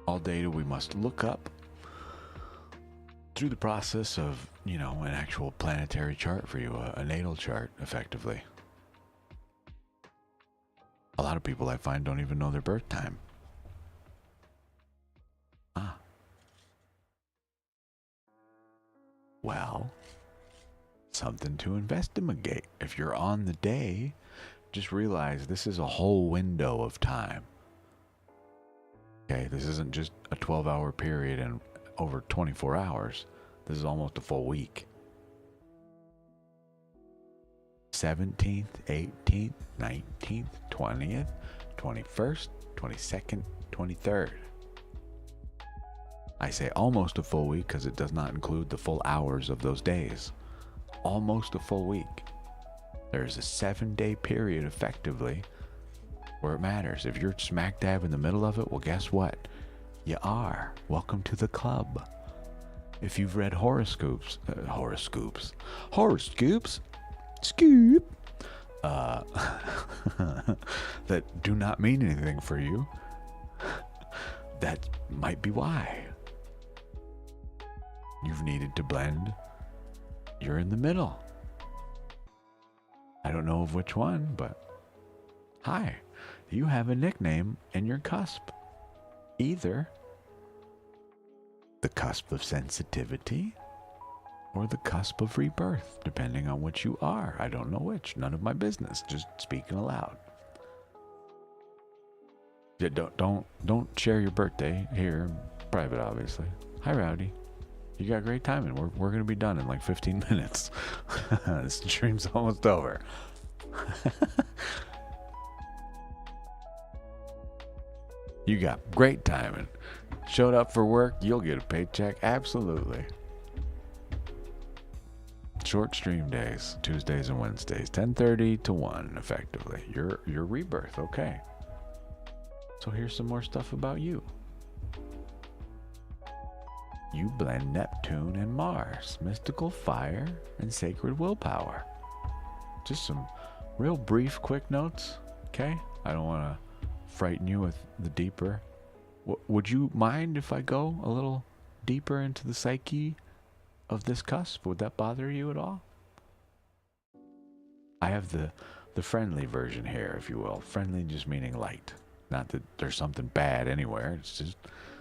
All data we must look up through the process of, an actual planetary chart for you, a natal chart, effectively. A lot of people I find don't even know their birth time. Well, something to investigate. If you're on the day, just realize this is a whole window of time. Okay, this isn't just a 12-hour period and over 24 hours. This is almost a full week. 17th, 18th, 19th, 20th, 21st, 22nd, 23rd. I say almost a full week because it does not include the full hours of those days. Almost a full week. There's a 7-day period, effectively, where it matters. If you're smack dab in the middle of it, well, guess what? You are. Welcome to the club. If you've read horoscopes, scoop, that do not mean anything for you, that might be why. You've needed to blend. You're in the middle. I don't know of which one, but hi, you have a nickname in your cusp. Either the cusp of sensitivity or the cusp of rebirth, depending on which you are. I don't know which. None of my business. Just speaking aloud. Yeah, don't share your birthday here, private, obviously. Hi, Rowdy. You got great timing. We're gonna be done in like 15 minutes. This stream's almost over. You got great timing. Showed up for work, you'll get a paycheck. Absolutely. Short stream days, Tuesdays and Wednesdays, 10:30 to 1, effectively. Your rebirth, okay. So here's some more stuff about you. You blend Neptune and Mars, mystical fire and sacred willpower. Just some real brief, quick notes, okay? I don't want to frighten you with the deeper. Would you mind if I go a little deeper into the psyche of this cusp? Would that bother you at all? I have the friendly version here, if you will. Friendly just meaning light. Not that there's something bad anywhere. It's just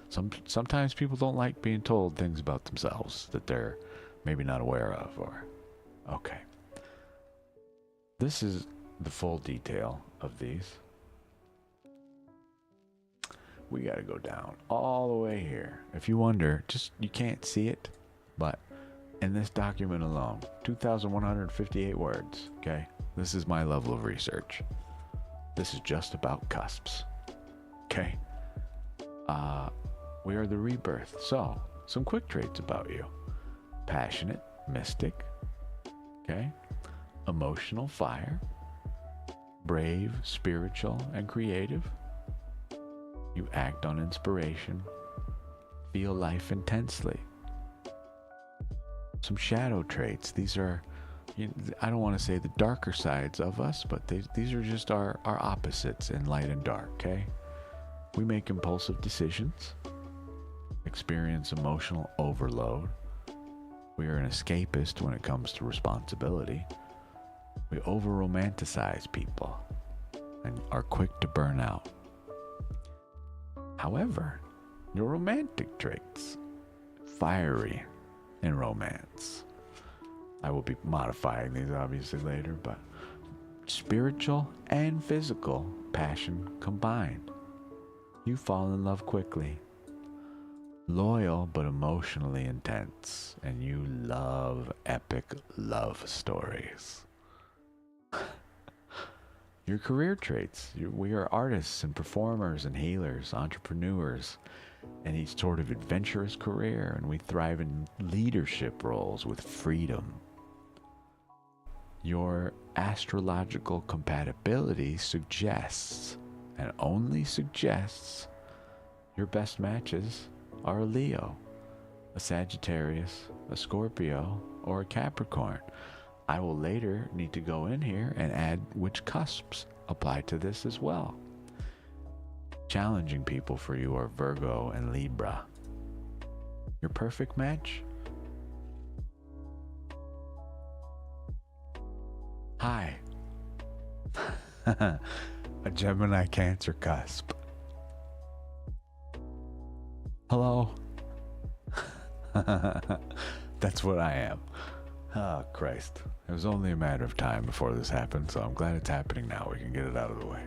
sometimes people don't like being told things about themselves that they're maybe not aware of. Or okay. This is the full detail of these. We got to go down all the way here. If you wonder, just you can't see it, but in this document alone, 2,158 words, okay? This is my level of research. This is just about cusps, okay? We are the rebirth. So, some quick traits about you. Passionate, mystic, okay? Emotional fire, brave, spiritual, and creative. You act on inspiration, feel life intensely. Some shadow traits. These are, I don't want to say the darker sides of us, but these are just our opposites in light and dark, okay? We make impulsive decisions, experience emotional overload. We are an escapist when it comes to responsibility. We over-romanticize people and are quick to burn out. However, your romantic traits, fiery in romance. I will be modifying these obviously later, but spiritual and physical passion combined. You fall in love quickly. Loyal but emotionally intense, and you love epic love stories. Your career traits. We are artists and performers and healers, entrepreneurs, and each sort of adventurous career, and we thrive in leadership roles with freedom. Your astrological compatibility suggests, and only suggests, your best matches are a Leo, a Sagittarius, a Scorpio, or a Capricorn. I will later need to go in here and add which cusps apply to this as well. Challenging people for you are Virgo and Libra. Your perfect match? Hi. A Gemini Cancer cusp. Hello. That's what I am. Oh, Christ. It was only a matter of time before this happened, so I'm glad it's happening now. We can get it out of the way.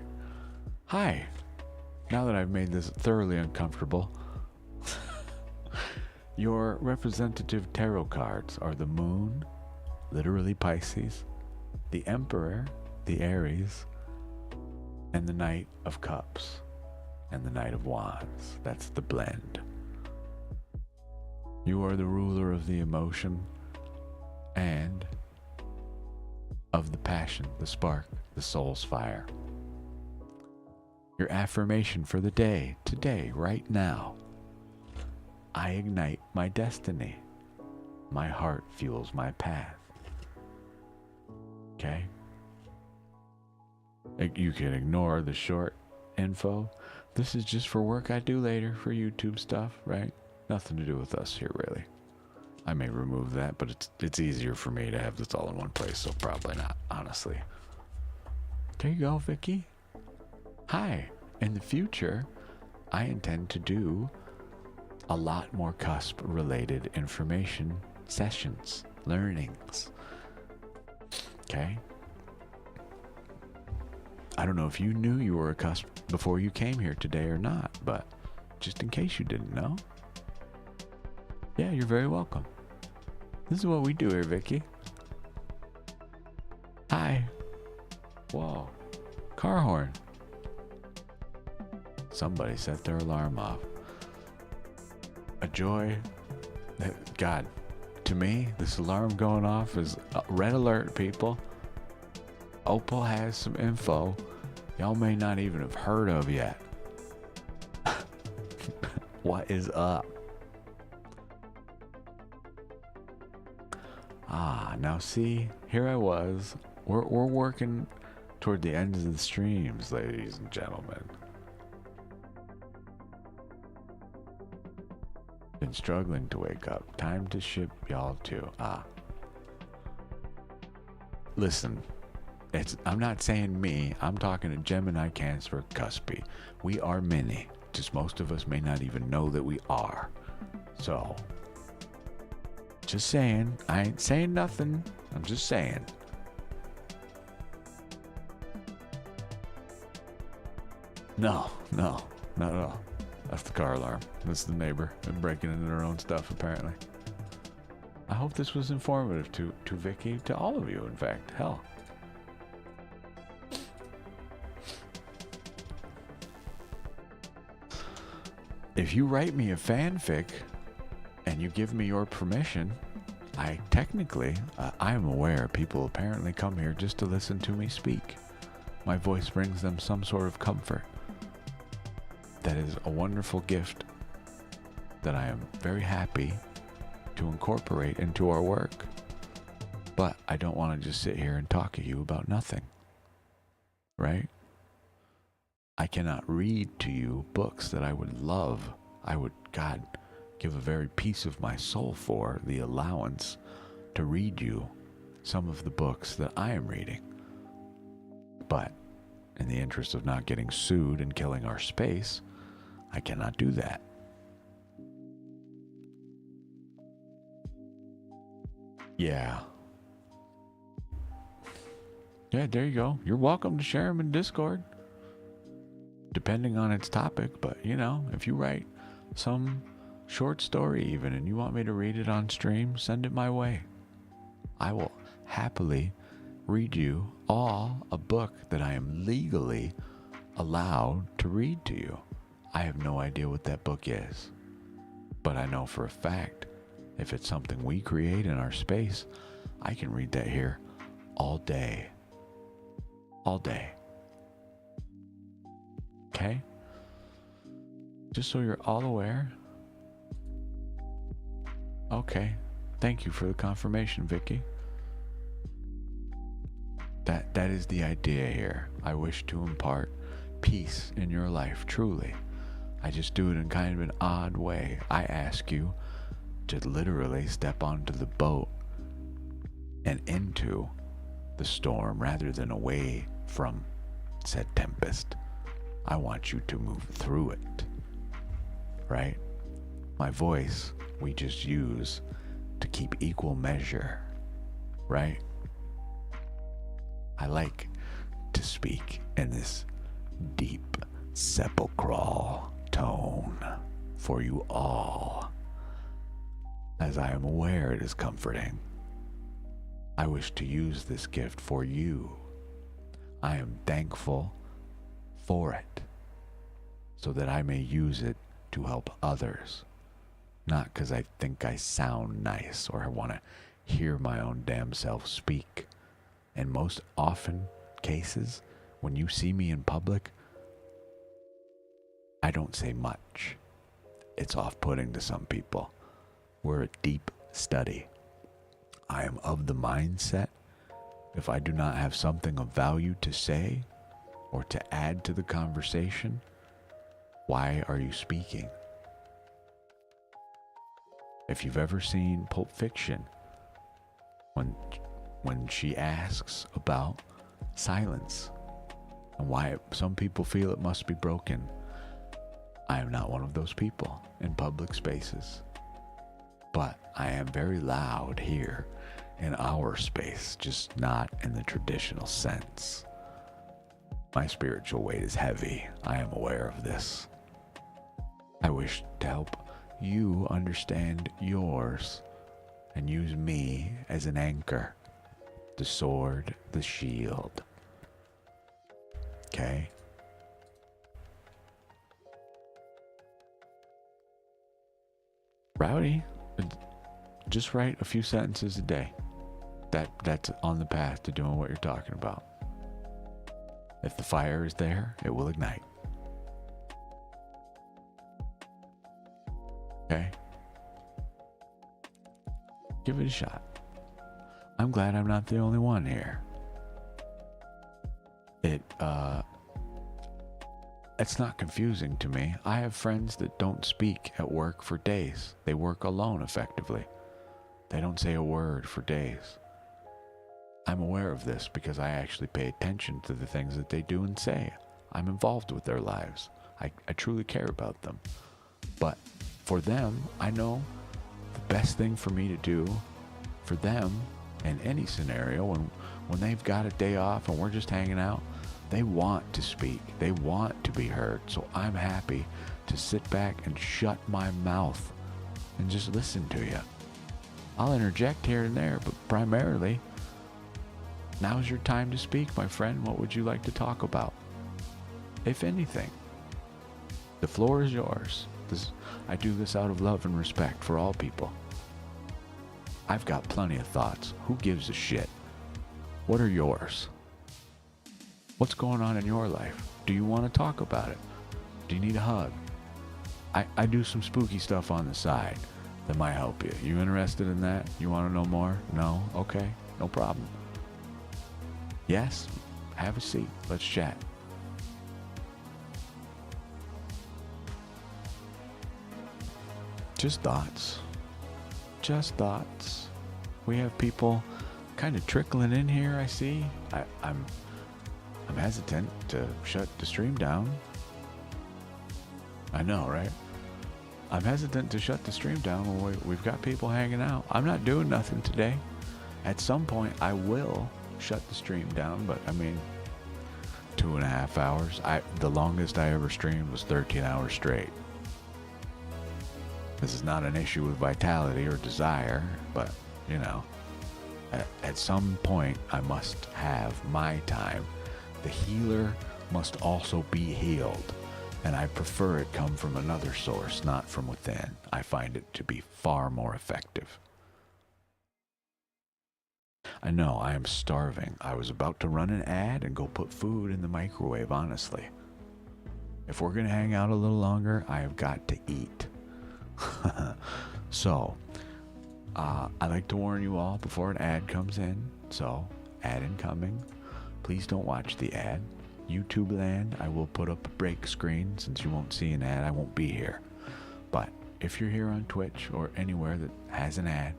Hi. Now that I've made this thoroughly uncomfortable, your representative tarot cards are the Moon, literally Pisces, the Emperor, the Aries, and the Knight of Cups, and the Knight of Wands. That's the blend. You are the ruler of the emotion and of the passion, the spark, the soul's fire. Your affirmation for the day, today, right now. I ignite my destiny. My heart fuels my path. Okay? You can ignore the short info. This is just for work I do later for YouTube stuff, right? Nothing to do with us here, really. I may remove that, but it's easier for me to have this all in one place, so probably not, honestly. There you go, Vicky. Hi. In the future, I intend to do a lot more cusp-related information sessions, learnings. Okay? I don't know if you knew you were a cusp before you came here today or not, but just in case you didn't know, yeah, you're very welcome. This is what we do here, Vicky. Hi. Whoa. Car horn. Somebody set their alarm off. A joy that, God, to me, this alarm going off is red alert, people. Opal has some info y'all may not even have heard of yet. What is up? Now see, here I was. We're working toward the ends of the streams, ladies and gentlemen. Been struggling to wake up. Time to ship y'all too. Listen, I'm not saying me. I'm talking to Gemini, Cancer, Cuspy. We are many. Just most of us may not even know that we are. So, just saying. I ain't saying nothing. I'm just saying. No. That's the car alarm. That's the neighbor. They're breaking into their own stuff, apparently. I hope this was informative to Vicky, to all of you, in fact. Hell. If you write me a fanfic and you give me your permission, I am aware people apparently come here just to listen to me speak. My voice brings them some sort of comfort. That is a wonderful gift that I am very happy to incorporate into our work. But I don't want to just sit here and talk to you about nothing. Right? I cannot read to you books that I would love. I would, God, give a very piece of my soul for the allowance to read you some of the books that I am reading. But in the interest of not getting sued and killing our space, I cannot do that. Yeah, there you go. You're welcome to share them in Discord, depending on its topic. But, you know, if you write some short story even and you want me to read it on stream, send it my way. I will happily read you all a book that I am legally allowed to read to you. I have no idea what that book is, but I know for a fact if it's something we create in our space, I can read that here all day. All day. Okay? Just so you're all aware. Okay. Thank you for the confirmation, Vicky. That is the idea here. I wish to impart peace in your life, truly. I just do it in kind of an odd way. I ask you to literally step onto the boat and into the storm rather than away from said tempest. I want you to move through it, right? My voice, we just use to keep equal measure, right? I like to speak in this deep sepulchral tone for you all, as I am aware it is comforting. I wish to use this gift for you. I am thankful for it, so that I may use it to help others. Not because I think I sound nice or I want to hear my own damn self speak. In most often cases, when you see me in public, I don't say much. It's off-putting to some people. We're a deep study. I am of the mindset, if I do not have something of value to say or to add to the conversation, why are you speaking? If you've ever seen Pulp Fiction, when she asks about silence and why some people feel it must be broken, I am not one of those people in public spaces. But I am very loud here in our space, just not in the traditional sense. My spiritual weight is heavy. I am aware of this. I wish to help you understand yours and use me as an anchor, the sword, the shield. Okay? Rowdy, just write a few sentences a day. That's on the path to doing what you're talking about. If the fire is there, it will ignite. Okay? Give it a shot. I'm glad I'm not the only one here. It's not confusing to me. I have friends that don't speak at work for days. They work alone effectively. They don't say a word for days. I'm aware of this because I actually pay attention to the things that they do and say. I'm involved with their lives. I truly care about them. But for them, I know the best thing for me to do for them in any scenario, when they've got a day off and we're just hanging out, they want to speak. They want to be heard. So I'm happy to sit back and shut my mouth and just listen to you. I'll interject here and there, but primarily, now's your time to speak, my friend. What would you like to talk about? If anything, the floor is yours. I do this out of love and respect for all people. I've got plenty of thoughts. Who gives a shit? What are yours? What's going on in your life? Do you want to talk about it? Do you need a hug? I do some spooky stuff on the side that might help you. You interested in that? You want to know more? No? Okay, no problem. Yes? Have a seat. Let's chat. Just thoughts. Just thoughts. We have people kind of trickling in here, I see. I'm hesitant to shut the stream down. I know, right? I'm hesitant to shut the stream down when we've got people hanging out. I'm not doing nothing today. At some point, I will shut the stream down, but I mean, 2.5 hours. The longest I ever streamed was 13 hours straight. This is not an issue with vitality or desire, but, you know, at some point, I must have my time. The healer must also be healed, and I prefer it come from another source, not from within. I find it to be far more effective. I know, I am starving. I was about to run an ad and go put food in the microwave, honestly. If we're going to hang out a little longer, I have got to eat. So, I like to warn you all before an ad comes in. So, ad incoming. Please don't watch the ad. YouTube land, I will put up a break screen. Since you won't see an ad, I won't be here. But if you're here on Twitch or anywhere that has an ad,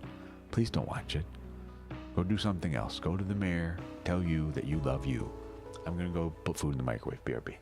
please don't watch it. Go do something else. Go to the mirror. Tell you that you love you. I'm going to go put food in the microwave. BRB.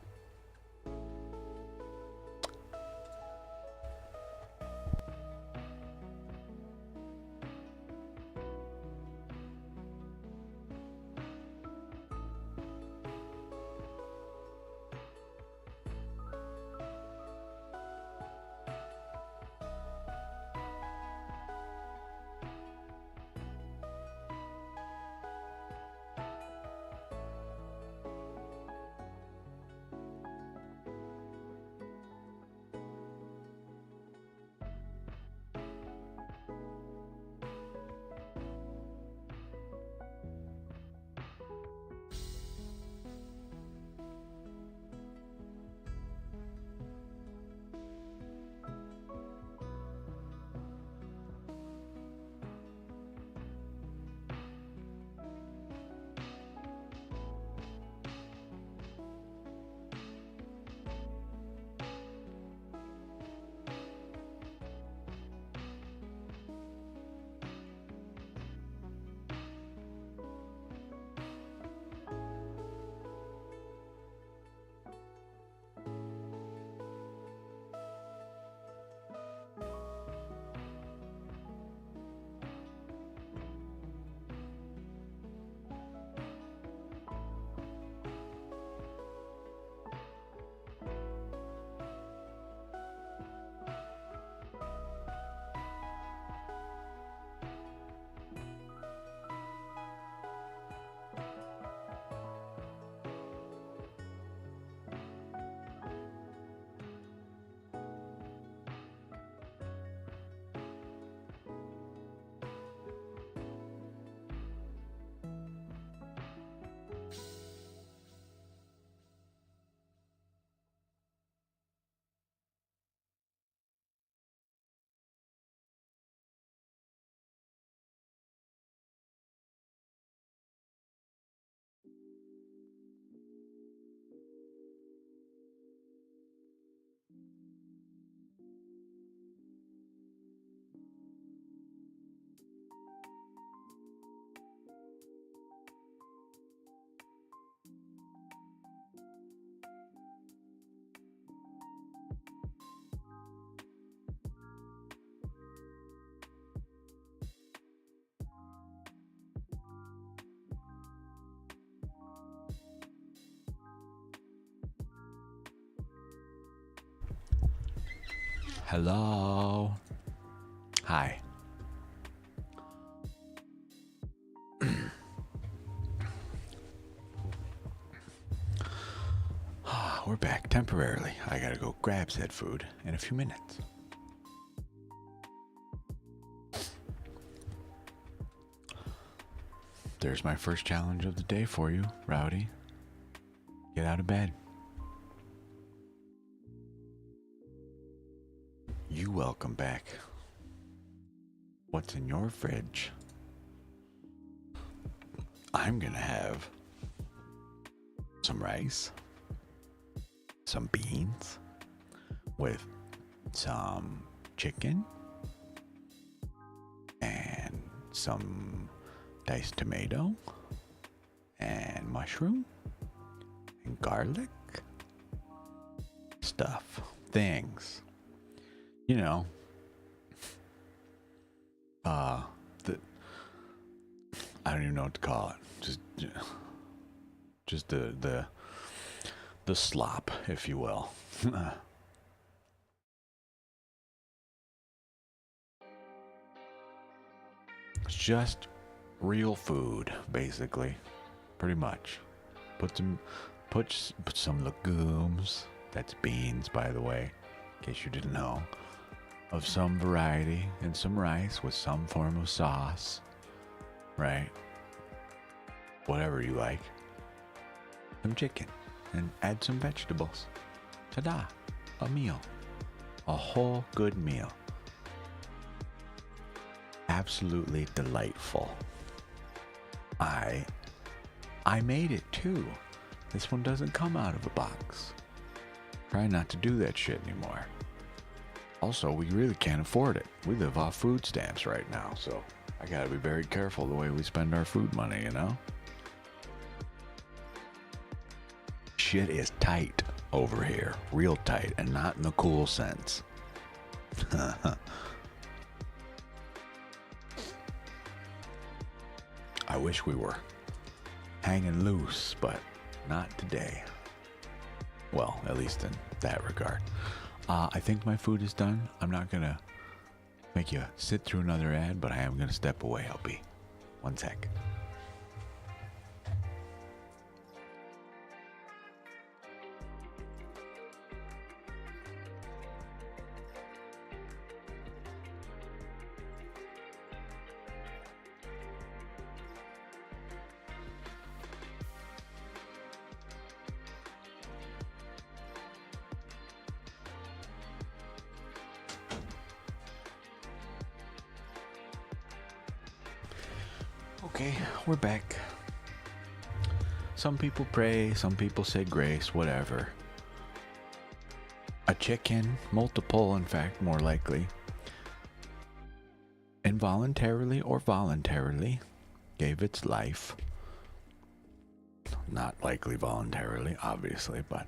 Hello. Hi. We're back temporarily. I gotta go grab said food in a few minutes. There's my first challenge of the day for you, Rowdy. Get out of bed. You welcome back. What's in your fridge? I'm gonna have some rice, some beans with some chicken and some diced tomato and mushroom and garlic stuff, things, you know, I don't even know what to call it. Just the slop, if you will. It's just real food, basically, pretty much. Put some legumes. That's beans, by the way, in case you didn't know. Of some variety, and some rice with some form of sauce. Right? Whatever you like. Some chicken. And add some vegetables. Ta-da! A meal. A whole good meal. Absolutely delightful. I made it too. This one doesn't come out of a box. Try not to do that shit anymore. Also, we really can't afford it. We live off food stamps right now, so I gotta be very careful the way we spend our food money, you know? Shit is tight over here. Real tight, and not in the cool sense. I wish we were hanging loose, but not today. Well, at least in that regard. I think my food is done. I'm not gonna make you sit through another ad, but I am gonna step away. I'll be 1 sec. Okay, we're back. Some people pray, some people say grace, whatever. A chicken, multiple in fact, more likely, involuntarily or voluntarily, gave its life. Not likely voluntarily, obviously, but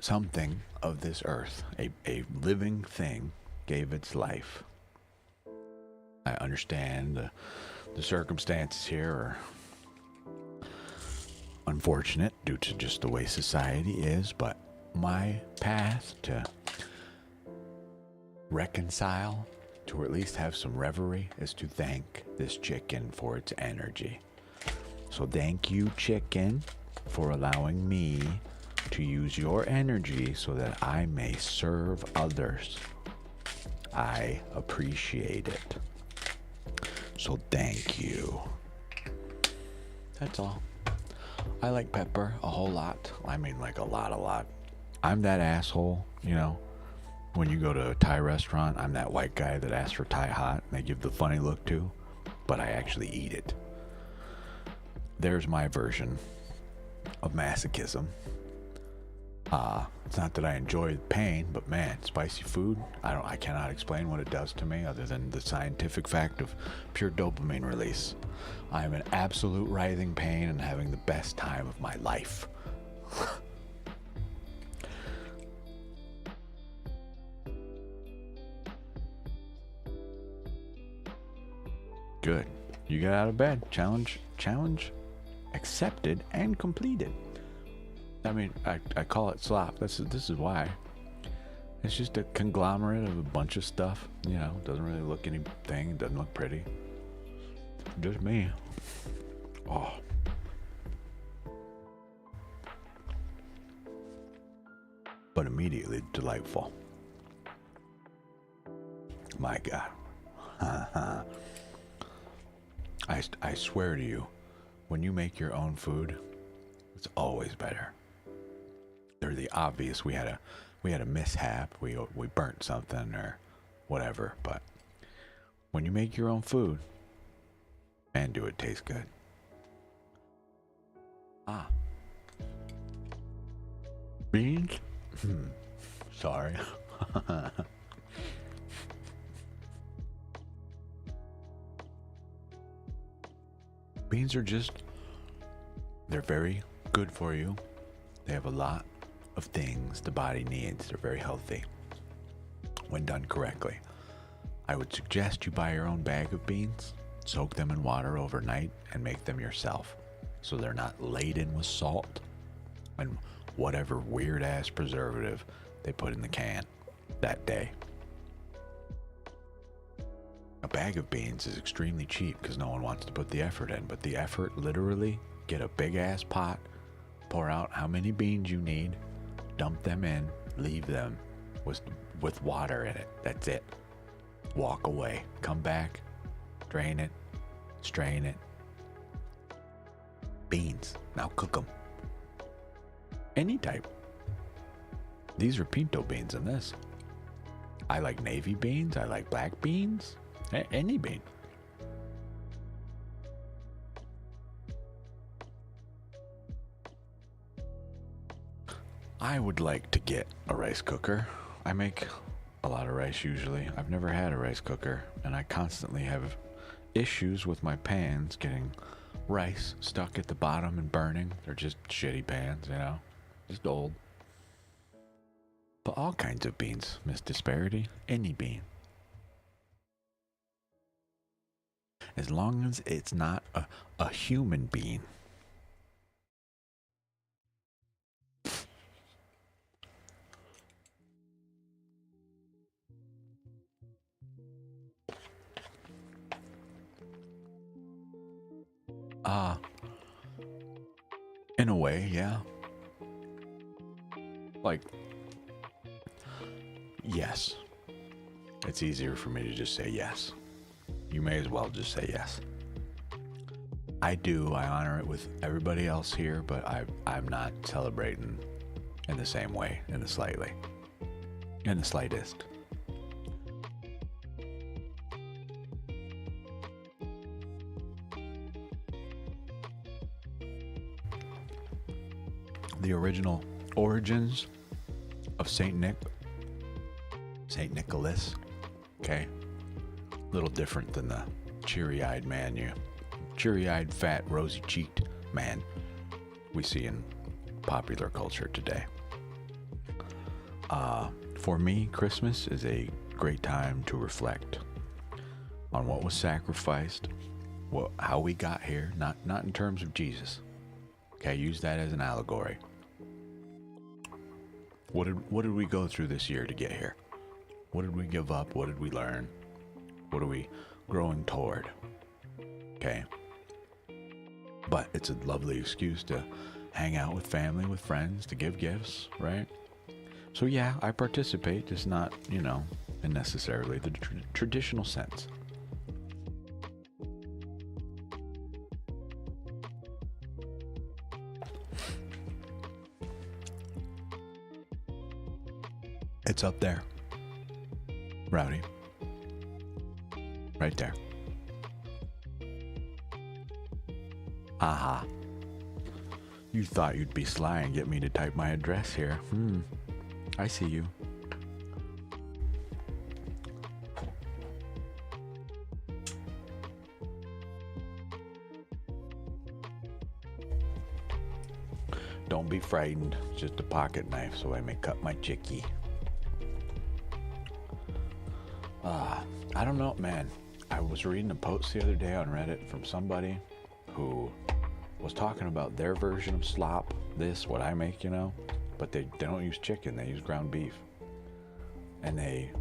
something of this earth, a living thing, gave its life. I understand the circumstances here are unfortunate due to just the way society is, but my path to reconcile, to at least have some reverie, is to thank this chicken for its energy. So thank you, chicken, for allowing me to use your energy so that I may serve others. I appreciate it. So thank you. That's all. I like pepper a whole lot. I mean, like a lot. I'm that asshole, you know. When you go to a Thai restaurant, I'm that white guy that asks for Thai hot and they give the funny look to, but I actually eat it. There's my version of masochism. It's not that I enjoy the pain, but man, spicy food, I cannot explain what it does to me other than the scientific fact of pure dopamine release. I am in absolute writhing pain and having the best time of my life. Good. You got out of bed. Challenge accepted and completed. I mean, I call it slop. This is why. It's just a conglomerate of a bunch of stuff. You know, doesn't really look anything. It doesn't look pretty. Just me. Oh. But immediately delightful. My God. I swear to you, when you make your own food, it's always better. They're the obvious. We had a mishap. We burnt something or whatever. But when you make your own food, man, do it taste good. Ah. Beans? Sorry. Beans are they're very good for you. They have a lot of things the body needs. They're very healthy when done correctly. I would suggest you buy your own bag of beans, soak them in water overnight, and make them yourself so they're not laden with salt and whatever weird ass preservative they put in the can that day. A bag of beans is extremely cheap because no one wants to put the effort in, but the effort, literally, get a big ass pot, pour out how many beans you need, dump them in, leave them with water in it. That's it. Walk away, come back, drain it, strain it. Beans, now cook them. Any type. These are pinto beans in this. I like navy beans, I like black beans. Any bean. I would like to get a rice cooker. I make a lot of rice usually. I've never had a rice cooker, and I constantly have issues with my pans getting rice stuck at the bottom and burning. They're just shitty pans, you know, just old. But all kinds of beans, Miss Disparity. Any bean. As long as it's not a human being. In a way, yeah. Like, yes. It's easier for me to just say yes. You may as well just say yes. I honor it with everybody else here, but I'm not celebrating in the same way, in the slightest. The original origins of Saint Nicholas, okay? A little different than the cheery-eyed man, cheery-eyed, fat, rosy-cheeked man we see in popular culture today. For me, Christmas is a great time to reflect on what was sacrificed, how we got here, not in terms of Jesus. Okay, use that as an allegory. What did we go through this year to get here? What did we give up? What did we learn? What are we growing toward? Okay. But it's a lovely excuse to hang out with family, with friends, to give gifts, right? So yeah, I participate, just not, in necessarily the traditional sense. It's up there. Rowdy. Right there. Aha. You thought you'd be sly and get me to type my address here. I see you. Don't be frightened. It's just a pocket knife so I may cut my chickie. I don't know, man. I was reading a post the other day on Reddit from somebody who was talking about their version of slop, what I make, but they don't use chicken, they use ground beef. And they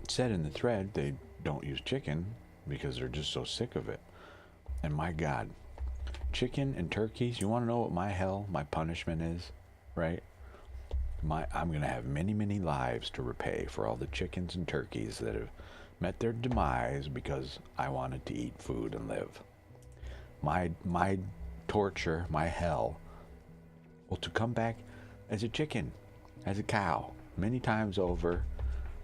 said in the thread they don't use chicken because they're just so sick of it. And my God, chicken and turkeys, you want to know what my punishment is, right? I'm going to have many, many lives to repay for all the chickens and turkeys that have met their demise because I wanted to eat food and live. My torture, my hell, well, to come back as a chicken, as a cow, many times over,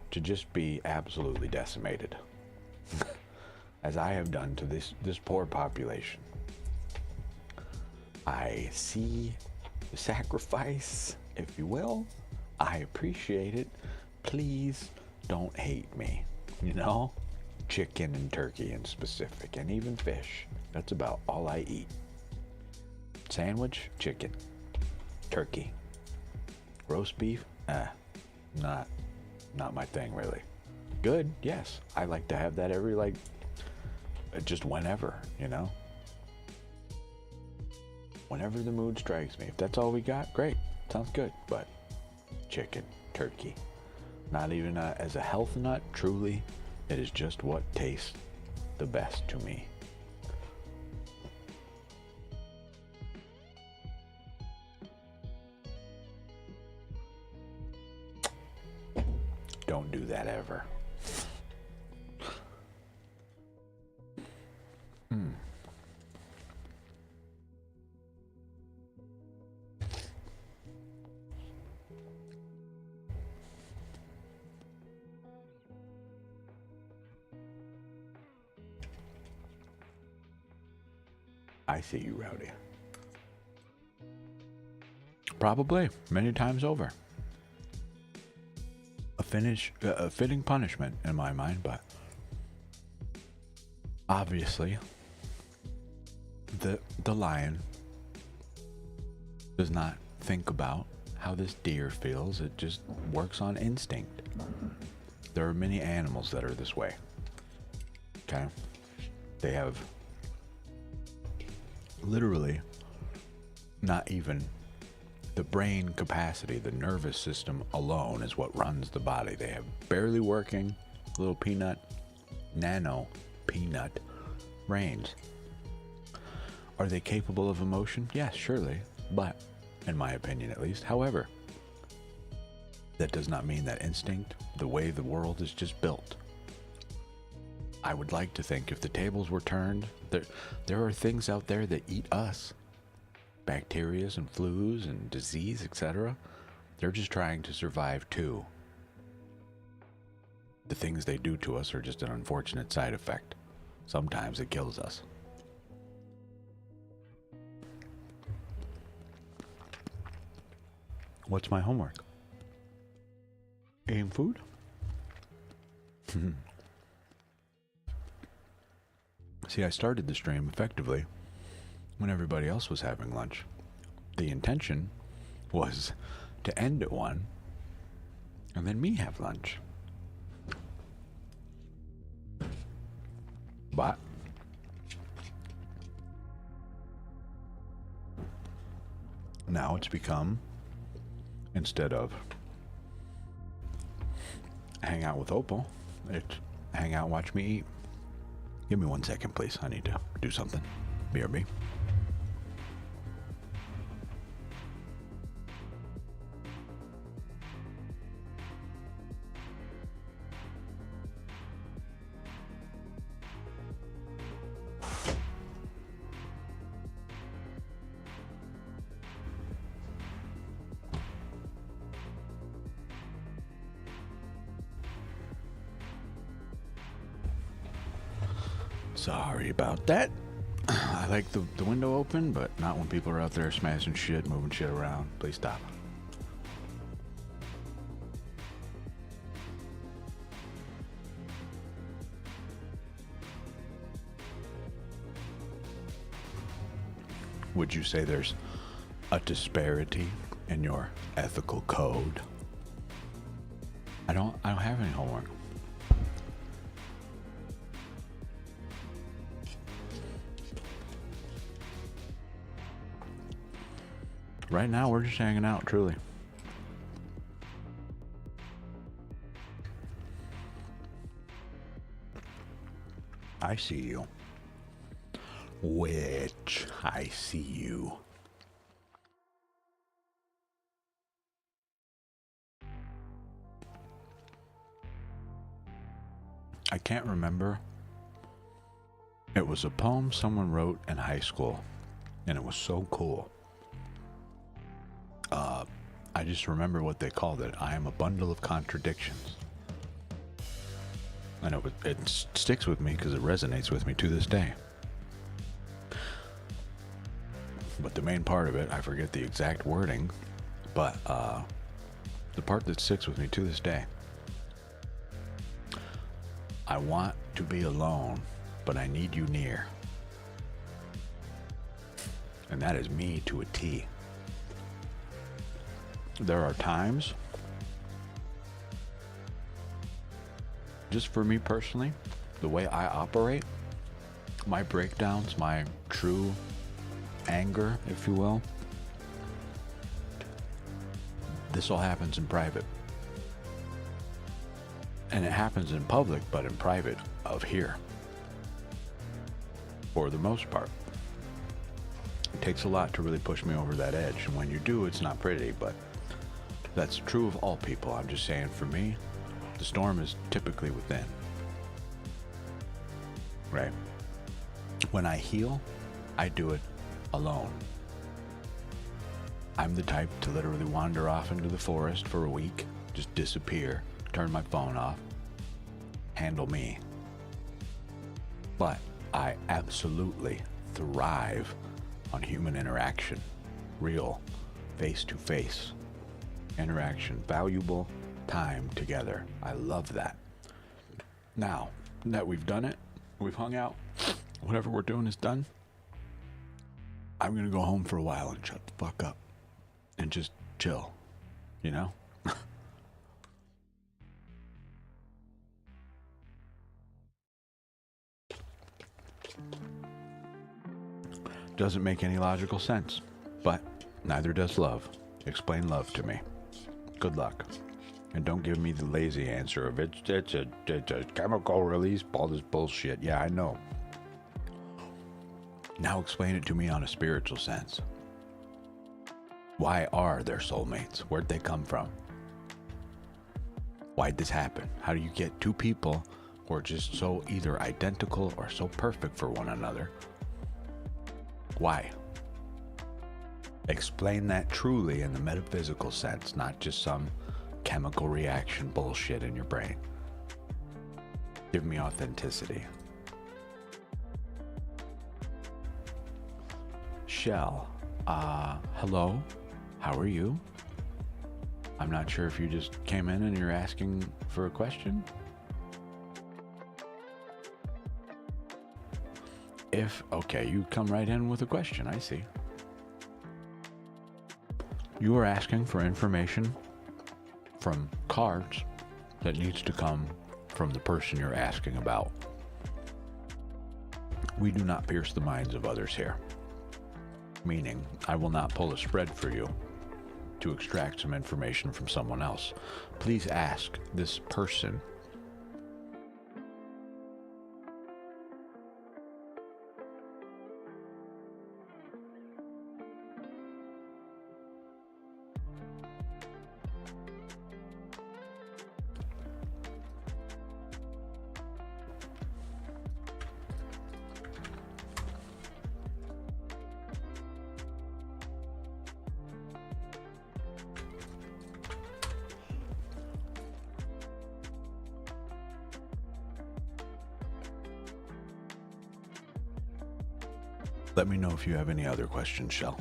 to just be absolutely decimated, as I have done to this poor population. I see the sacrifice, if you will. I appreciate it. Please don't hate me. You know? Chicken and turkey in specific, and even fish. That's about all I eat. Sandwich, chicken. Turkey. Roast beef, not my thing, really. Good, yes. I like to have that every, just whenever, you know? Whenever the mood strikes me. If that's all we got, great. Sounds good. But chicken, turkey. Not even as a health nut, truly, it is just what tastes the best to me. Don't do that ever. I see you, Rowdy. Probably, many times over. A fitting punishment in my mind, but obviously the lion does not think about how this deer feels. It just works on instinct. There are many animals that are this way. Okay? They have literally not even the brain capacity. The nervous system alone is what runs the body. They have barely working little nano peanut brains. Are they capable of emotion? Yes, surely, but in my opinion at least. However, that does not mean that instinct, the way the world is just built. I would like to think if the tables were turned, there are things out there that eat us. Bacterias and flus and disease, etc. They're just trying to survive too. The things they do to us are just an unfortunate side effect. Sometimes it kills us. What's my homework? Eating food? See, I started the stream effectively when everybody else was having lunch. The intention was to end at 1 and then me have lunch. But now it's become, instead of hang out with Opal, it's hang out and watch me eat. Give me 1 second, please. I need to do something. BRB. Sorry about that. I like the window open, but not when people are out there smashing shit, moving shit around. Please stop. Would you say there's a disparity in your ethical code? I don't have any homework. Right now, we're just hanging out, truly. I see you. Witch, I see you. I can't remember. It was a poem someone wrote in high school, and it was so cool. I just remember what they called it. I am a bundle of contradictions. And it sticks with me because it resonates with me to this day. But the main part of it, I forget the exact wording, but the part that sticks with me to this day. I want to be alone, but I need you near. And that is me to a T. There are times, just for me personally, the way I operate, my breakdowns, my true anger, if you will, this all happens in private. And it happens in public, but in private of here. For the most part. It takes a lot to really push me over that edge. And when you do, it's not pretty, but that's true of all people. I'm just saying, for me, the storm is typically within. Right? When I heal, I do it alone. I'm the type to literally wander off into the forest for a week, just disappear, turn my phone off, handle me. But I absolutely thrive on human interaction, real, face-to-face interaction, valuable time together. I love that. Now that we've done it, we've hung out, whatever we're doing is done, I'm gonna go home for a while and shut the fuck up and just chill, you know? Doesn't make any logical sense, but neither does love. Explain love to me. Good luck. And don't give me the lazy answer of it's a chemical release, all this bullshit. Yeah, I know. Now explain it to me on a spiritual sense. Why are there soulmates? Where'd they come from? Why'd this happen? How do you get two people who are just so either identical or so perfect for one another? Why? Explain that truly in the metaphysical sense, not just some chemical reaction bullshit in your brain. Give me authenticity. Shell, hello, how are you? I'm not sure if you just came in and you're asking for a question. Okay, you come right in with a question, I see. You are asking for information from cards that needs to come from the person you're asking about. We do not pierce the minds of others here. Meaning, I will not pull a spread for you to extract some information from someone else. Please ask this person. Let me know if you have any other questions, Shell.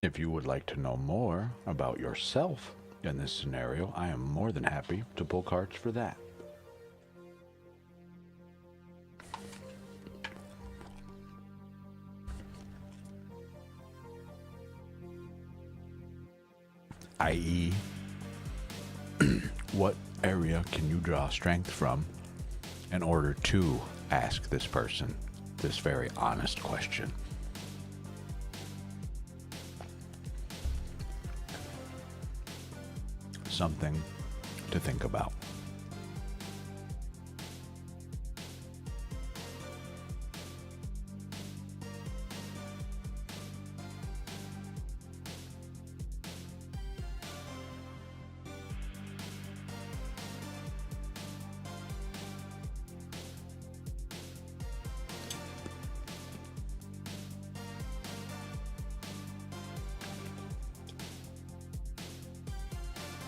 If you would like to know more about yourself in this scenario, I am more than happy to pull cards for that. I.e., what area can you draw strength from in order to ask this person this very honest question? something to think about.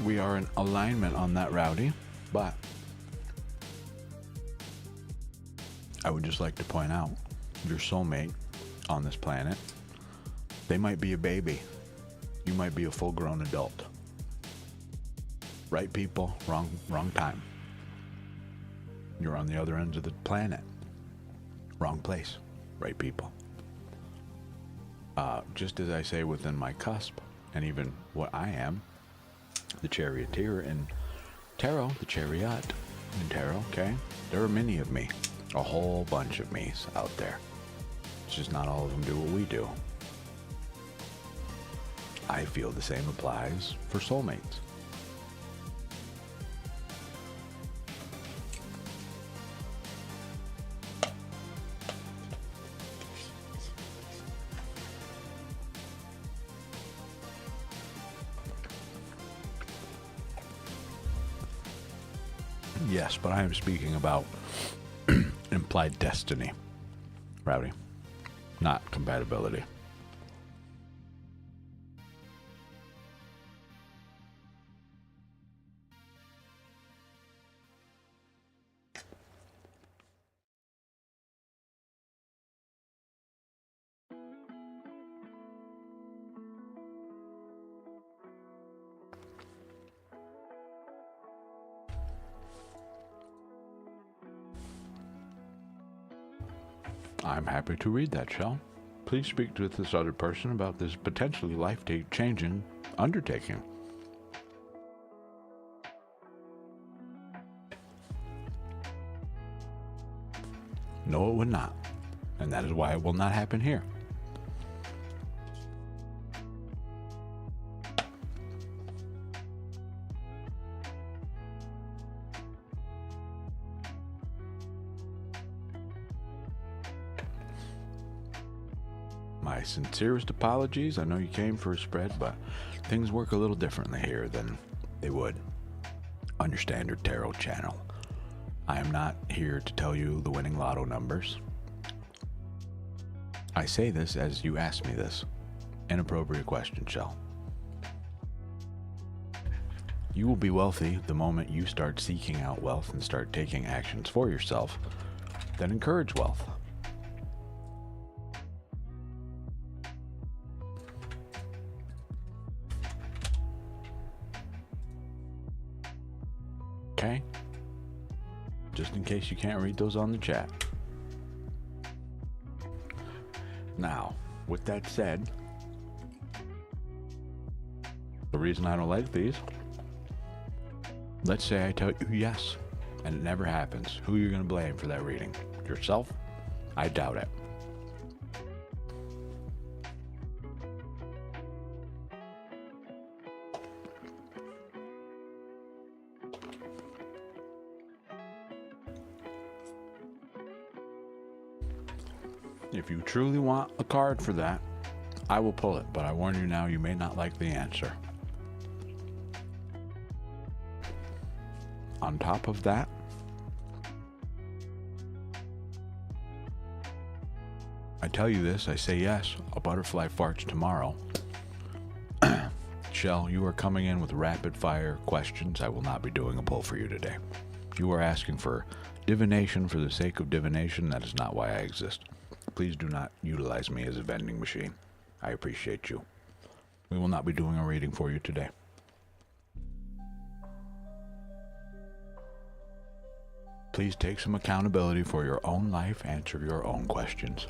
We are in alignment on that, Rowdy, but I would just like to point out your soulmate on this planet, they might be a baby. You might be a full-grown adult. Right people, wrong time. You're on the other ends of the planet. Wrong place, right people. Just as I say within my cusp, and even what I am, the charioteer in tarot, the chariot in tarot, okay? There are many of me, a whole bunch of me's out there. It's just not all of them do what we do. I feel the same applies for soulmates. Yes, but I am speaking about implied destiny, Rowdy, not compatibility. I'm happy to read that, Shell. Please speak to this other person about this potentially life-changing undertaking. No, it would not. And that is why it will not happen here. My sincerest apologies. I know you came for a spread, but things work a little differently here than they would on your standard tarot channel. I am not here to tell you the winning lotto numbers. I say this as you asked me this. Inappropriate question, Shell. You will be wealthy the moment you start seeking out wealth and start taking actions for yourself that encourage wealth. Okay? Just in case you can't read those on the chat. Now, with that said, the reason I don't like these, let's say I tell you yes, and it never happens. Who are you going to blame for that reading? Yourself? I doubt it. If you truly want a card for that, I will pull it, but I warn you now, you may not like the answer. On top of that, I tell you this, I say yes, a butterfly farts tomorrow. Shell, you are coming in with rapid fire questions. I will not be doing a pull for you today. You are asking for divination for the sake of divination. That is not why I exist. Please do not utilize me as a vending machine. I appreciate you. We will not be doing a reading for you today. Please take some accountability for your own life. Answer your own questions.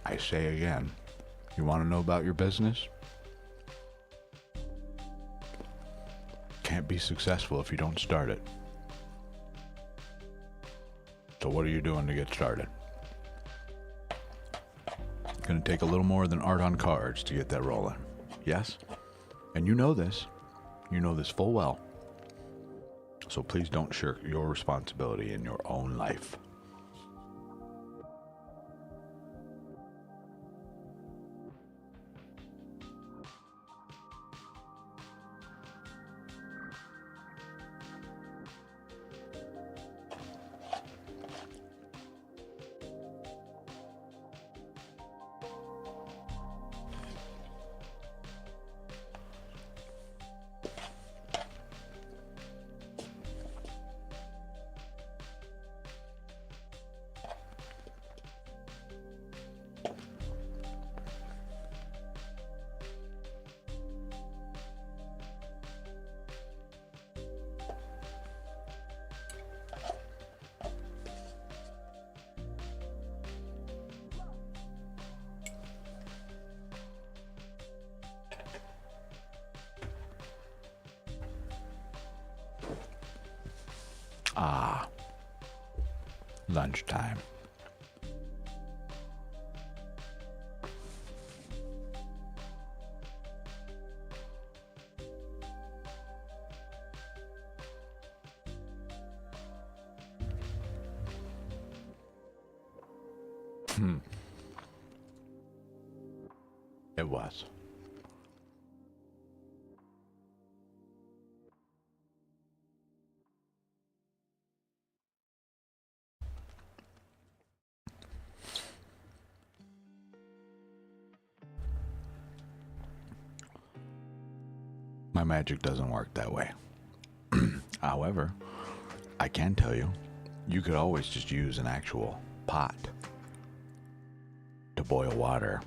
I say again, you want to know about your business? Can't be successful if you don't start it. So what are you doing to get started? It's going to take a little more than art on cards to get that rolling. Yes? And you know this. You know this full well. So please don't shirk your responsibility in your own life. Ah, lunchtime. It was. My magic doesn't work that way. However, I can tell you, you could always just use an actual pot to boil water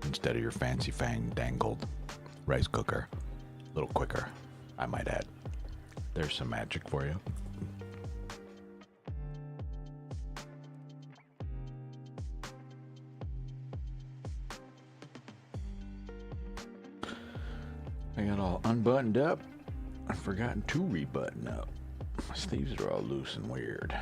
instead of your fancy dangled rice cooker. A little quicker, I might add. There's some magic for you. I got all unbuttoned up. I've forgotten to rebutton up. My sleeves are all loose and weird.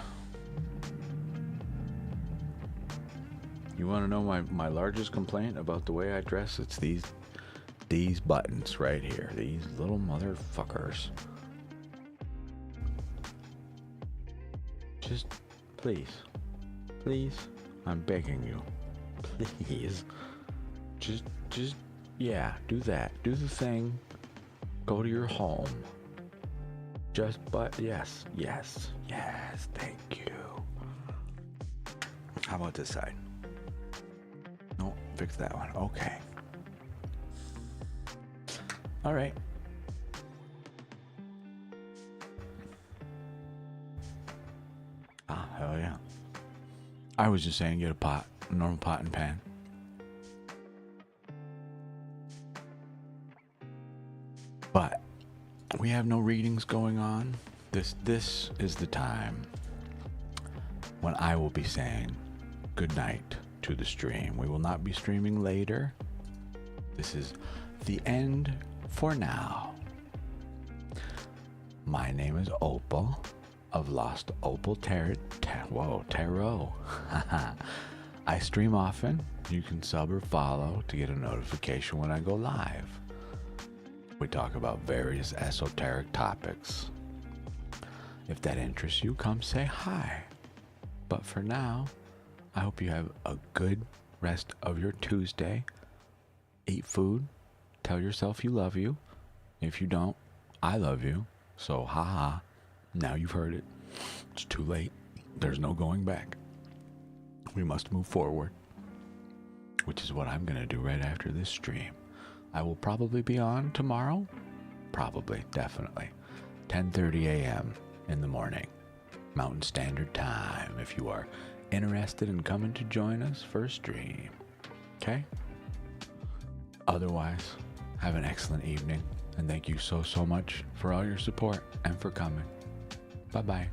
You want to know my largest complaint about the way I dress? It's these buttons right here. These little motherfuckers. Just please, I'm begging you, please, just yeah, do that. Do the thing. Go to your home. Yes, thank you. How about this side? No, fix that one. Okay. All right. Ah, hell yeah. I was just saying, get a pot, a normal pot and pan. But we have no readings going on. This is the time when I will be saying good night to the stream. We will not be streaming later. This is the end for now. My name is Opal of Lost Opal Tarot. Tarot. I stream often. You can sub or follow to get a notification when I go live. We talk about various esoteric topics. If that interests you, come say hi. But for now, I hope you have a good rest of your Tuesday. Eat food. Tell yourself you love you. If you don't, I love you. So, haha. Now you've heard it. It's too late. There's no going back. We must move forward. Which is what I'm going to do right after this stream. I will probably be on tomorrow. Probably, definitely. 10:30 a.m. in the morning. Mountain Standard Time. If you are interested in coming to join us for a stream. Okay? Otherwise, have an excellent evening. And thank you so much for all your support and for coming. Bye-bye.